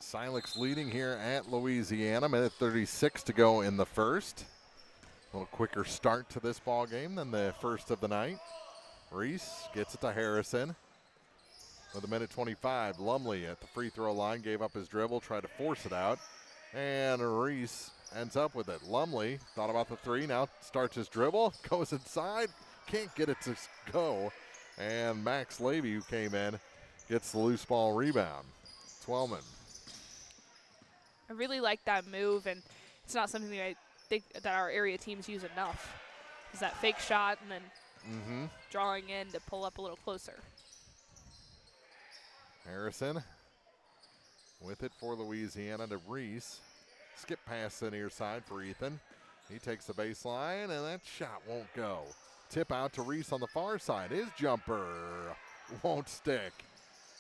Silex leading here at Louisiana. Minute 36 to go in the first. A little quicker start to this ball game than the first of the night. Reese gets it to Harrison. With a minute 25, Lumley at the free throw line gave up his dribble, tried to force it out, and Reese ends up with it. Lumley thought about the 3, now starts his dribble, goes inside, can't get it to go, and Max Levy, who came in, gets the loose ball rebound. Twelman. I really like that move, and it's not something that I think that our area teams use enough. Is that fake shot and then drawing in to pull up a little closer. Harrison with it for Louisiana to Reese. Skip pass the near side for Ethan. He takes the baseline, and that shot won't go. Tip out to Reese on the far side. His jumper won't stick.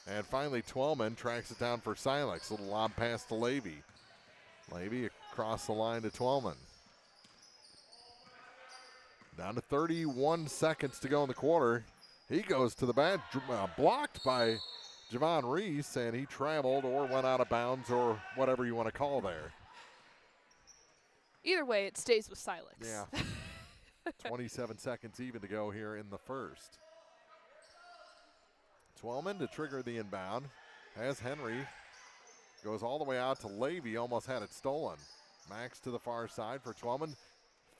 And finally, Twelman tracks it down for Silex. Little lob pass to Levy. Levy across the line to Twelman. Down to 31 seconds to go in the quarter. He goes to the bat, blocked by Javon Reese, and he traveled or went out of bounds or whatever you want to call there. Either way, it stays with Silex. Yeah. 27 seconds even to go here in the first. Twelman to trigger the inbound. As Henry goes all the way out to Levy, almost had it stolen. Max to the far side for Twelman.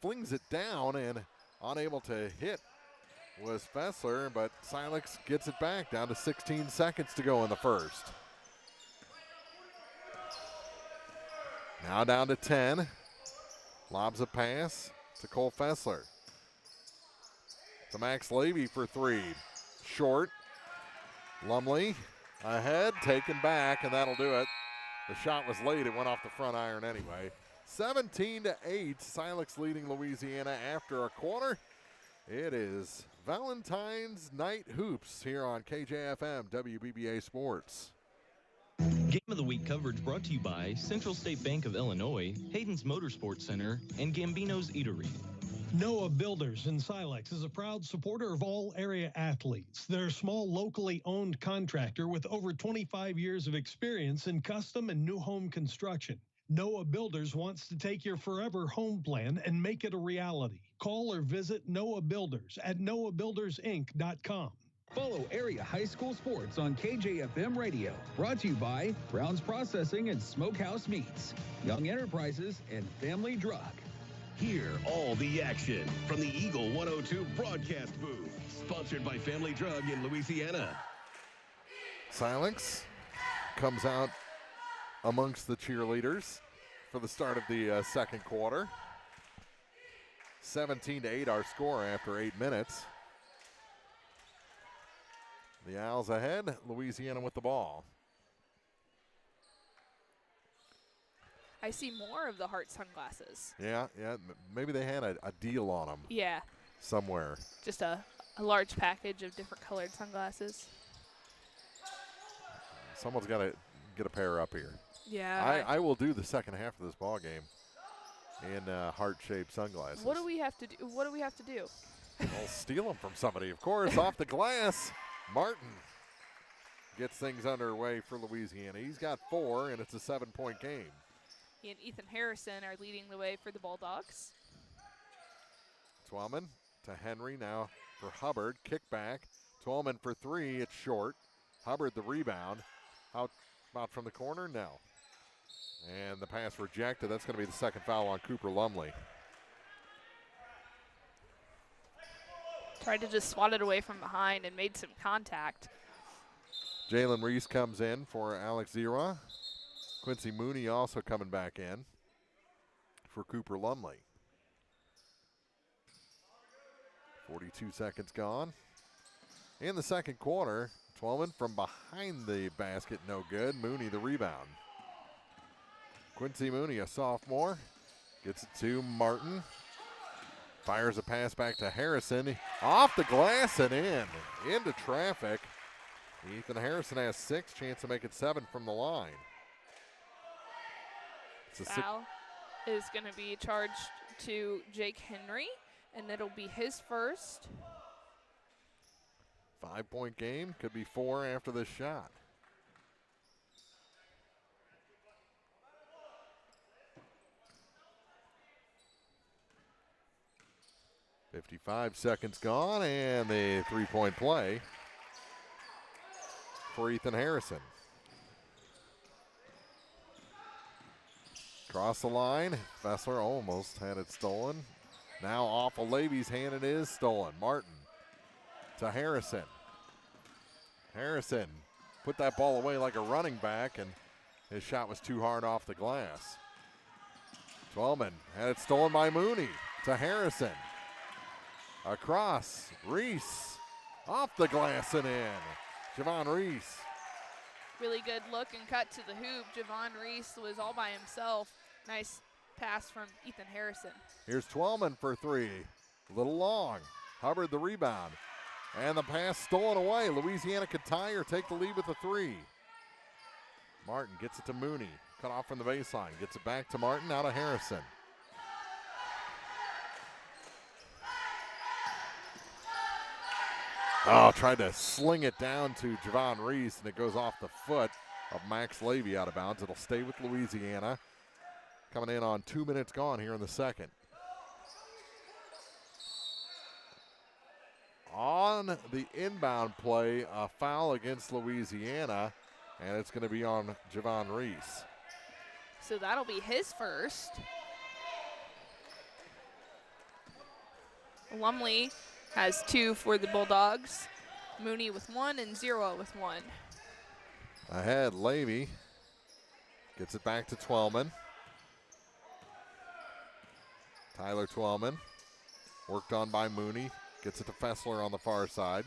Flings it down, and unable to hit was Fessler, but Silex gets it back down to 16 seconds to go in the first. Now down to 10. Lobs a pass to Cole Fessler. To Max Levy for 3. Short. Lumley ahead, taken back, and that'll do it. The shot was late. It went off the front iron anyway. 17-8, Silex leading Louisiana after a quarter. It is Valentine's Night Hoops here on KJFM WBBA Sports. Game of the Week coverage brought to you by Central State Bank of Illinois, Hayden's Motorsports Center, and Gambino's Eatery. Noah Builders in Silex is a proud supporter of all area athletes. They're a small, locally owned contractor with over 25 years of experience in custom and new home construction. Noah Builders wants to take your forever home plan and make it a reality. Call or visit Noah Builders at noahbuildersinc.com. Follow area high school sports on KJFM Radio. Brought to you by Brown's Processing and Smokehouse Meats, Young Enterprises, and Family Drug. Hear all the action from the Eagle 102 broadcast booth. Sponsored by Family Drug in Louisiana. Silex comes out amongst the cheerleaders for the start of the second quarter. 17-8 our score after 8 minutes. The Owls ahead, Louisiana with the ball. I see more of the Heart sunglasses. Yeah, maybe they had a deal on them. Yeah. Somewhere. Just a large package of different colored sunglasses. Someone's got to get a pair up here. Yeah. I will do the second half of this ball game in heart-shaped sunglasses. What do we have to do? What do we have to do? I'll steal them from somebody, of course. Off the glass, Martin gets things underway for Louisiana. He's got 4, and it's a 7-point game. He and Ethan Harrison are leading the way for the Bulldogs. Twellman to Henry now for Hubbard. Kick back. Twellman for 3. It's short. Hubbard the rebound. Out from the corner? No. And the pass rejected. That's going to be the second foul on Cooper Lumley. Tried to just swat it away from behind and made some contact. Jalen Reese comes in for Alex Zira. Quincy Mooney also coming back in for Cooper Lumley. 42 seconds gone. In the second quarter, Twellman from behind the basket, no good. Mooney the rebound. Quincy Mooney, a sophomore, gets it to Martin. Fires a pass back to Harrison. Off the glass and into traffic. Ethan Harrison has 6, chance to make it 7 from the line. Foul is going to be charged to Jake Henry, and it'll be his first. 5-point game, could be 4 after this shot. .55 seconds gone, and the 3-point play for Ethan Harrison. Across the line, Fessler almost had it stolen. Now off of Levy's hand, it is stolen. Martin to Harrison. Harrison put that ball away like a running back, and his shot was too hard off the glass. Twellman had it stolen by Mooney to Harrison. Across, Reese, off the glass and in. Javon Reese. Really good look and cut to the hoop. Javon Reese was all by himself. Nice pass from Ethan Harrison. Here's Twellman for 3. A little long. Hubbard the rebound. And the pass stolen away. Louisiana could tie or take the lead with a 3. Martin gets it to Mooney. Cut off from the baseline. Gets it back to Martin, out of Harrison. Oh, tried to sling it down to Javon Reese, and it goes off the foot of Max Levy out of bounds. It'll stay with Louisiana. Coming in on 2 minutes gone here in the second. On the inbound play, a foul against Louisiana, and it's going to be on Javon Reese. So that'll be his first. Lumley has 2 for the Bulldogs. Mooney with 1 and Zero with 1. Ahead, Levy gets it back to Twellman. Tyler Twellman, worked on by Mooney, gets it to Fessler on the far side.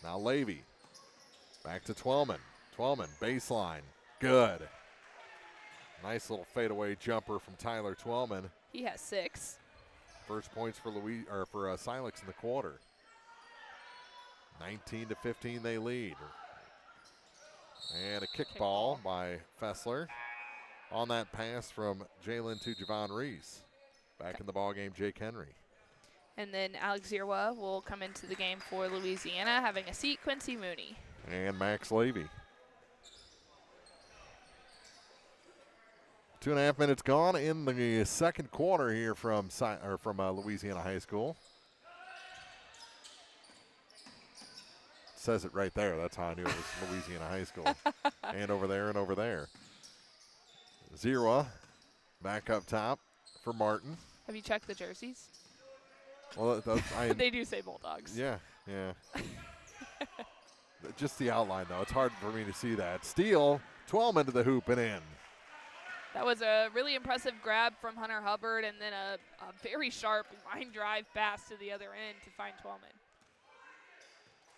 Now Levy, back to Twellman. Twellman, baseline, good. Nice little fadeaway jumper from Tyler Twellman. He has 6. First points for Silex in the quarter. 19-15 they lead. And a kick ball by Fessler on that pass from Jalen to Javon Reese. Back in the ball game, Jake Henry. And then Alex Zirwa will come into the game for Louisiana, having a seat, Quincy Mooney. And Max Levy. 2.5 minutes gone in the second quarter here from Louisiana High School. It says it right there. That's how I knew it was Louisiana High School. And over there and over there. Zirwa back up top for Martin. Have you checked the jerseys? Well, they do say Bulldogs. Yeah. Just the outline, though. It's hard for me to see that. Steal, Twelman to the hoop and in. That was a really impressive grab from Hunter Hubbard, and then a very sharp line drive pass to the other end to find Twelman.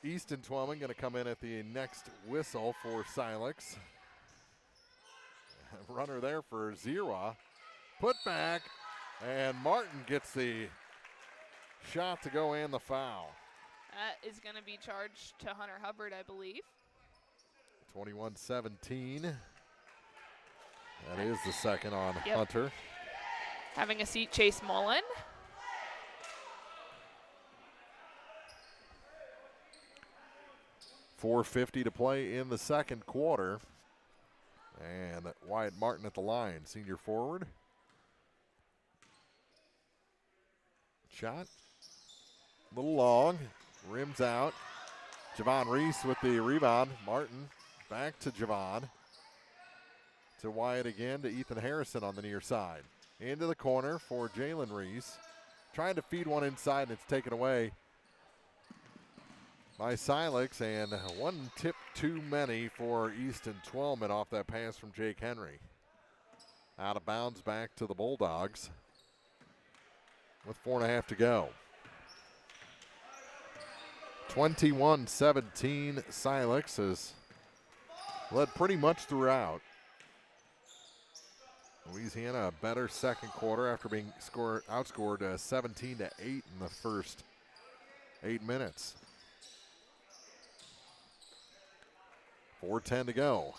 Easton Twelman going to come in at the next whistle for Silex. Runner there for Zira. Put back, and Martin gets the shot to go and the foul. That is going to be charged to Hunter Hubbard, I believe. 21-17. That is the second on Hunter. Having a seat, Chase Mullen. .450 to play in the second quarter. And Wyatt Martin at the line, senior forward. Shot. A little long. Rims out. Javon Reese with the rebound. Martin back to Javon. To Wyatt again, to Ethan Harrison on the near side. Into the corner for Jalen Reese. Trying to feed one inside, and it's taken away by Silex, and one tip too many for Easton Twelman off that pass from Jake Henry. Out of bounds back to the Bulldogs with 4.5 to go. 21-17, Silex has led pretty much throughout. Louisiana a better second quarter after being outscored 17-8 in the first 8 minutes. 4:10 to go.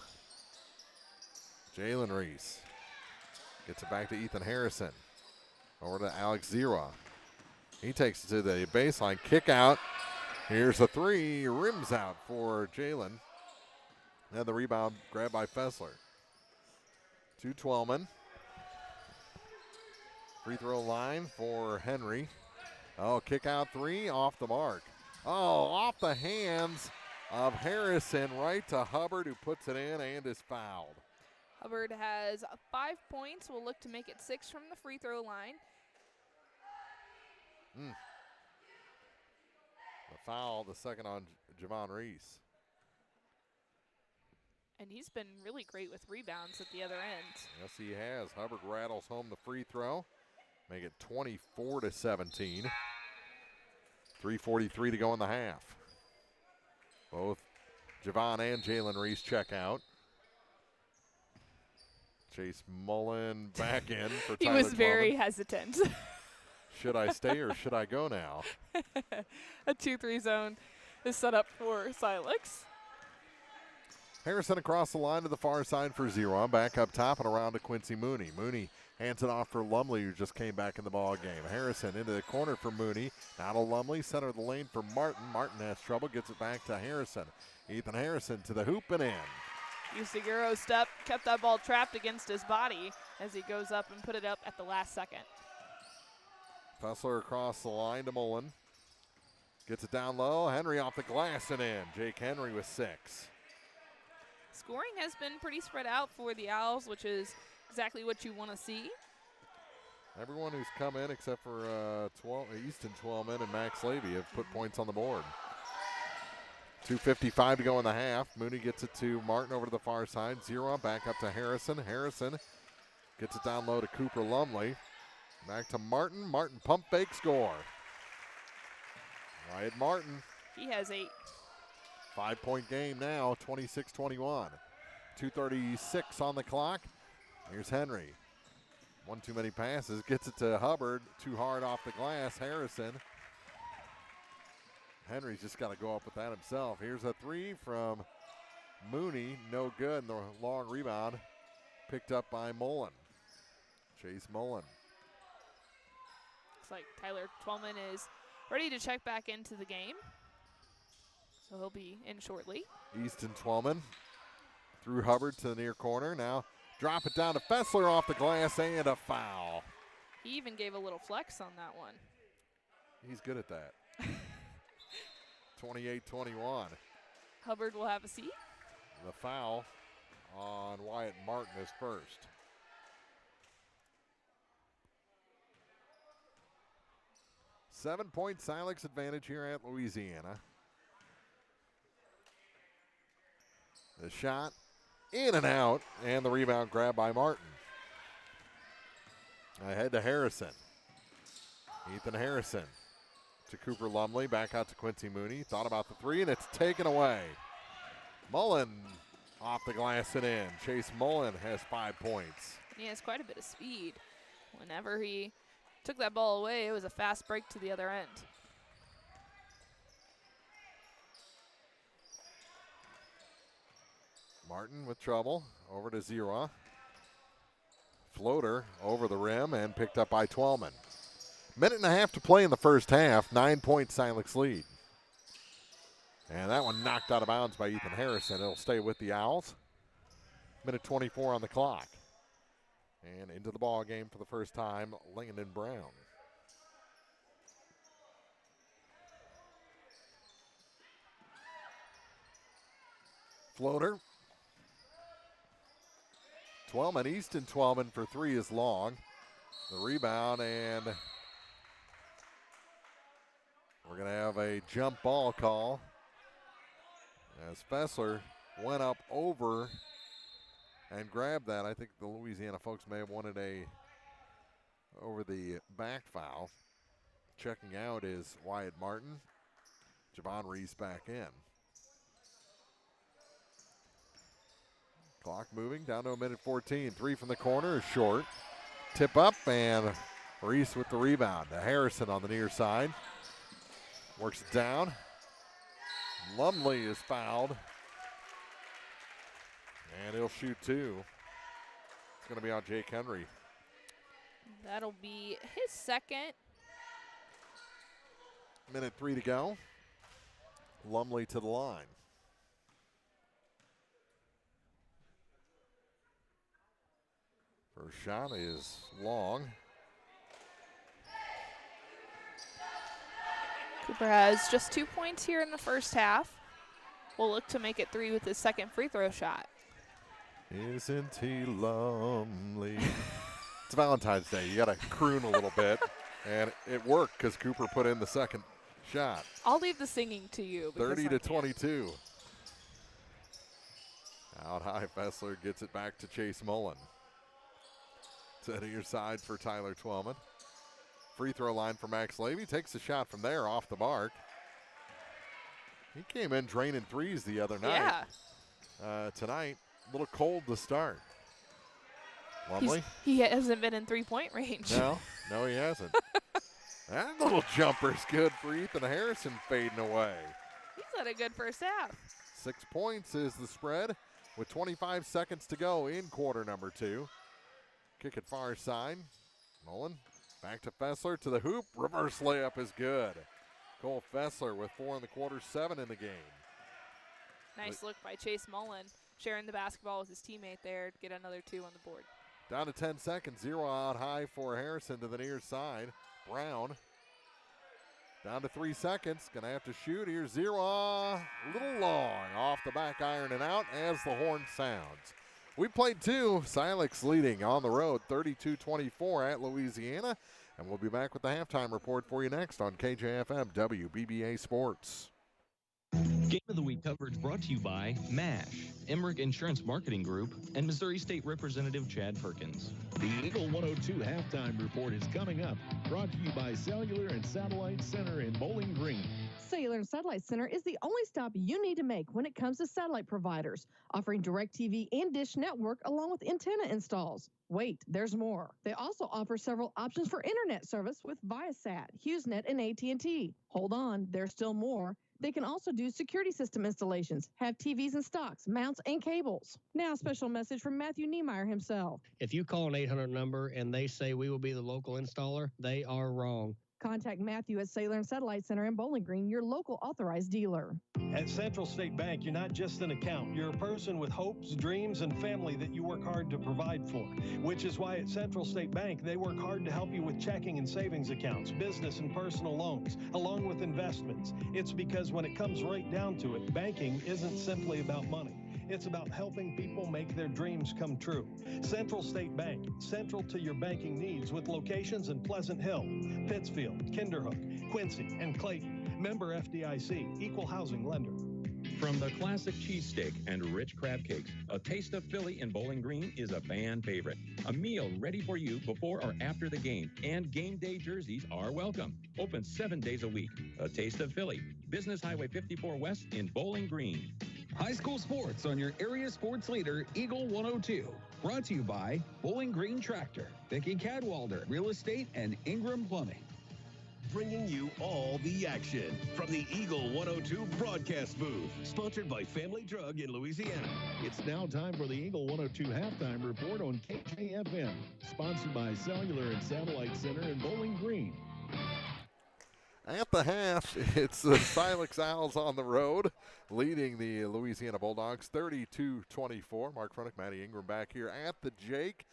Jalen Reese gets it back to Ethan Harrison. Over to Alex Zira. He takes it to the baseline, kick out. Here's a three, rims out for Jalen. And the rebound grabbed by Fessler. To Twelman. Free throw line for Henry. Oh, kick out three, off the mark. Oh, off the hands of Harrison, right to Hubbard, who puts it in and is fouled. Hubbard has 5 points. Will look to make it 6 from the free throw line. The foul, the second on Javon Reese. And he's been really great with rebounds at the other end. Yes, he has. Hubbard rattles home the free throw. Make it 24-17. 3:43 to go in the half. Both Javon and Jalen Reese check out. Chase Mullen back in for He Tyler was very Twelman. hesitant. Should I stay or should I go now? A 2-3 zone is set up for Silex. Harrison across the line to the far side for Zira. Back up top and around to Quincy Mooney. Mooney hands it off for Lumley, who just came back in the ball game. Harrison into the corner for Mooney. Now to Lumley, center of the lane for Martin. Martin has trouble, gets it back to Harrison. Ethan Harrison to the hoop and in. Usagiro step, kept that ball trapped against his body as he goes up and put it up at the last second. Fessler across the line to Mullen. Gets it down low. Henry off the glass and in. Jake Henry with 6. Scoring has been pretty spread out for the Owls, which is exactly what you want to see. Everyone who's come in except for Easton Twelman and Max Levy have put points on the board. 2:55 to go in the half. Mooney gets it to Martin over to the far side. Zira back up to Harrison. Harrison gets it down low to Cooper Lumley. Back to Martin. Martin pump fake score. Wyatt Martin. He has 8. 5-point game now, 26-21. 2:36 on the clock. Here's Henry. One too many passes. Gets it to Hubbard. Too hard off the glass. Harrison. Henry's just got to go up with that himself. Here's a three from Mooney. No good. And the long rebound picked up by Mullen. Chase Mullen. Looks like Tyler Twelman is ready to check back into the game. So he'll be in shortly. Easton Twelman through Hubbard to the near corner. Now drop it down to Fessler off the glass and a foul. He even gave a little flex on that one. He's good at that. 28-21. Hubbard will have a seat. The foul on Wyatt Martin is first. 7-point Silex advantage here at Louisiana. The shot in and out, and the rebound grab by Martin. Ahead to Harrison. Ethan Harrison to Cooper Lumley, back out to Quincy Mooney. Thought about the three, and it's taken away. Mullen off the glass and in. Chase Mullen has 5 points. He has quite a bit of speed. Whenever he took that ball away, it was a fast break to the other end. Martin with trouble. Over to Zira. Floater over the rim and picked up by Twellman. Minute and a half to play in the first half. 9-point Silex lead. And that one knocked out of bounds by Ethan Harrison. It'll stay with the Owls. Minute 24 on the clock. And into the ball game for the first time, Landon Brown. Floater. Twellman, Easton Twellman for three is long. The rebound, and we're going to have a jump ball call as Fessler went up over and grabbed that. I think the Louisiana folks may have wanted a over the back foul. Checking out is Wyatt Martin. Javon Reese back in. Clock moving down to a minute 14. Three from the corner is short. Tip up, and Reese with the rebound. To Harrison on the near side. Works it down. Lumley is fouled. And he'll shoot two. It's going to be on Jake Henry. That'll be his second. Minute 3 to go. Lumley to the line. First shot is long. Cooper has just 2 points here in the first half. Will look to make it 3 with his second free throw shot. Isn't he lovely? It's Valentine's Day. You got to croon a little bit. And it worked because Cooper put in the second shot. I'll leave the singing to you. 30 to 22. Out high, Fessler gets it back to Chase Mullen. To your side for Tyler Twellman. Free throw line for Max Levy. Takes a shot from there off the mark. He came in draining threes the other night. Yeah. Tonight, a little cold to start. Lumley. He hasn't been in 3-point range. No, he hasn't. That little jumper's good for Ethan Harrison fading away. He's had a good first half. 6 points is the spread with 25 seconds to go in quarter number 2. Kick it far side. Mullen back to Fessler to the hoop. Reverse layup is good. Cole Fessler with 4 in the quarter, 7 in the game. Nice look by Chase Mullen, sharing the basketball with his teammate there to get another 2 on the board. Down to 10 seconds. 0 out high for Harrison to the near side. Brown down to 3 seconds. Gonna have to shoot. Here's 0. A little long off the back iron and out as the horn sounds. We played 2. Silex leading on the road 32-24 at Louisiana. And we'll be back with the halftime report for you next on KJFM WBBA Sports. Game of the Week coverage brought to you by MASH, Emmerich Insurance Marketing Group, and Missouri State Representative Chad Perkins. The Eagle 102 halftime report is coming up. Brought to you by Cellular and Satellite Center in Bowling Green. Cellular and Satellite Center is the only stop you need to make when it comes to satellite providers, offering DirecTV and Dish Network along with antenna installs. Wait, there's more. They also offer several options for internet service with Viasat, HughesNet, and AT&T. Hold on, there's still more. They can also do security system installations, have TVs in stocks, mounts, and cables. Now, a special message from Matthew Niemeyer himself. If you call an 800 number and they say we will be the local installer, they are wrong. Contact Matthew at Cellular and Satellite Center in Bowling Green, your local authorized dealer. At Central State Bank, you're not just an account. You're a person with hopes, dreams, and family that you work hard to provide for, which is why at Central State Bank, they work hard to help you with checking and savings accounts, business and personal loans, along with investments. It's because when it comes right down to it, banking isn't simply about money. It's about helping people make their dreams come true. Central State Bank, central to your banking needs with locations in Pleasant Hill, Pittsfield, Kinderhook, Quincy, and Clayton. Member FDIC, equal housing lender. From the classic cheesesteak and rich crab cakes, a taste of Philly in Bowling Green is a fan favorite. A meal ready for you before or after the game, and game day jerseys are welcome. Open 7 days a week. A taste of Philly. Business Highway 54 West in Bowling Green. High school sports on your area sports leader, Eagle 102. Brought to you by Bowling Green Tractor, Vicki Cadwalder, Real Estate, and Ingram Plumbing. Bringing you all the action from the Eagle 102 broadcast booth, sponsored by Family Drug in Louisiana. It's now time for the Eagle 102 halftime report on KJFM, sponsored by Cellular and Satellite Center in Bowling Green. At the half, it's the Silex Owls on the road, leading the Louisiana Bulldogs 32-24. Mark Fronick, Matty Ingram back here at the Jake.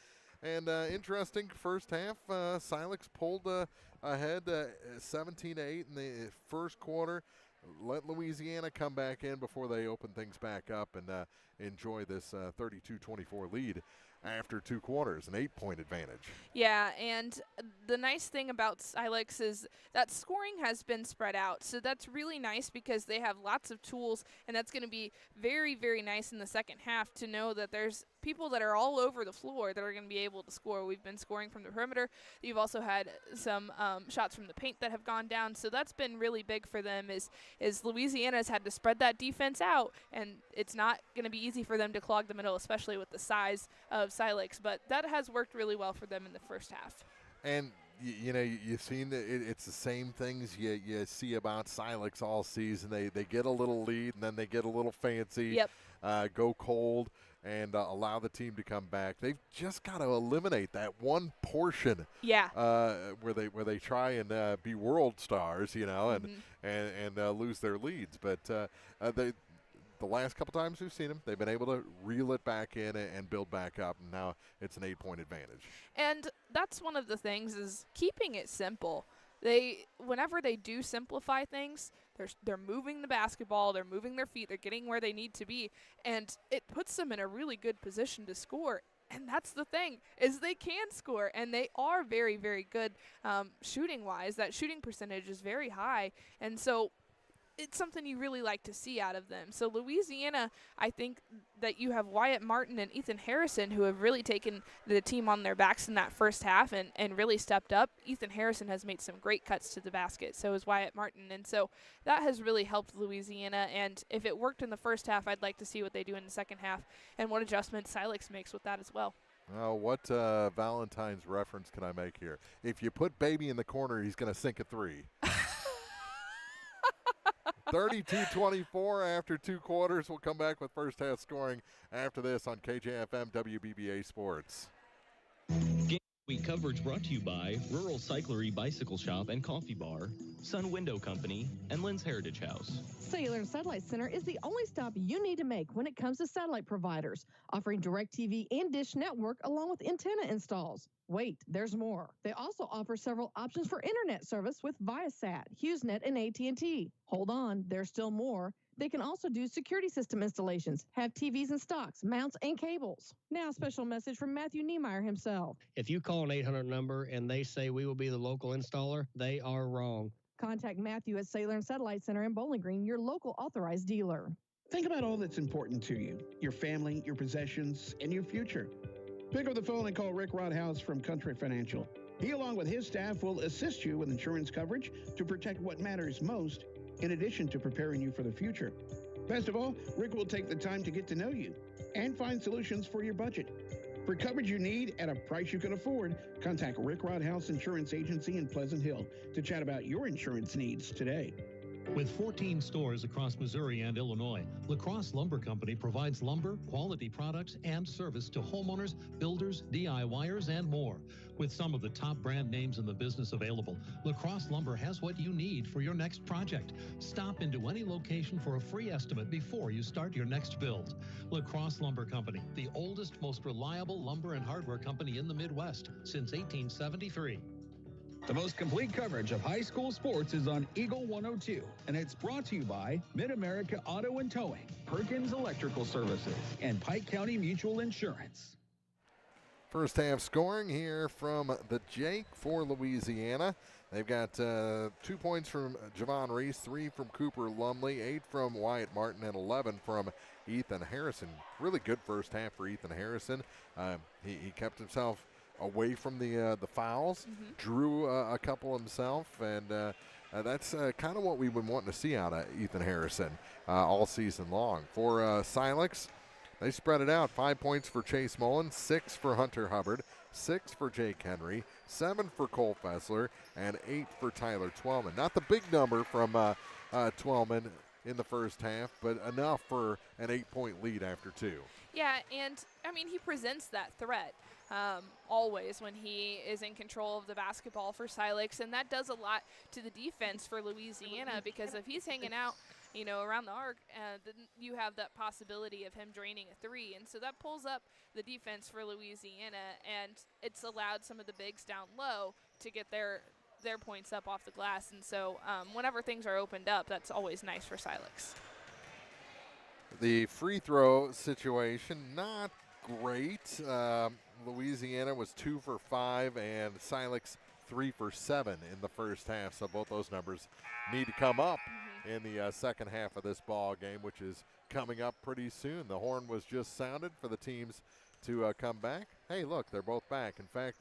And interesting first half, Silex pulled ahead 17-8 in the first quarter. Let Louisiana come back in before they open things back up and enjoy this 32-24 lead after 2 quarters, an 8-point advantage. Yeah, and the nice thing about Silex is that scoring has been spread out. So that's really nice because they have lots of tools, and that's going to be very, very nice in the second half to know that there's people that are all over the floor that are going to be able to score. We've been scoring from the perimeter. You've also had some shots from the paint that have gone down. So that's been really big for them is Louisiana's had to spread that defense out, and it's not going to be easy for them to clog the middle, especially with the size of Silex. But that has worked really well for them in the first half. And you've seen that it's the same things you see about Silex all season. They get a little lead, and then they get a little fancy, go cold, and allow the team to come back. They've just got to eliminate that one portion where they try and be world stars, and lose their leads. But the last couple times we've seen them, they've been able to reel it back in and build back up, and now it's an 8-point advantage. And that's one of the things is keeping it simple. Whenever they do simplify things, they're moving the basketball, they're moving their feet, they're getting where they need to be, and it puts them in a really good position to score. And that's the thing, is they can score, and they are very, very good shooting-wise. That shooting percentage is very high, and so it's something you really like to see out of them. So Louisiana, I think that you have Wyatt Martin and Ethan Harrison who have really taken the team on their backs in that first half and really stepped up. Ethan Harrison has made some great cuts to the basket, so has Wyatt Martin. And so that has really helped Louisiana. And if it worked in the first half, I'd like to see what they do in the second half and what adjustments Silex makes with that as well. Oh, what Valentine's reference can I make here? If you put Baby in the corner, he's going to sink a 3. 32-24 after 2 quarters. We'll come back with first half scoring after this on KJFM WBBA Sports. Game Week coverage brought to you by Rural Cyclery Bicycle Shop and Coffee Bar, Sun Window Company, and Lynn's Heritage House. Cellular and Satellite Center is the only stop you need to make when it comes to satellite providers, offering DirecTV and Dish Network along with antenna installs. Wait, there's more. They also offer several options for internet service with Viasat, HughesNet, and AT&T. Hold on, there's still more. They can also do security system installations, have TVs in stocks, mounts, and cables. Now, a special message from Matthew Niemeyer himself. If you call an 800 number and they say we will be the local installer, they are wrong. Contact Matthew at Cellular and Satellite Center in Bowling Green, your local authorized dealer. Think about all that's important to you, your family, your possessions, and your future. Pick up the phone and call Rick Rodhouse from Country Financial. He, along with his staff, will assist you with insurance coverage to protect what matters most, in addition to preparing you for the future. Best of all, Rick will take the time to get to know you and find solutions for your budget. For coverage you need at a price you can afford, contact Rick Rodhouse Insurance Agency in Pleasant Hill to chat about your insurance needs today. With 14 stores across Missouri and Illinois, La Crosse Lumber Company provides lumber, quality products, and service to homeowners, builders, DIYers, and more. With some of the top brand names in the business available, La Crosse Lumber has what you need for your next project. Stop into any location for a free estimate before you start your next build. La Crosse Lumber Company, the oldest, most reliable lumber and hardware company in the Midwest since 1873. The most complete coverage of high school sports is on Eagle 102, and it's brought to you by Mid-America Auto and Towing, Perkins Electrical Services, and Pike County Mutual Insurance. First half scoring here from the Jake for Louisiana. They've got 2 points from Javon Reese, 3 from Cooper Lumley, 8 from Wyatt Martin, and 11 from Ethan Harrison. Really good first half for Ethan Harrison. He kept himself away from the fouls, drew a couple himself, and that's kind of what we've been wanting to see out of Ethan Harrison all season long. For Silex, they spread it out. 5 points for Chase Mullen, 6 for Hunter Hubbard, 6 for Jake Henry, 7 for Cole Fessler, and 8 for Tyler Twellman. Not the big number from Twellman in the first half, but enough for an 8-point lead after 2. Yeah, and, I mean, he presents that threat always when he is in control of the basketball for Silex, and that does a lot to the defense for Louisiana, because if he's hanging out, you know, around the arc, then you have that possibility of him draining a 3, and so that pulls up the defense for Louisiana, and it's allowed some of the bigs down low to get their points up off the glass, and so whenever things are opened up, that's always nice for Silex. The free throw situation, not great. Louisiana was 2 for 5, and Silex 3 for 7 in the first half, so both those numbers need to come up in the second half of this ball game, which is coming up pretty soon. The horn was just sounded for the teams to come back. Hey, look, they're both back. In fact,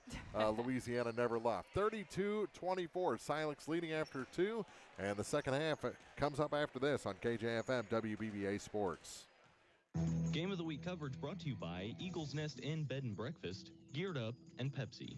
Louisiana never left. 32-24, Silex leading after 2, and the second half comes up after this on KJFM WBBA Sports. Game of the Week coverage brought to you by Eagles Nest Inn Bed and Breakfast, Geared Up, and Pepsi.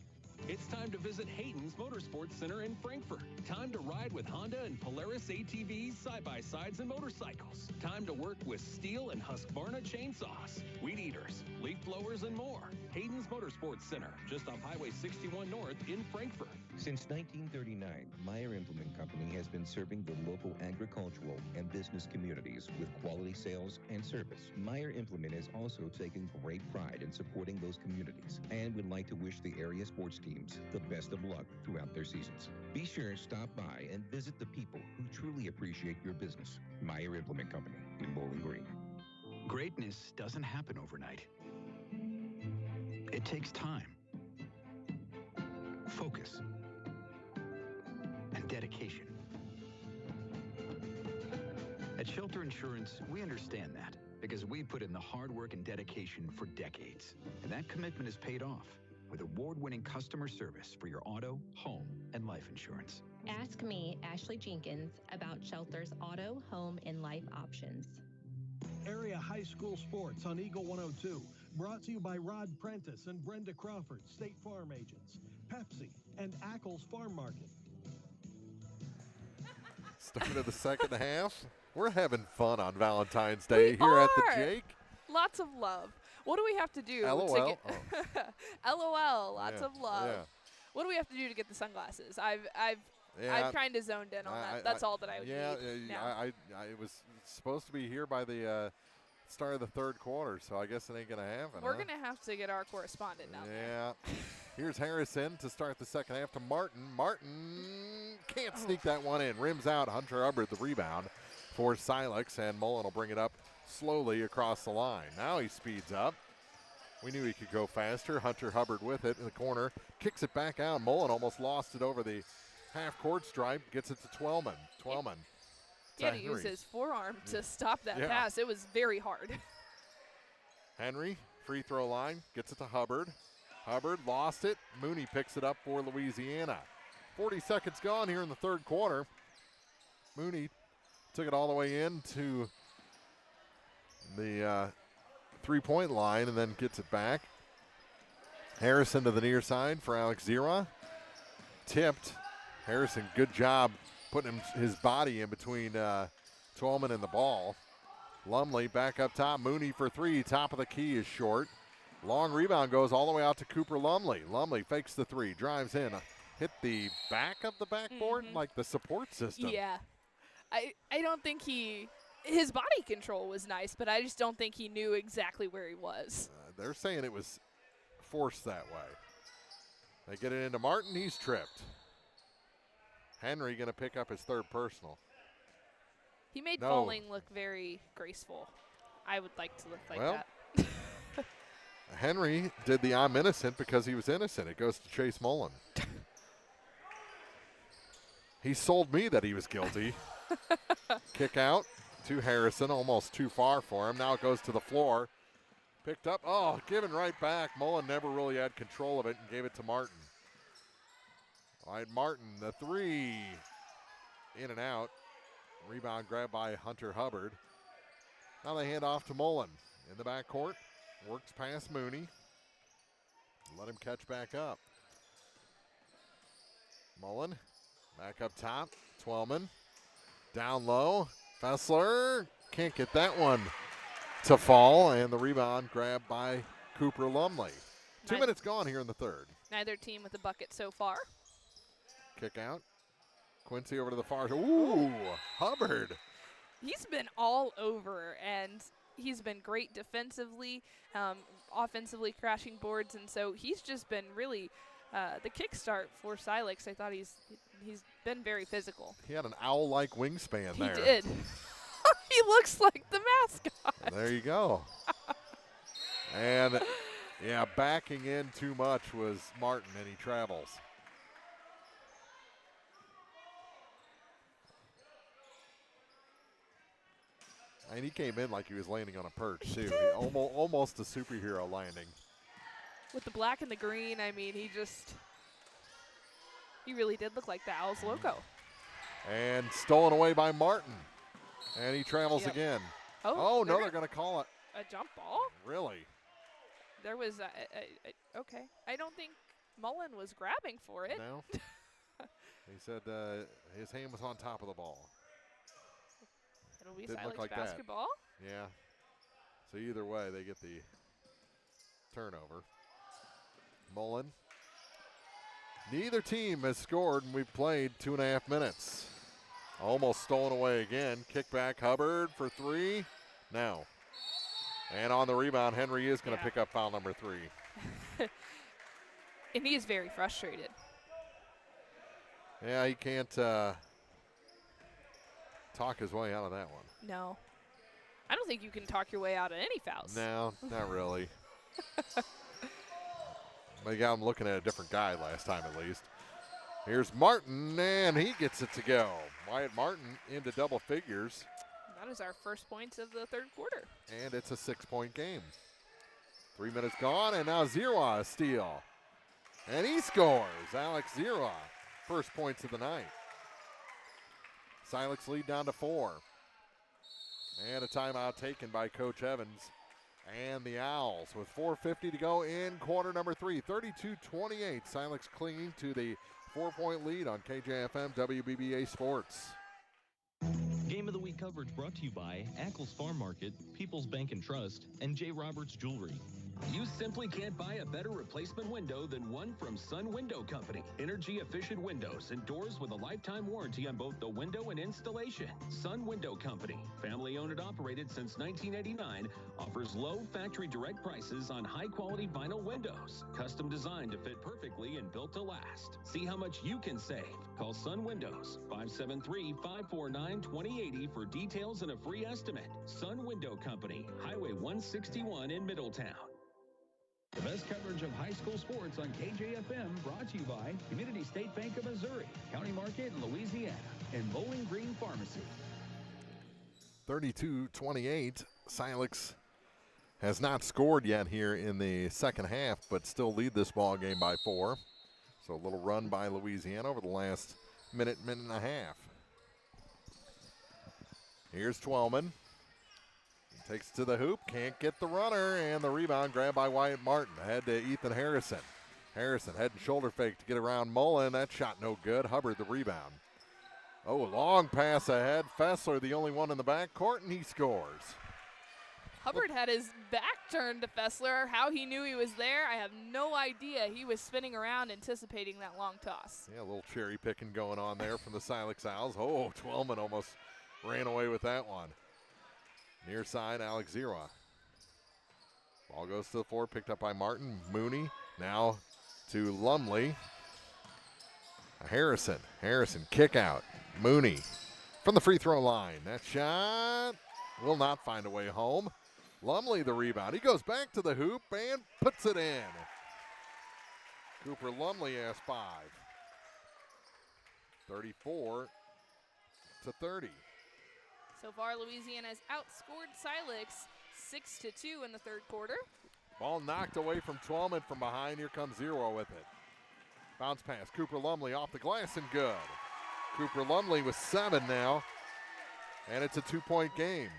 It's time to visit Hayden's Motorsports Center in Frankfort. Time to ride with Honda and Polaris ATVs, side-by-sides, and motorcycles. Time to work with Steel and Husqvarna chainsaws, weed eaters, leaf blowers, and more. Hayden's Motorsports Center, just off Highway 61 North in Frankfort. Since 1939, Meyer Implement Company has been serving the local agricultural and business communities with quality sales and service. Meyer Implement is also taking great pride in supporting those communities and would like to wish the area sports teams the best of luck throughout their seasons. Be sure to stop by and visit the people who truly appreciate your business. Meyer Implement Company in Bowling Green. Greatness doesn't happen overnight. It takes time, focus, and dedication. At Shelter Insurance, we understand that because we put in the hard work and dedication for decades. And that commitment is paid off with award-winning customer service for your auto, home, and life insurance. Ask me, Ashley Jenkins, about Shelter's auto, home, and life options. Area high school sports on Eagle 102. Brought to you by Rod Prentice and Brenda Crawford, State Farm Agents, Pepsi, and Ackles Farm Market. Start of the second half. We're having fun on Valentine's Day here at the Jake. Lots of love. What do we have to do LOL. to get LOL, lots of love. Yeah. What do we have to do to get the sunglasses? I've kind of zoned in on that. That's all that I would need now. It was supposed to be here by the start of the third quarter, so I guess it ain't going to happen. We're going to have to get our correspondent down there. Yeah. Here's Harrison to start the second half to Martin. Martin can't sneak that one in. Rims out. Hunter Hubbard the rebound for Silex, and Mullen will bring it up slowly across the line. Now he speeds up. We knew he could go faster. Hunter Hubbard with it in the corner. Kicks it back out. Mullen almost lost it over the half-court stripe. Gets it to Twellman. He had to use his forearm to stop that pass. It was very hard. Henry, free throw line, gets it to Hubbard. Hubbard lost it. Mooney picks it up for Louisiana. 40 seconds gone here in the third quarter. Mooney took it all the way into the three-point line and then gets it back. Harrison to the near side for Alex Zira. Tipped. Harrison, good job putting his body in between Twellman and the ball. Lumley back up top. Mooney for 3. Top of the key is short. Long rebound goes all the way out to Cooper Lumley. Lumley fakes the 3, drives in, hit the back of the backboard like the support system. Yeah. I don't think his body control was nice, but I just don't think he knew exactly where he was. They're saying it was forced that way. They get it into Martin. He's tripped. Henry going to pick up his third personal. He made falling look very graceful. I would like to look like that. Henry did the I'm innocent because he was innocent. It goes to Chase Mullen. He sold me that he was guilty. Kick out to Harrison, almost too far for him. Now it goes to the floor. Picked up, given right back. Mullen never really had control of it and gave it to Martin. All right, Martin, the three. In and out. Rebound grabbed by Hunter Hubbard. Now they hand off to Mullen in the backcourt. Works past Mooney. Let him catch back up. Mullen back up top. Twellman down low. Fessler can't get that one to fall. And the rebound grabbed by Cooper Lumley. 2 minutes gone here in the third. Neither team with a bucket so far. Kick out. Quincy over to the far side. Ooh, Hubbard. He's been all over, and he's been great defensively, offensively crashing boards, and so he's just been really the kickstart for Silex. I thought he's been very physical. He had an owl-like wingspan there. He did. He looks like the mascot. There you go. And, yeah, backing in too much was Martin, and he travels. And he came in like he was landing on a perch, too. Almost a superhero landing. With the black and the green, I mean, he really did look like the Owls loco. And stolen away by Martin. And he travels again. No, they're going to call it. A jump ball? Really? There was okay. I don't think Mullen was grabbing for it. No. He said his hand was on top of the ball. It'll be Silex basketball. That. Yeah. So either way, they get the turnover. Mullen. Neither team has scored, and we've played 2.5 minutes. Almost stolen away again. Kick back, Hubbard for three. No. And on the rebound, Henry is going to pick up foul number 3. And he is very frustrated. Yeah, he can't talk his way out of that one. No. I don't think you can talk your way out of any fouls. No, not really. They got him looking at a different guy last time at least. Here's Martin, and he gets it to go. Wyatt Martin into double figures. That is our first points of the third quarter. And it's a 6-point game. 3 minutes gone, and now Zerwa a steal. And he scores. Alex Zerwa, first points of the night. Silex lead down to 4. And a timeout taken by Coach Evans and the Owls with 4:50 to go in quarter number 3. 32-28. Silex clinging to the 4-point lead on KJFM WBBA Sports. Game of the Week coverage brought to you by Ackles Farm Market, People's Bank and Trust, and J. Roberts Jewelry. You simply can't buy a better replacement window than one from Sun Window Company. Energy-efficient windows and doors with a lifetime warranty on both the window and installation. Sun Window Company, family-owned and operated since 1989, offers low factory direct prices on high-quality vinyl windows. Custom designed to fit perfectly and built to last. See how much you can save. Call Sun Windows, 573-549-2080 for details and a free estimate. Sun Window Company, Highway 161 in Middletown. The best coverage of high school sports on KJFM, brought to you by Community State Bank of Missouri, County Market, Louisiana, and Bowling Green Pharmacy. 32-28. Silex has not scored yet here in the second half, but still lead this ball game by 4. So a little run by Louisiana over the last minute and a half. Here's Twellman. Takes to the hoop, can't get the runner, and the rebound grabbed by Wyatt Martin. Ahead to Ethan Harrison. Harrison head and shoulder fake to get around Mullen. That shot no good. Hubbard the rebound. Oh, long pass ahead. Fessler the only one in the backcourt, and he scores. Hubbard had his back turned to Fessler. How he knew he was there, I have no idea. He was spinning around anticipating that long toss. Yeah, a little cherry picking going on there from the Silex Owls. Oh, Twellman almost ran away with that one. Near side, Alex Zerwa. Ball goes to the floor, picked up by Martin. Mooney now to Lumley. Harrison kick out. Mooney from the free throw line. That shot will not find a way home. Lumley the rebound. He goes back to the hoop and puts it in. Cooper Lumley has 5. 34-30. So far, Louisiana has outscored Silex 6-2 in the third quarter. Ball knocked away from Twelman from behind. Here comes Zero with it. Bounce pass. Cooper Lumley off the glass and good. Cooper Lumley with 7 now. And it's a 2-point game.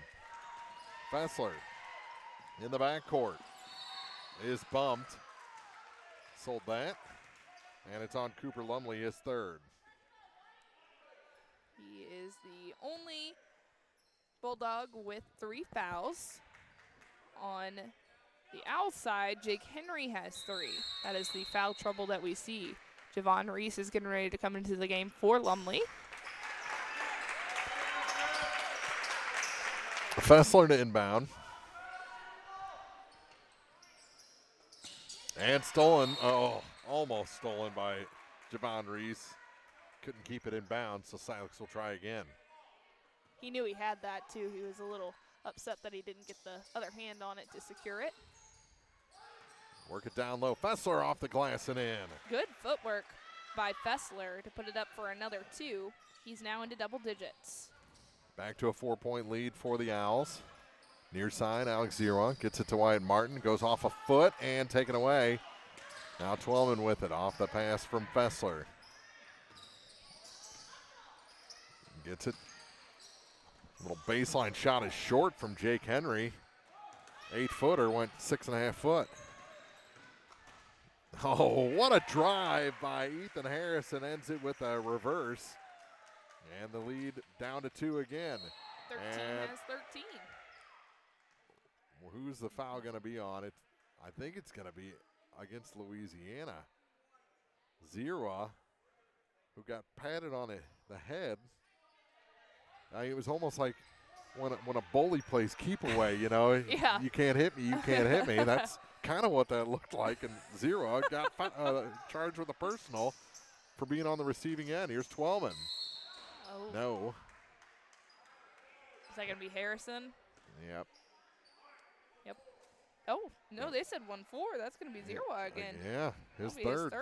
Fessler in the backcourt is bumped. Sold that. And it's on Cooper Lumley, his third. He is the only Bulldog with 3 fouls. On the Owl side, Jake Henry has 3. That is the foul trouble that we see. Javon Reese is getting ready to come into the game for Lumley. Fessler to inbound. And stolen. Oh, almost stolen by Javon Reese. Couldn't keep it in bounds, so Silex will try again. He knew he had that, too. He was a little upset that he didn't get the other hand on it to secure it. Work it down low. Fessler off the glass and in. Good footwork by Fessler to put it up for another 2. He's now into double digits. Back to a 4-point lead for the Owls. Near side, Alex Zero gets it to Wyatt Martin. Goes off a foot and taken away. Now Twelman with it off the pass from Fessler. Gets it. Little baseline shot is short from Jake Henry. 8-footer went 6.5 foot. Oh, what a drive by Ethan Harrison. Ends it with a reverse. And the lead down to 2 again. 13 has 13. Who's the foul going to be on it? I think it's going to be against Louisiana. Zero, who got patted on the head. It was almost like when a bully plays keep away, you know. Yeah. You can't hit me, you can't hit me. That's kind of what that looked like. And Zero got charged with a personal for being on the receiving end. Here's Twelman. Oh. No. Is that going to be Harrison? Yep. Yep. Oh, no, they said 1-4. That's going to be Zero again. Yeah, his That'll be third.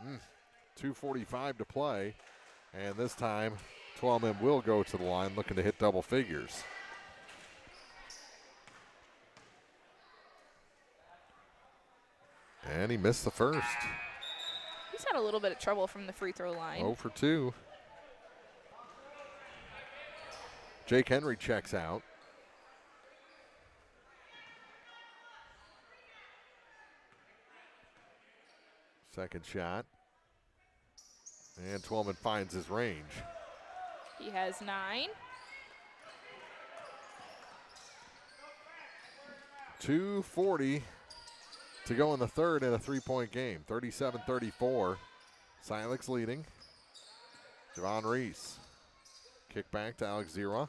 His third. 2:45 to play. And this time, Twelman will go to the line looking to hit double figures. And he missed the first. He's had a little bit of trouble from the free throw line. 0 for 2. Jake Henry checks out. Second shot. And Twelman finds his range. He has 9. 2:40 to go in the third in a 3-point game. 37-34. Silex leading. Javon Reese. Kick back to Alex Zero.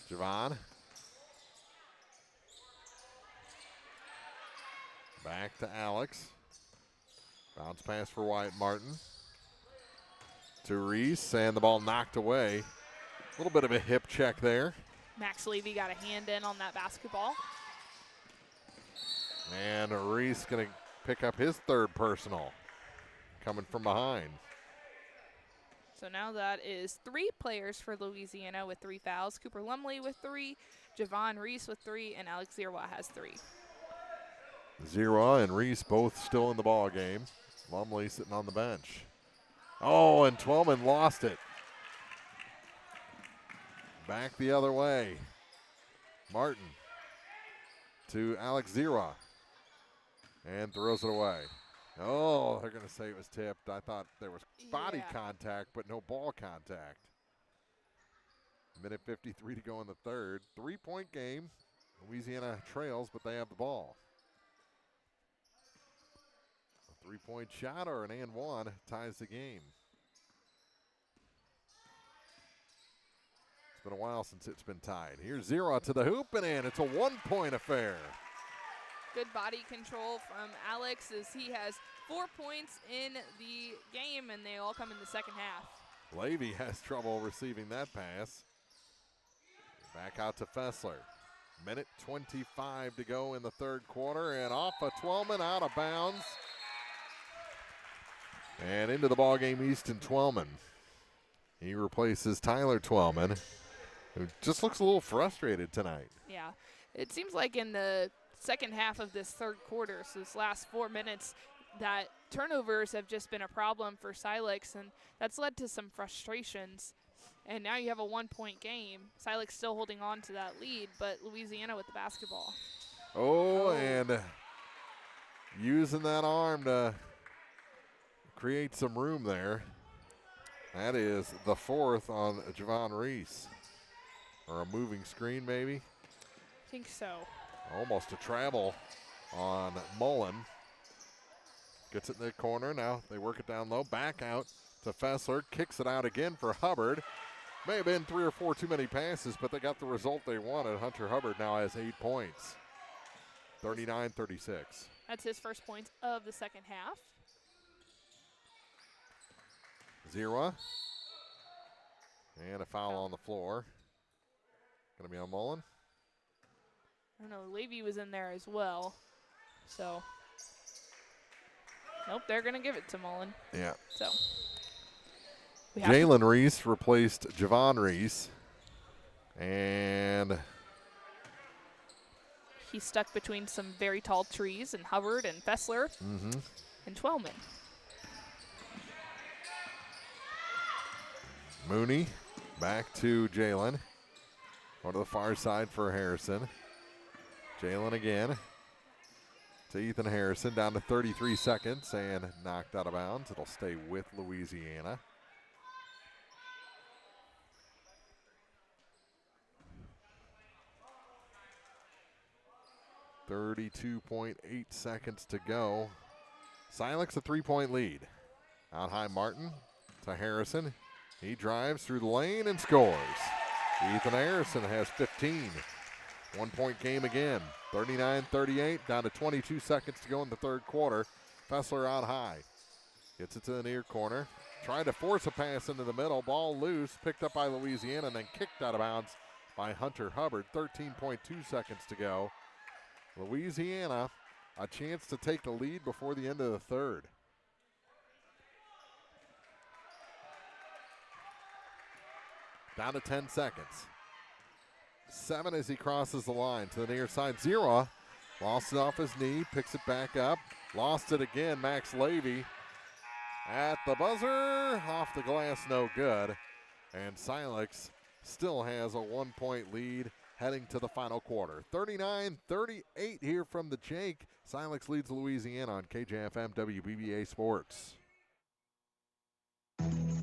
Javon. Back to Alex. Bounce pass for Wyatt Martin. To Reese, and the ball knocked away. A little bit of a hip check there. Max Levy got a hand in on that basketball. And Reese going to pick up his third personal. Coming from behind. So now that is 3 players for Louisiana with 3 fouls. Cooper Lumley with 3, Javon Reese with 3, and Alex Zero has 3. Zero and Reese both still in the ball game. Lumley sitting on the bench. Oh, and Twelman lost it. Back the other way. Martin to Alex Zero. And throws it away. Oh, they're going to say it was tipped. I thought there was body contact, but no ball contact. Minute 53 to go in the third. 3-point game. Louisiana trails, but they have the ball. A 3-point shot or an and one ties the game. It's been a while since it's been tied. Here's Zero to the hoop and in. It's a 1-point affair. Good body control from Alex as he has 4 points in the game, and they all come in the second half. Levy has trouble receiving that pass. Back out to Fessler. Minute 25 to go in the third quarter, and off of Twellman, out of bounds. And into the ballgame, Easton Twellman. He replaces Tyler Twellman, who just looks a little frustrated tonight. Yeah, it seems like in the second half of this third quarter, so this last 4 minutes, that turnovers have just been a problem for Silex, and that's led to some frustrations. And now you have a 1-point game. Silex still holding on to that lead, but Louisiana with the basketball. Oh, and using that arm to create some room there. That is the fourth on Javon Reese. Or a moving screen, maybe? I think so. Almost a travel on Mullen. Gets it in the corner. Now they work it down low. Back out to Fessler. Kicks it out again for Hubbard. May have been 3 or 4 too many passes, but they got the result they wanted. Hunter Hubbard now has 8 points. 39-36. That's his first point of the second half. Zero. And a foul on the floor. Going to be on Mullen. I don't know, Levy was in there as well. So, nope, they're going to give it to Mullen. Yeah. So, Jalen Reese replaced Javon Reese. And he's stuck between some very tall trees, and Hubbard and Fessler and Twellman. Mooney back to Jalen. Go to the far side for Harrison. Jalen again to Ethan Harrison, down to 33 seconds and knocked out of bounds. It'll stay with Louisiana. .8 seconds to go. Silex a 3-point lead. Out high Martin to Harrison. He drives through the lane and scores. Ethan Harrison has 15. 1-point game again. 39-38, down to 22 seconds to go in the third quarter. Fessler out high. Gets it to the near corner. Tried to force a pass into the middle. Ball loose, picked up by Louisiana, and then kicked out of bounds by Hunter Hubbard. 13.2 seconds to go. Louisiana, a chance to take the lead before the end of the third. Down to 10 seconds. 7 as he crosses the line to the near side. Zero lost it off his knee, picks it back up. Lost it again, Max Levy. At the buzzer, off the glass, no good. And Silex still has a 1-point lead heading to the final quarter. 39-38 here from the Jake. Silex leads Louisiana on KJFM WBBA Sports.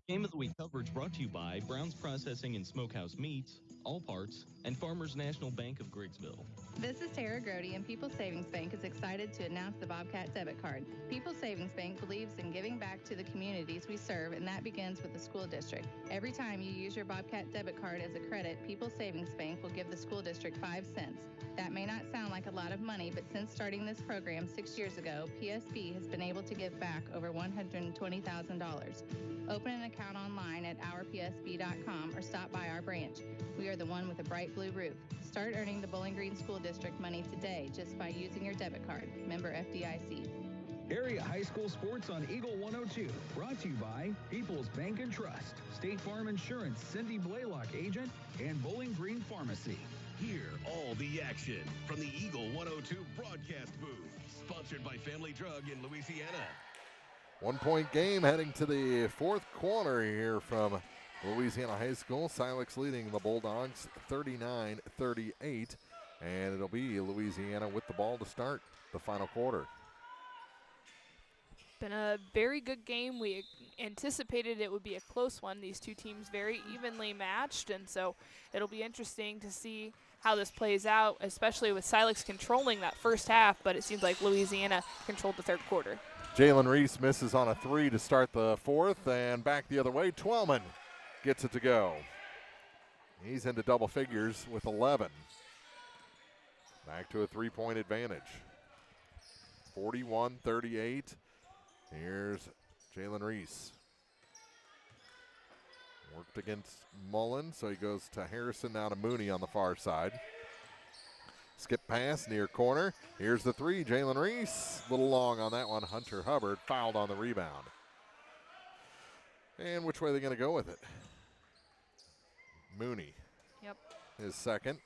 Game of the Week coverage brought to you by Brown's Processing and Smokehouse Meats, All Parts, and Farmers National Bank of Griggsville. This is Tara Grody, and People's Savings Bank is excited to announce the Bobcat debit card. People's Savings Bank believes in giving back to the communities we serve, and that begins with the school district. Every time you use your Bobcat debit card as a credit, People's Savings Bank will give the school district 5 cents. That may not sound like a lot of money, but since starting this program 6 years ago, PSB has been able to give back over $120,000. Open an account online at ourpsb.com or stop by our branch. We are the one with a bright blue roof. Start earning the Bowling Green School District money today just by using your debit card. Member FDIC. Area High School Sports on Eagle 102. Brought to you by People's Bank and Trust, State Farm Insurance, Cindy Blaylock agent, and Bowling Green Pharmacy. Hear all the action from the Eagle 102 broadcast booth. Sponsored by Family Drug in Louisiana. 1-point game heading to the fourth quarter here from Louisiana High School. Silex leading the Bulldogs 39-38. And it'll be Louisiana with the ball to start the final quarter. Been a very good game. We anticipated it would be a close one. These two teams very evenly matched, and so it'll be interesting to see how this plays out, especially with Silex controlling that first half, but it seems like Louisiana controlled the third quarter. Jalen Reese misses on a 3 to start the fourth, and back the other way, Twellman gets it to go. He's into double figures with 11. Back to a 3-point advantage. 41-38. Here's Jalen Reese. Worked against Mullen, so he goes to Harrison, now to Mooney on the far side. Skip pass, near corner. Here's the three, Jalen Reese. A little long on that one. Hunter Hubbard fouled on the rebound. And which way are they going to go with it? Mooney. Yep. His second.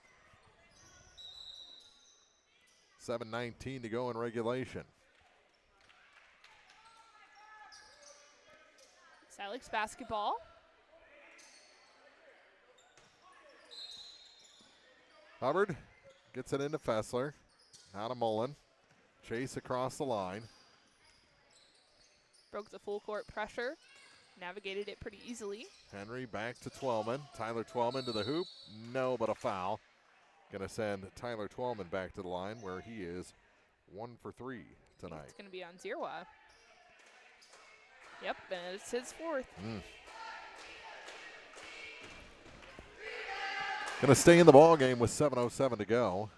7:19 to go in regulation. Silex basketball. Hubbard gets it into Fessler. Now to Mullen. Chase across the line. Broke the full court pressure. Navigated it pretty easily. Henry back to Twellman. Tyler Twellman to the hoop. No, but a foul. Going to send Tyler Twellman back to the line where he is 1 for 3 tonight. It's going to be on Zierwa. Yep, and it's his fourth. Going to stay in the ball game with 7:07 to go.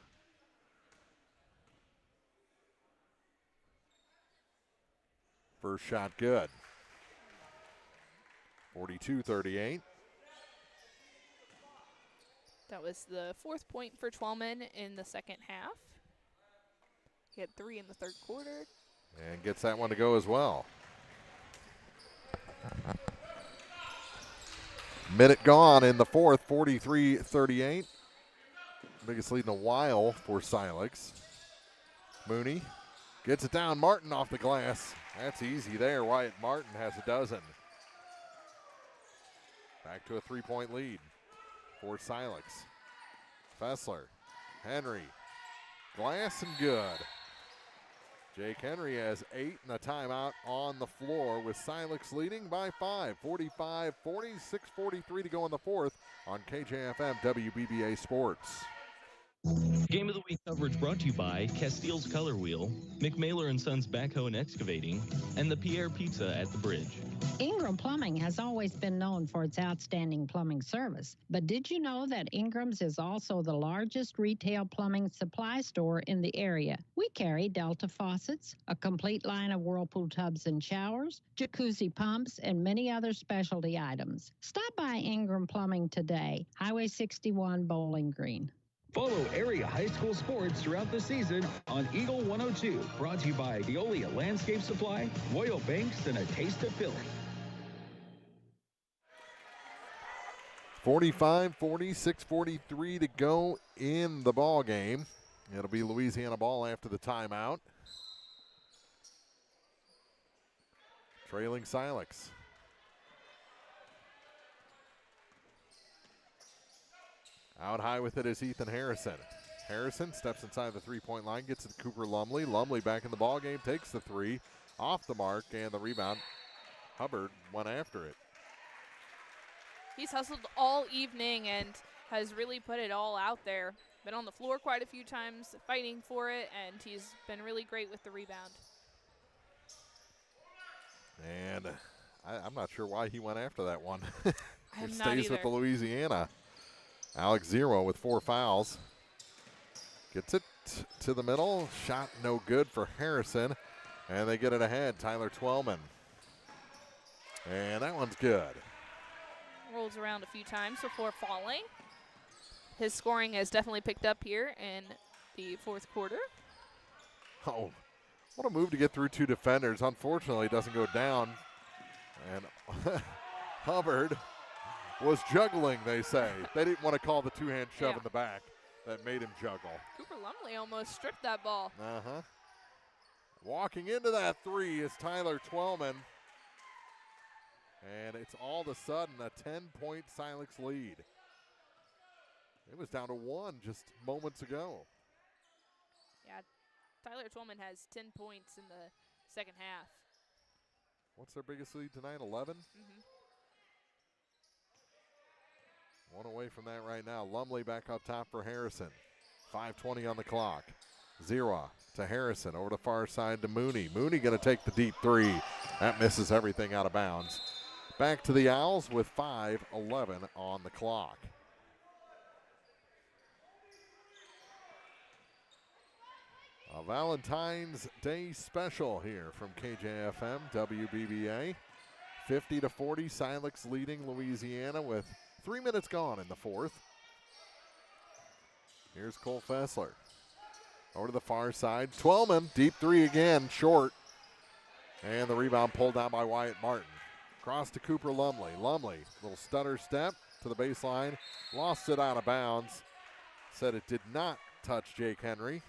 First shot good. 42-38. That was the fourth point for Twellman in the second half. He had 3 in the third quarter. And gets that one to go as well. Minute gone in the fourth, 43-38. Biggest lead in a while for Silex. Mooney gets it down. Martin off the glass. That's easy there. Wyatt Martin has a dozen. Back to a 3-point lead for Silex. Fessler, Henry, glass and good. Jake Henry has 8 and a timeout on the floor with Silex leading by 5. 45-40, 6:43 to go in the fourth on KJFM WBBA Sports. Game of the Week coverage brought to you by Castile's Color Wheel, McMailer & Sons Backhoe and Excavating, and the Pierre Pizza at the Bridge. Ingram Plumbing has always been known for its outstanding plumbing service. But did you know that Ingram's is also the largest retail plumbing supply store in the area? We carry Delta faucets, a complete line of Whirlpool tubs and showers, jacuzzi pumps, and many other specialty items. Stop by Ingram Plumbing today, Highway 61 Bowling Green. Follow area high school sports throughout the season on Eagle 102. Brought to you by Veolia Landscape Supply, Royal Banks, and a taste of Philly. 45-40, 6:43 to go in the ball game. It'll be Louisiana ball after the timeout. Trailing Silex. Out high with it is Ethan Harrison. Harrison steps inside the three-point line, gets it to Cooper Lumley. Lumley back in the ball game, takes the three, off the mark, and the rebound. Hubbard went after it. He's hustled all evening and has really put it all out there. Been on the floor quite a few times, fighting for it, and he's been really great with the rebound. And I'm not sure why he went after that one. I'm It not stays either. with the Louisiana. Alex Zero with 4 fouls. Gets it to the middle. Shot no good for Harrison. And they get it ahead. Tyler Twellman. And that one's good. Rolls around a few times before falling. His scoring has definitely picked up here in the fourth quarter. Oh, what a move to get through 2 defenders. Unfortunately, it doesn't go down. And Hubbard was juggling, they say. They didn't want to call the two-hand shove in the back. That made him juggle. Cooper Lumley almost stripped that ball. Uh-huh. Walking into that three is Tyler Twellman. And it's all of a sudden a 10-point Silex lead. It was down to 1 just moments ago. Yeah, Tyler Twellman has 10 points in the second half. What's their biggest lead tonight, 11? Mm-hmm. 1 away from that right now. Lumley back up top for Harrison. 5:20 on the clock. Zira to Harrison. Over the far side to Mooney. Mooney going to take the deep three. That misses everything out of bounds. Back to the Owls with 5:11 on the clock. A Valentine's Day special here from KJFM WBBA. 50-40, Silex leading Louisiana with 3 minutes gone in the fourth. Here's Cole Fessler. Over to the far side. Twellman, deep three again, short. And the rebound pulled down by Wyatt Martin. Cross to Cooper Lumley. Lumley, little stutter step to the baseline. Lost it out of bounds. Said it did not touch Jake Henry.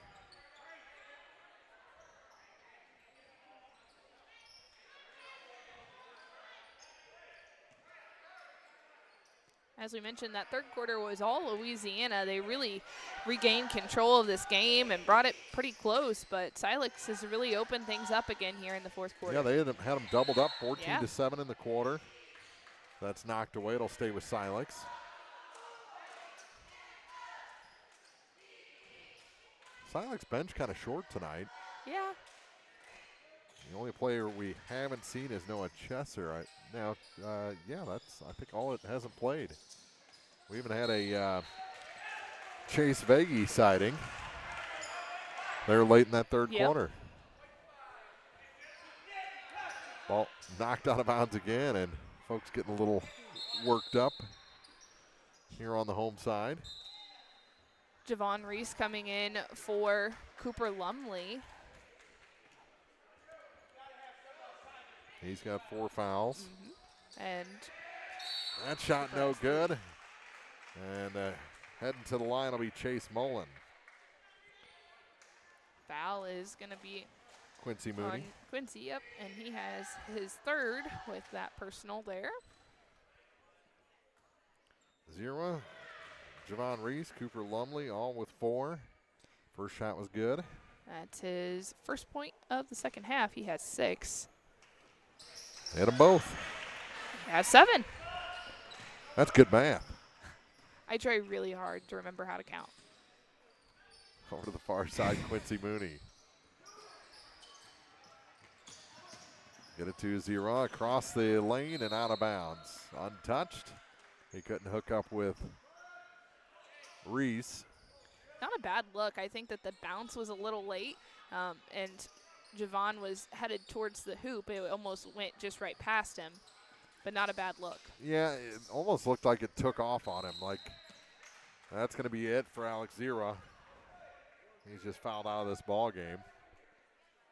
As we mentioned, that third quarter was all Louisiana. They really regained control of this game and brought it pretty close, but Silex has really opened things up again here in the fourth quarter. Yeah, they had them doubled up 14-7 in the quarter. That's knocked away. It'll stay with Silex. Silex bench kind of short tonight. Yeah. The only player we haven't seen is Noah Chesser. I think all it hasn't played. We even had a Chase Veggie sighting there late in that third quarter. Ball knocked out of bounds again, and folks getting a little worked up here on the home side. Javon Reese coming in for Cooper Lumley. He's got 4 fouls. And that shot no good. And heading to the line will be Chase Mullen. Foul is going to be Quincy Mooney. On Quincy, yep. And he has his third with that personal there. Zero. Javon Reese, Cooper Lumley, all with 4. First shot was good. That's his first point of the second half. He has 6. Hit them both. He has 7. That's good math. I try really hard to remember how to count. Over to the far side, Quincy Mooney. Get it to 0 across the lane and out of bounds. Untouched. He couldn't hook up with Reese. Not a bad look. I think that the bounce was a little late, and Javon was headed towards the hoop. It almost went just right past him, but not a bad look. Yeah, it almost looked like it took off on him. Like, that's going to be it for Alex Zira. He's just fouled out of this ball game.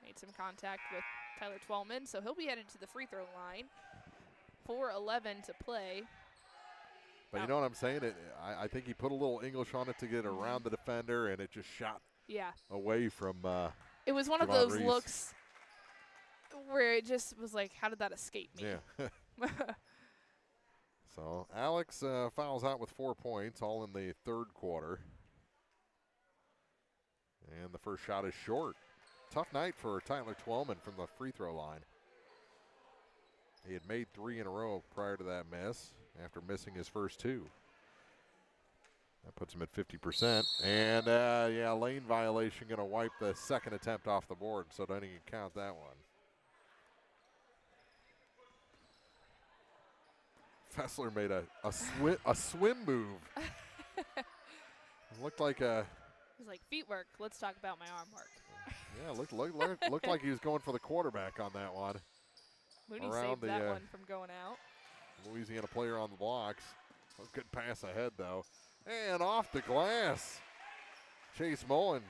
Made some contact with Tyler Twellman, so he'll be headed to the free throw line. 4:11 to play. But you know what I'm saying? I think he put a little English on it to get around the defender, and it just shot away from it was one Javon of those Reese. looks where it just was like, how did that escape me? Yeah. So Alex fouls out with 4 points, all in the third quarter. And the first shot is short. Tough night for Tyler Twellman from the free throw line. He had made 3 in a row prior to that miss after missing his first 2. That puts him at 50%. And, lane violation going to wipe the second attempt off the board, so don't even count that one. Fessler made a swim move. It looked like a... It was like feet work. Let's talk about my arm work. Yeah, looked like he was going for the quarterback on that one. Mooney saved that one from going out. Louisiana player on the blocks. A good pass ahead, though. And off the glass. Chase Mullen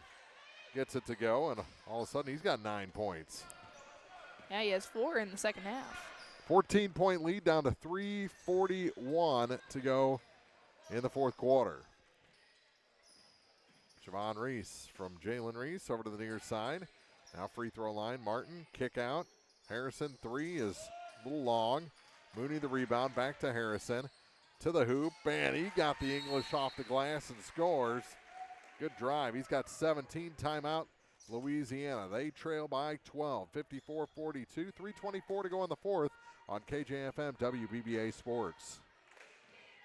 gets it to go, and all of a sudden he's got 9 points. Yeah, he has 4 in the second half. 14-point lead down to 3:41 to go in the fourth quarter. Javon Reese from Jalen Reese over to the near side. Now free throw line. Martin, kick out. Harrison, 3 is a little long. Mooney the rebound, back to Harrison. To the hoop, and he got the English off the glass and scores. Good drive. He's got 17. Timeout, Louisiana. They trail by 12, 54-42. 3:24 to go in the fourth on KJFM WBBA Sports.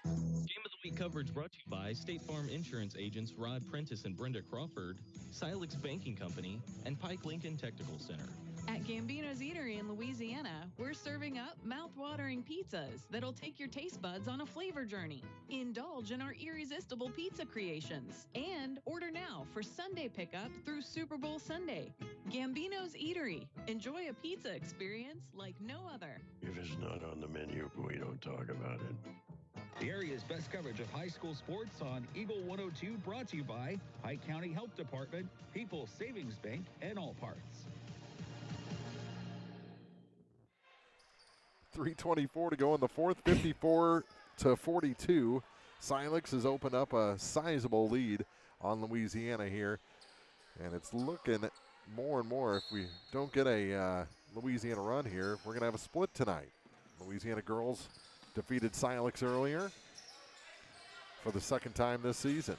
Game of the Week coverage brought to you by State Farm Insurance agents Rod Prentice and Brenda Crawford, Silex Banking Company, and Pike Lincoln Technical Center. At Gambino's Eatery in Louisiana, we're serving up mouth-watering pizzas that'll take your taste buds on a flavor journey. Indulge in our irresistible pizza creations and order now for Sunday pickup through Super Bowl Sunday. Gambino's Eatery. Enjoy a pizza experience like no other. If it's not on the menu, we don't talk about it. The area's best coverage of high school sports on Eagle 102, brought to you by Pike County Health Department, People's Savings Bank, and All Parts. 3:24 to go in the fourth, 54-42. Silex has opened up a sizable lead on Louisiana here, and it's looking more and more, if we don't get a Louisiana run here, we're going to have a split tonight. Louisiana girls defeated Silex earlier for the second time this season.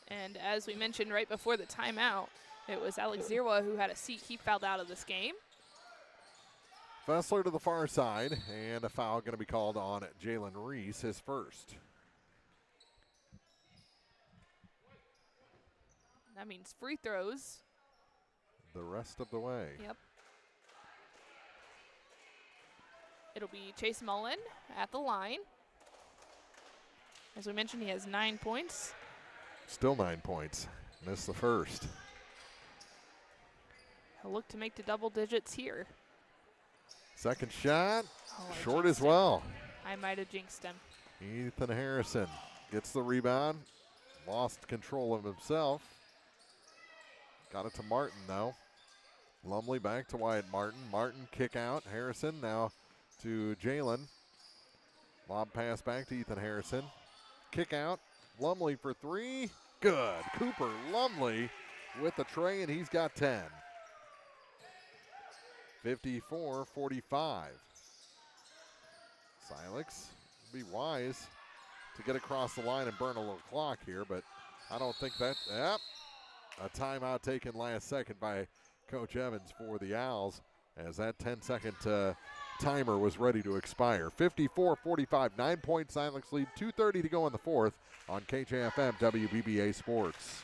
And as we mentioned right before the timeout, it was Alex Zirwa who had a seat. He fouled out of this game. Fessler to the far side, and a foul going to be called on Jalen Reese, his first. That means free throws the rest of the way. Yep. It'll be Chase Mullen at the line. As we mentioned, he has 9 points. Still 9 points. Missed the first. He'll look to make the double digits here. Second shot, short as jinxed well. him. I might have jinxed him. Ethan Harrison gets the rebound. Lost control of himself. Got it to Martin, though. Lumley back to Wyatt Martin. Martin kick out. Harrison now to Jalen. Lob pass back to Ethan Harrison. Kick out. Lumley for three. Good. Cooper Lumley with the tray, and he's got 10. 54-45. Silex be wise to get across the line and burn a little clock here, but I don't think that. Yep. A timeout taken last second by Coach Evans for the Owls as that 10-second timer was ready to expire. 54-45, 9-point Silex lead, 2:30 to go in the fourth on KJFM WBBA Sports.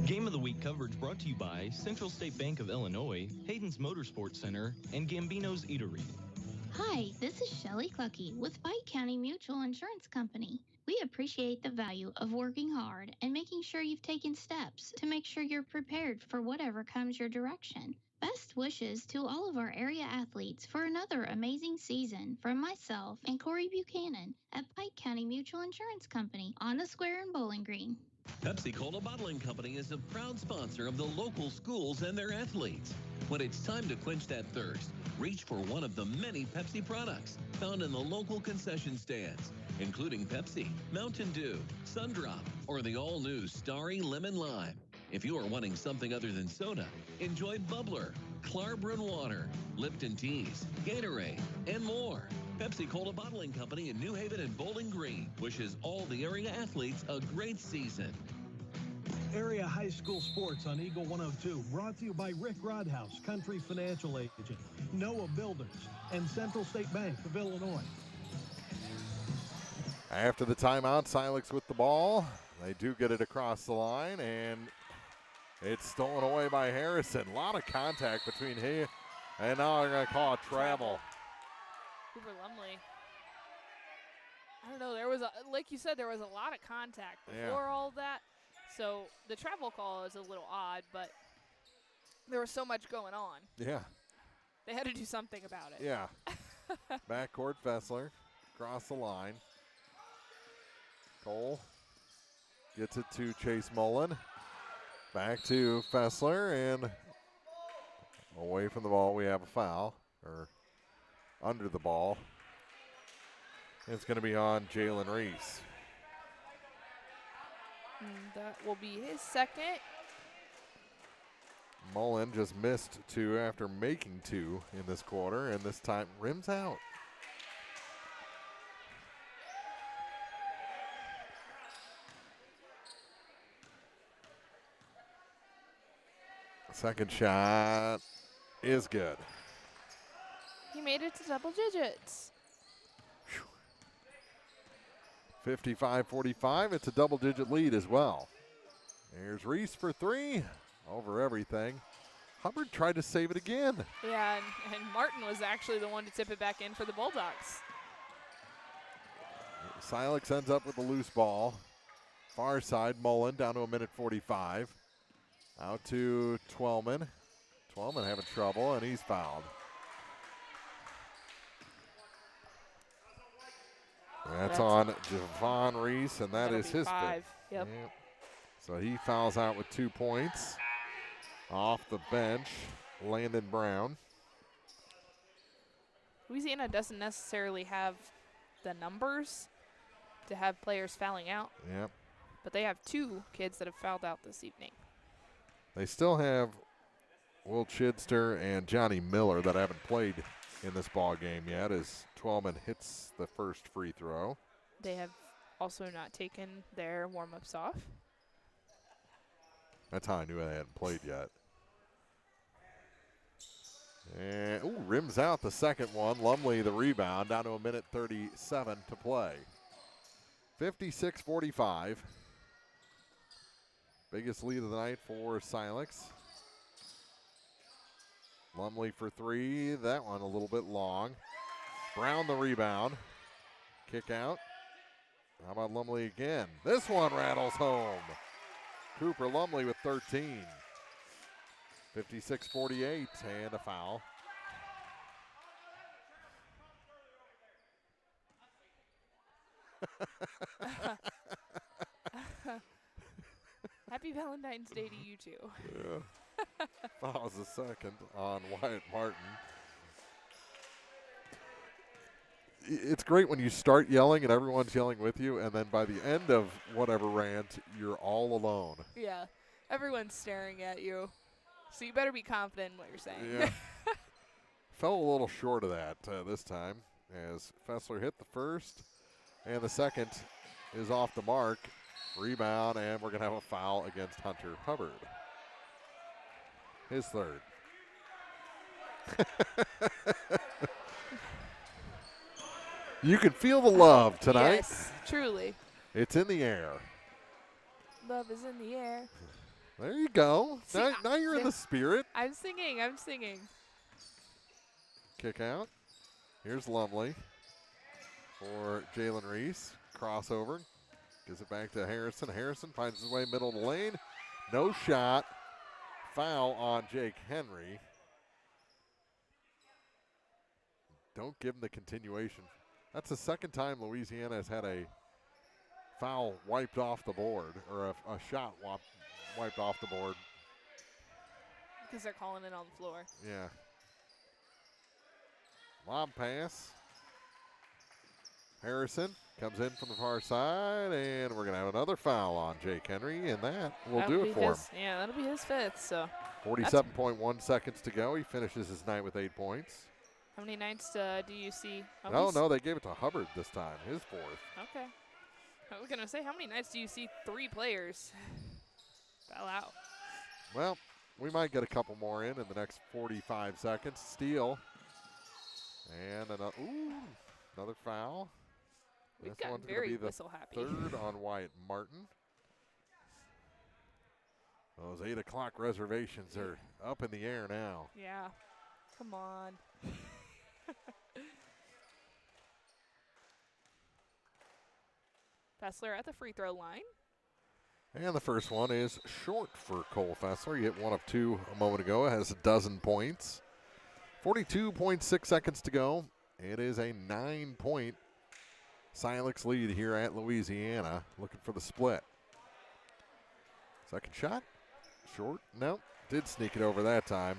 Game of the Week coverage brought to you by Central State Bank of Illinois, Hayden's Motorsports Center, and Gambino's Eatery. Hi, this is Shelley Clucky with Pike County Mutual Insurance Company. We appreciate the value of working hard and making sure you've taken steps to make sure you're prepared for whatever comes your direction. Best wishes to all of our area athletes for another amazing season from myself and Corey Buchanan at Pike County Mutual Insurance Company on the Square in Bowling Green. Pepsi Cola Bottling Company is a proud sponsor of the local schools and their athletes. When it's time to quench that thirst, reach for one of the many Pepsi products found in the local concession stands, including Pepsi, Mountain Dew, Sundrop, or the all-new Starry Lemon Lime. If you are wanting something other than soda, enjoy Bubbler, Clarbrun Water, Lipton Teas, Gatorade, and more. Pepsi Cola Bottling Company in New Haven and Bowling Green wishes all the area athletes a great season. Area high school sports on Eagle 102, brought to you by Rick Rodhouse, Country Financial Agent, Noah Builders, and Central State Bank of Illinois. After the timeout, Silex with the ball. They do get it across the line, and it's stolen away by Harrison. A lot of contact between him, and now they're going to call it travel. Cooper Lumley. I don't know. There was, like you said, there was a lot of contact before all that. So the travel call is a little odd, but there was so much going on. Yeah. They had to do something about it. Yeah. Backcourt Fessler across the line. Cole gets it to Chase Mullen. Back to Fessler, and away from the ball we have a foul, or under the ball. It's going to be on Jalen Reese. And that will be his second. Mullen just missed two after making two in this quarter, and this time rims out. Second shot is good. He made it to double digits. 55-45, it's a double-digit lead as well. Here's Reese for three, over everything. Hubbard tried to save it again. Yeah, and Martin was actually the one to tip it back in for the Bulldogs. Silex ends up with a loose ball. Far side, Mullen down to 1:45. Out to Twellman. Twellman having trouble, and he's fouled. That's on Javon Reese, and that'll is his 5. Yep. So he fouls out with 2 points. Off the bench, Landon Brown. Louisiana doesn't necessarily have the numbers to have players fouling out. Yep. But they have 2 kids that have fouled out this evening. They still have Will Chidster and Johnny Miller that haven't played in this ball game yet as Twellman hits the first free throw. They have also not taken their warm-ups off. That's how I knew they hadn't played yet. And rims out the second one. Lumley the rebound, down to 1:37 to play. 56-45. Biggest lead of the night for Silex. Lumley for 3. That one a little bit long. Brown the rebound. Kick out. How about Lumley again? This one rattles home. Cooper Lumley with 13. 56-48 and a foul. Happy Valentine's Day to you too. Yeah. Fouls the second on Wyatt Martin. It's great when you start yelling and everyone's yelling with you, and then by the end of whatever rant, you're all alone. Yeah, everyone's staring at you, so you better be confident in what you're saying. Yeah. Fell a little short of that this time as Fessler hit the first, and the second is off the mark. Rebound, and we're going to have a foul against Hunter Hubbard. His third. You can feel the love tonight. Yes, truly. It's in the air. Love is in the air. There you go. See, now you're in the spirit. I'm singing. Kick out. Here's Lumley for Jalen Reese. Crossover. Gives it back to Harrison. Harrison finds his way middle of the lane. No shot. Foul on Jake Henry. Don't give him the continuation. That's the second time Louisiana has had a foul wiped off the board, or a shot wiped off the board. Because they're calling it on the floor. Yeah. Lob pass. Harrison comes in from the far side, and we're going to have another foul on Jake Henry, and that will do it for him. Yeah, that'll be his 5th. So 47.1 seconds to go. He finishes his night with 8 points. how many nights do you see? No, they gave it to Hubbard this time, his 4th. Okay. I was going to say, how many nights do you see 3 players foul out? Well, we might get a couple more in the next 45 seconds. Steal. And another foul. We've This gotten one's very going to be whistle happy. the 3rd on Wyatt Martin. Those 8 o'clock reservations are up in the air now. Yeah. Come on. Fessler at the free throw line. And the first one is short for Cole Fessler. He hit 1 of 2 a moment ago. Has a dozen points. 42.6 seconds to go. It is a 9-point Silex lead here at Louisiana. Looking for the split. Second shot. Short. Nope. Did sneak it over that time.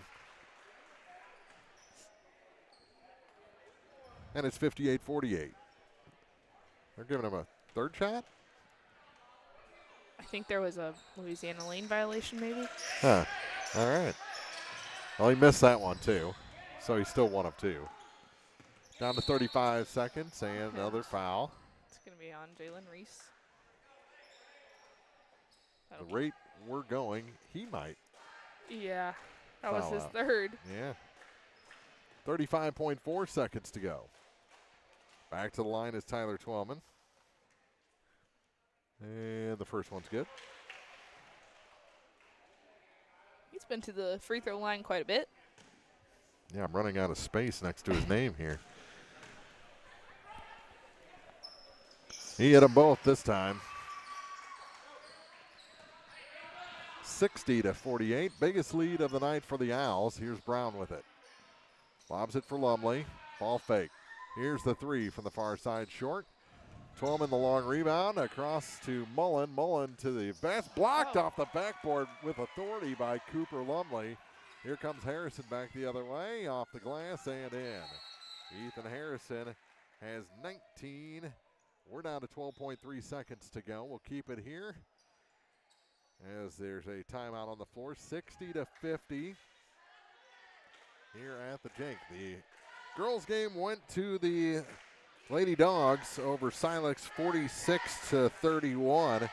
And it's 58-48. They're giving him a third shot? I think there was a Louisiana lane violation maybe. Huh. All right. Well, he missed that one too. So he's still 1 of 2. Down to 35 seconds and another foul. It's going to be on Jalen Reese. The rate we're going, he might. Yeah. That was foul his out. 3rd. Yeah. 35.4 seconds to go. Back to the line is Tyler Twellman. And the first one's good. He's been to the free throw line quite a bit. Yeah, I'm running out of space next to his name here. He hit them both this time. 60-48, biggest lead of the night for the Owls. Here's Brown with it. Lobs it for Lumley. Ball fake. Here's the three from the far side short. Twillman the long rebound across to Mullen. Mullen to the basket. Blocked off the backboard with authority by Cooper Lumley. Here comes Harrison back the other way. Off the glass and in. Ethan Harrison has 19. We're down to 12.3 seconds to go. We'll keep it here as there's a timeout on the floor. 60-50 here at the Jink. The girls game went to the Lady Dogs over Silex 46-31.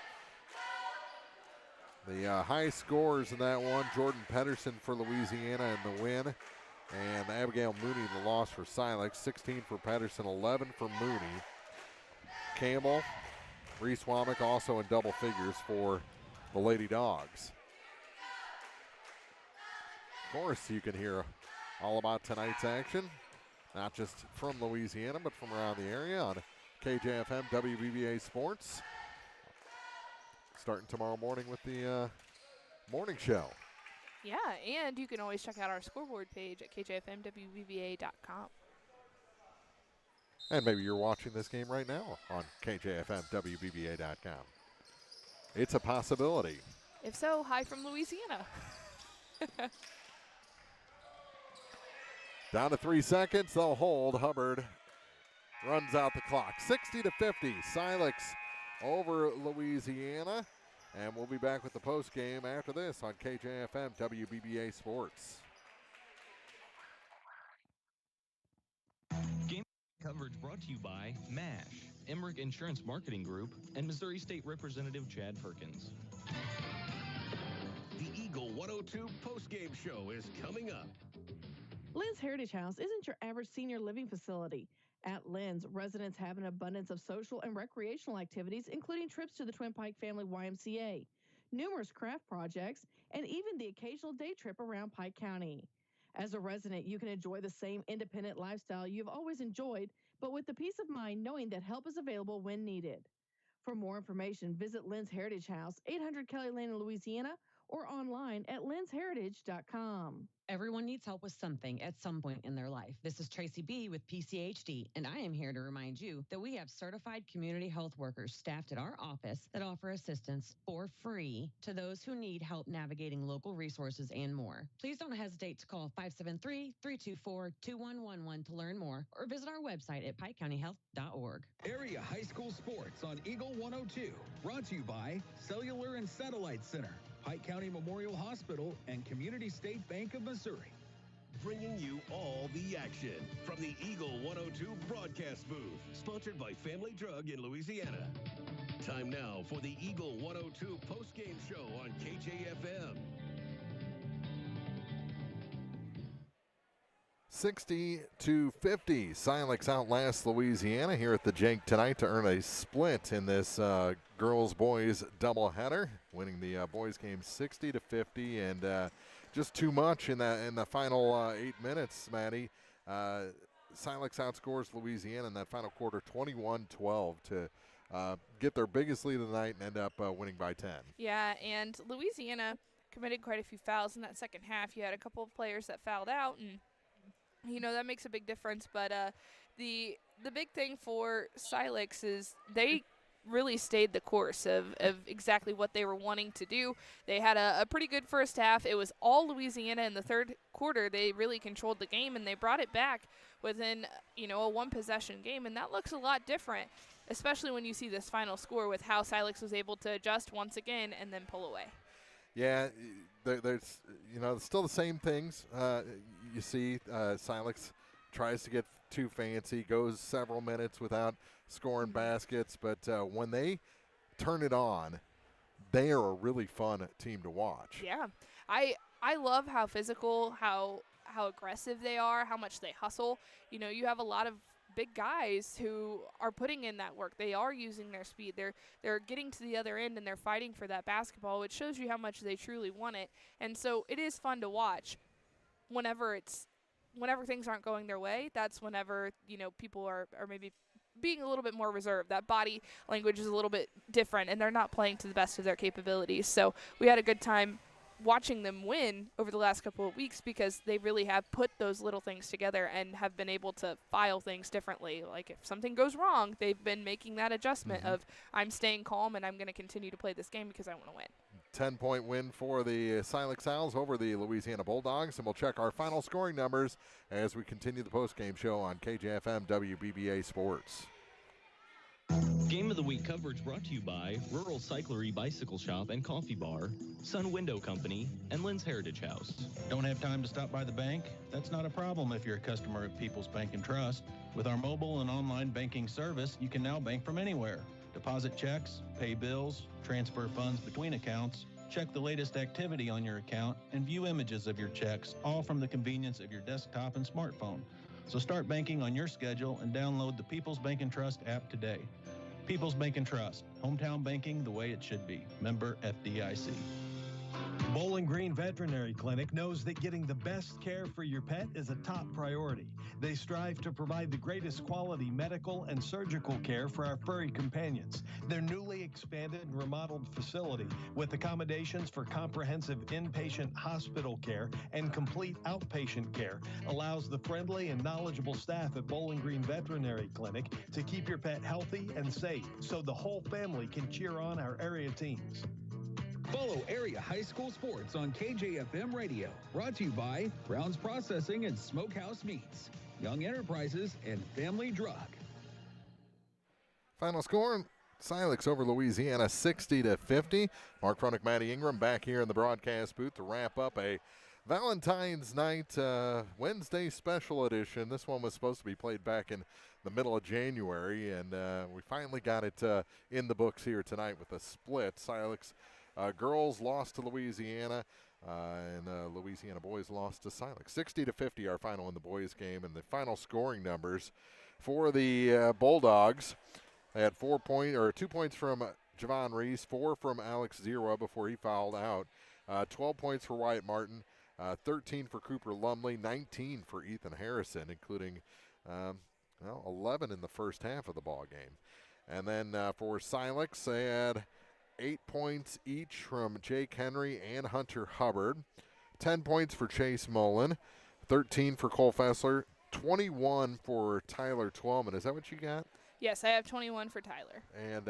The high scores in that one, Jordan Pedersen for Louisiana in the win, and Abigail Mooney in the loss for Silex. 16 for Pedersen, 11 for Mooney. Campbell, Reese Womack also in double figures for the Lady Dogs. Of course, you can hear all about tonight's action, not just from Louisiana, but from around the area on KJFM WBBA Sports. Starting tomorrow morning with the morning show. Yeah, and you can always check out our scoreboard page at KJFMWBBA.com. And maybe you're watching this game right now on KJFMWBBA.com. It's a possibility. If so, hi from Louisiana. Down to 3 seconds, they'll hold. Hubbard runs out the clock. 60-50, Silex over Louisiana. And we'll be back with the post game after this on KJFM WBBA Sports. Game coverage brought to you by MASH, Emmerich Insurance Marketing Group, and Missouri State Representative Chad Perkins. The Eagle 102 postgame show is coming up. Lynn's Heritage House isn't your average senior living facility. At Lynn's, residents have an abundance of social and recreational activities, including trips to the Twin Pike Family YMCA, numerous craft projects, and even the occasional day trip around Pike County. As a resident, you can enjoy the same independent lifestyle you've always enjoyed, but with the peace of mind knowing that help is available when needed. For more information, visit Lynn's Heritage House, 800 Kelly Lane in Louisiana, or online at lynsheritage.com. Everyone needs help with something at some point in their life. This is Tracy B. with PCHD, and I am here to remind you that we have certified community health workers staffed at our office that offer assistance for free to those who need help navigating local resources and more. Please don't hesitate to call 573-324-2111 to learn more, or visit our website at pikecountyhealth.org. Area high school sports on Eagle 102, brought to you by Cellular and Satellite Center, Pike County Memorial Hospital, and Community State Bank of Missouri. Bringing you all the action from the Eagle 102 broadcast booth, sponsored by Family Drug in Louisiana. Time now for the Eagle 102 postgame show on KJFM. 60-50, Silex outlasts Louisiana here at the Jink tonight to earn a split in this girls-boys doubleheader, winning the boys game 60-50, and just too much in the final 8 minutes, Maddie. Silex outscores Louisiana in that final quarter 21-12 to get their biggest lead of the night and end up winning by 10. Yeah, and Louisiana committed quite a few fouls in that second half. You had a couple of players that fouled out, and you know, that makes a big difference. But the big thing for Silex is they really stayed the course of exactly what they were wanting to do. They had a pretty good first half. It was all Louisiana in the third quarter. They really controlled the game, and they brought it back within, you know, a one-possession game, and that looks a lot different, especially when you see this final score with how Silex was able to adjust once again and then pull away. Yeah, there's, you know, still the same things. You see Silex tries to get too fancy, goes several minutes without scoring baskets, but when they turn it on, they are a really fun team to watch. Yeah, I love how physical, how aggressive they are, how much they hustle. You know, you have a lot of big guys who are putting in that work. They are using their speed. They're getting to the other end and they're fighting for that basketball, which shows you how much they truly want it. And so it is fun to watch. Whenever things aren't going their way, that's whenever, people are maybe being a little bit more reserved. That body language is a little bit different, and they're not playing to the best of their capabilities. So we had a good time watching them win over the last couple of weeks because they really have put those little things together and have been able to file things differently. Like if something goes wrong, they've been making that adjustment of I'm staying calm and I'm going to continue to play this game because I want to win. 10-point win for the Silex Owls over the Louisiana Bulldogs, and we'll check our final scoring numbers as we continue the postgame show on KJFM WBBA Sports. Game of the Week coverage brought to you by Rural Cyclery Bicycle Shop and Coffee Bar, Sun Window Company, and Lynn's Heritage House. Don't have time to stop by the bank? That's not a problem if you're a customer of People's Bank and Trust. With our mobile and online banking service, you can now bank from anywhere. Deposit checks, pay bills, transfer funds between accounts, check the latest activity on your account, and view images of your checks, all from the convenience of your desktop and smartphone. So start banking on your schedule and download the People's Bank and Trust app today. People's Bank and Trust, hometown banking the way it should be. Member FDIC. Bowling Green Veterinary Clinic knows that getting the best care for your pet is a top priority. They strive to provide the greatest quality medical and surgical care for our furry companions. Their newly expanded and remodeled facility with accommodations for comprehensive inpatient hospital care and complete outpatient care allows the friendly and knowledgeable staff at Bowling Green Veterinary Clinic to keep your pet healthy and safe so the whole family can cheer on our area teams. Follow area high school sports on KJFM Radio. Brought to you by Brown's Processing and Smokehouse Meats, Young Enterprises, and Family Drug. Final score, Silex over Louisiana 60-50. Mark Fronick, Maddie Ingram back here in the broadcast booth to wrap up a Valentine's Night Wednesday special edition. This one was supposed to be played back in the middle of January, and we finally got it in the books here tonight with a split. Silex girls lost to Louisiana, and Louisiana boys lost to Silex. 60-50 our final in the boys game, and the final scoring numbers for the Bulldogs. They had 2 points from Javon Reese, 4 from Alex Zera before he fouled out, 12 points for Wyatt Martin, 13 for Cooper Lumley, 19 for Ethan Harrison, including 11 in the first half of the ball game. And then for Silex, they had 8 points each from Jake Henry and Hunter Hubbard, 10 points for Chase Mullen, 13 for Cole Fessler, 21 for Tyler Twellman. Is that what you got? Yes, I have 21 for Tyler. And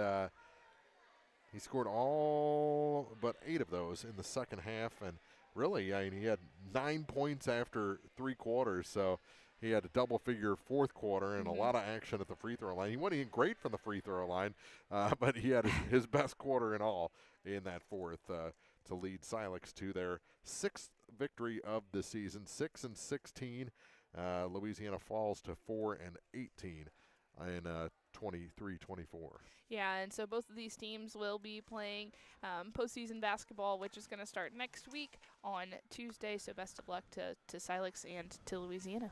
he scored all but 8 of those in the second half. And really, I mean, he had 9 points after 3 quarters. So he had a double-figure fourth quarter and a lot of action at the free throw line. He wasn't even great from the free throw line, but he had his best quarter in all in that fourth to lead Silex to their 6th victory of the season, 6-16. Louisiana falls to 4-18 in 23-24. Yeah, and so both of these teams will be playing postseason basketball, which is going to start next week on Tuesday. So best of luck to Silex and to Louisiana.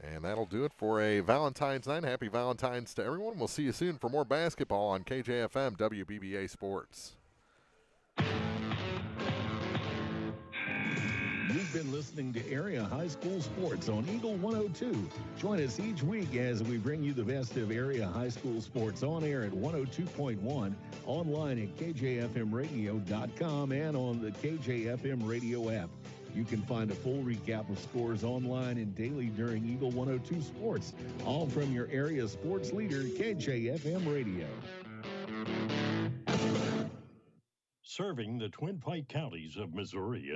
And that'll do it for a Valentine's night. Happy Valentine's to everyone. We'll see you soon for more basketball on KJFM WBBA Sports. You've been listening to Area High School Sports on Eagle 102. Join us each week as we bring you the best of area high school sports on air at 102.1, online at KJFMradio.com, and on the KJFM radio app. You can find a full recap of scores online and daily during Eagle 102 Sports, all from your area sports leader, KJFM Radio. Serving the Twin Pike counties of Missouri.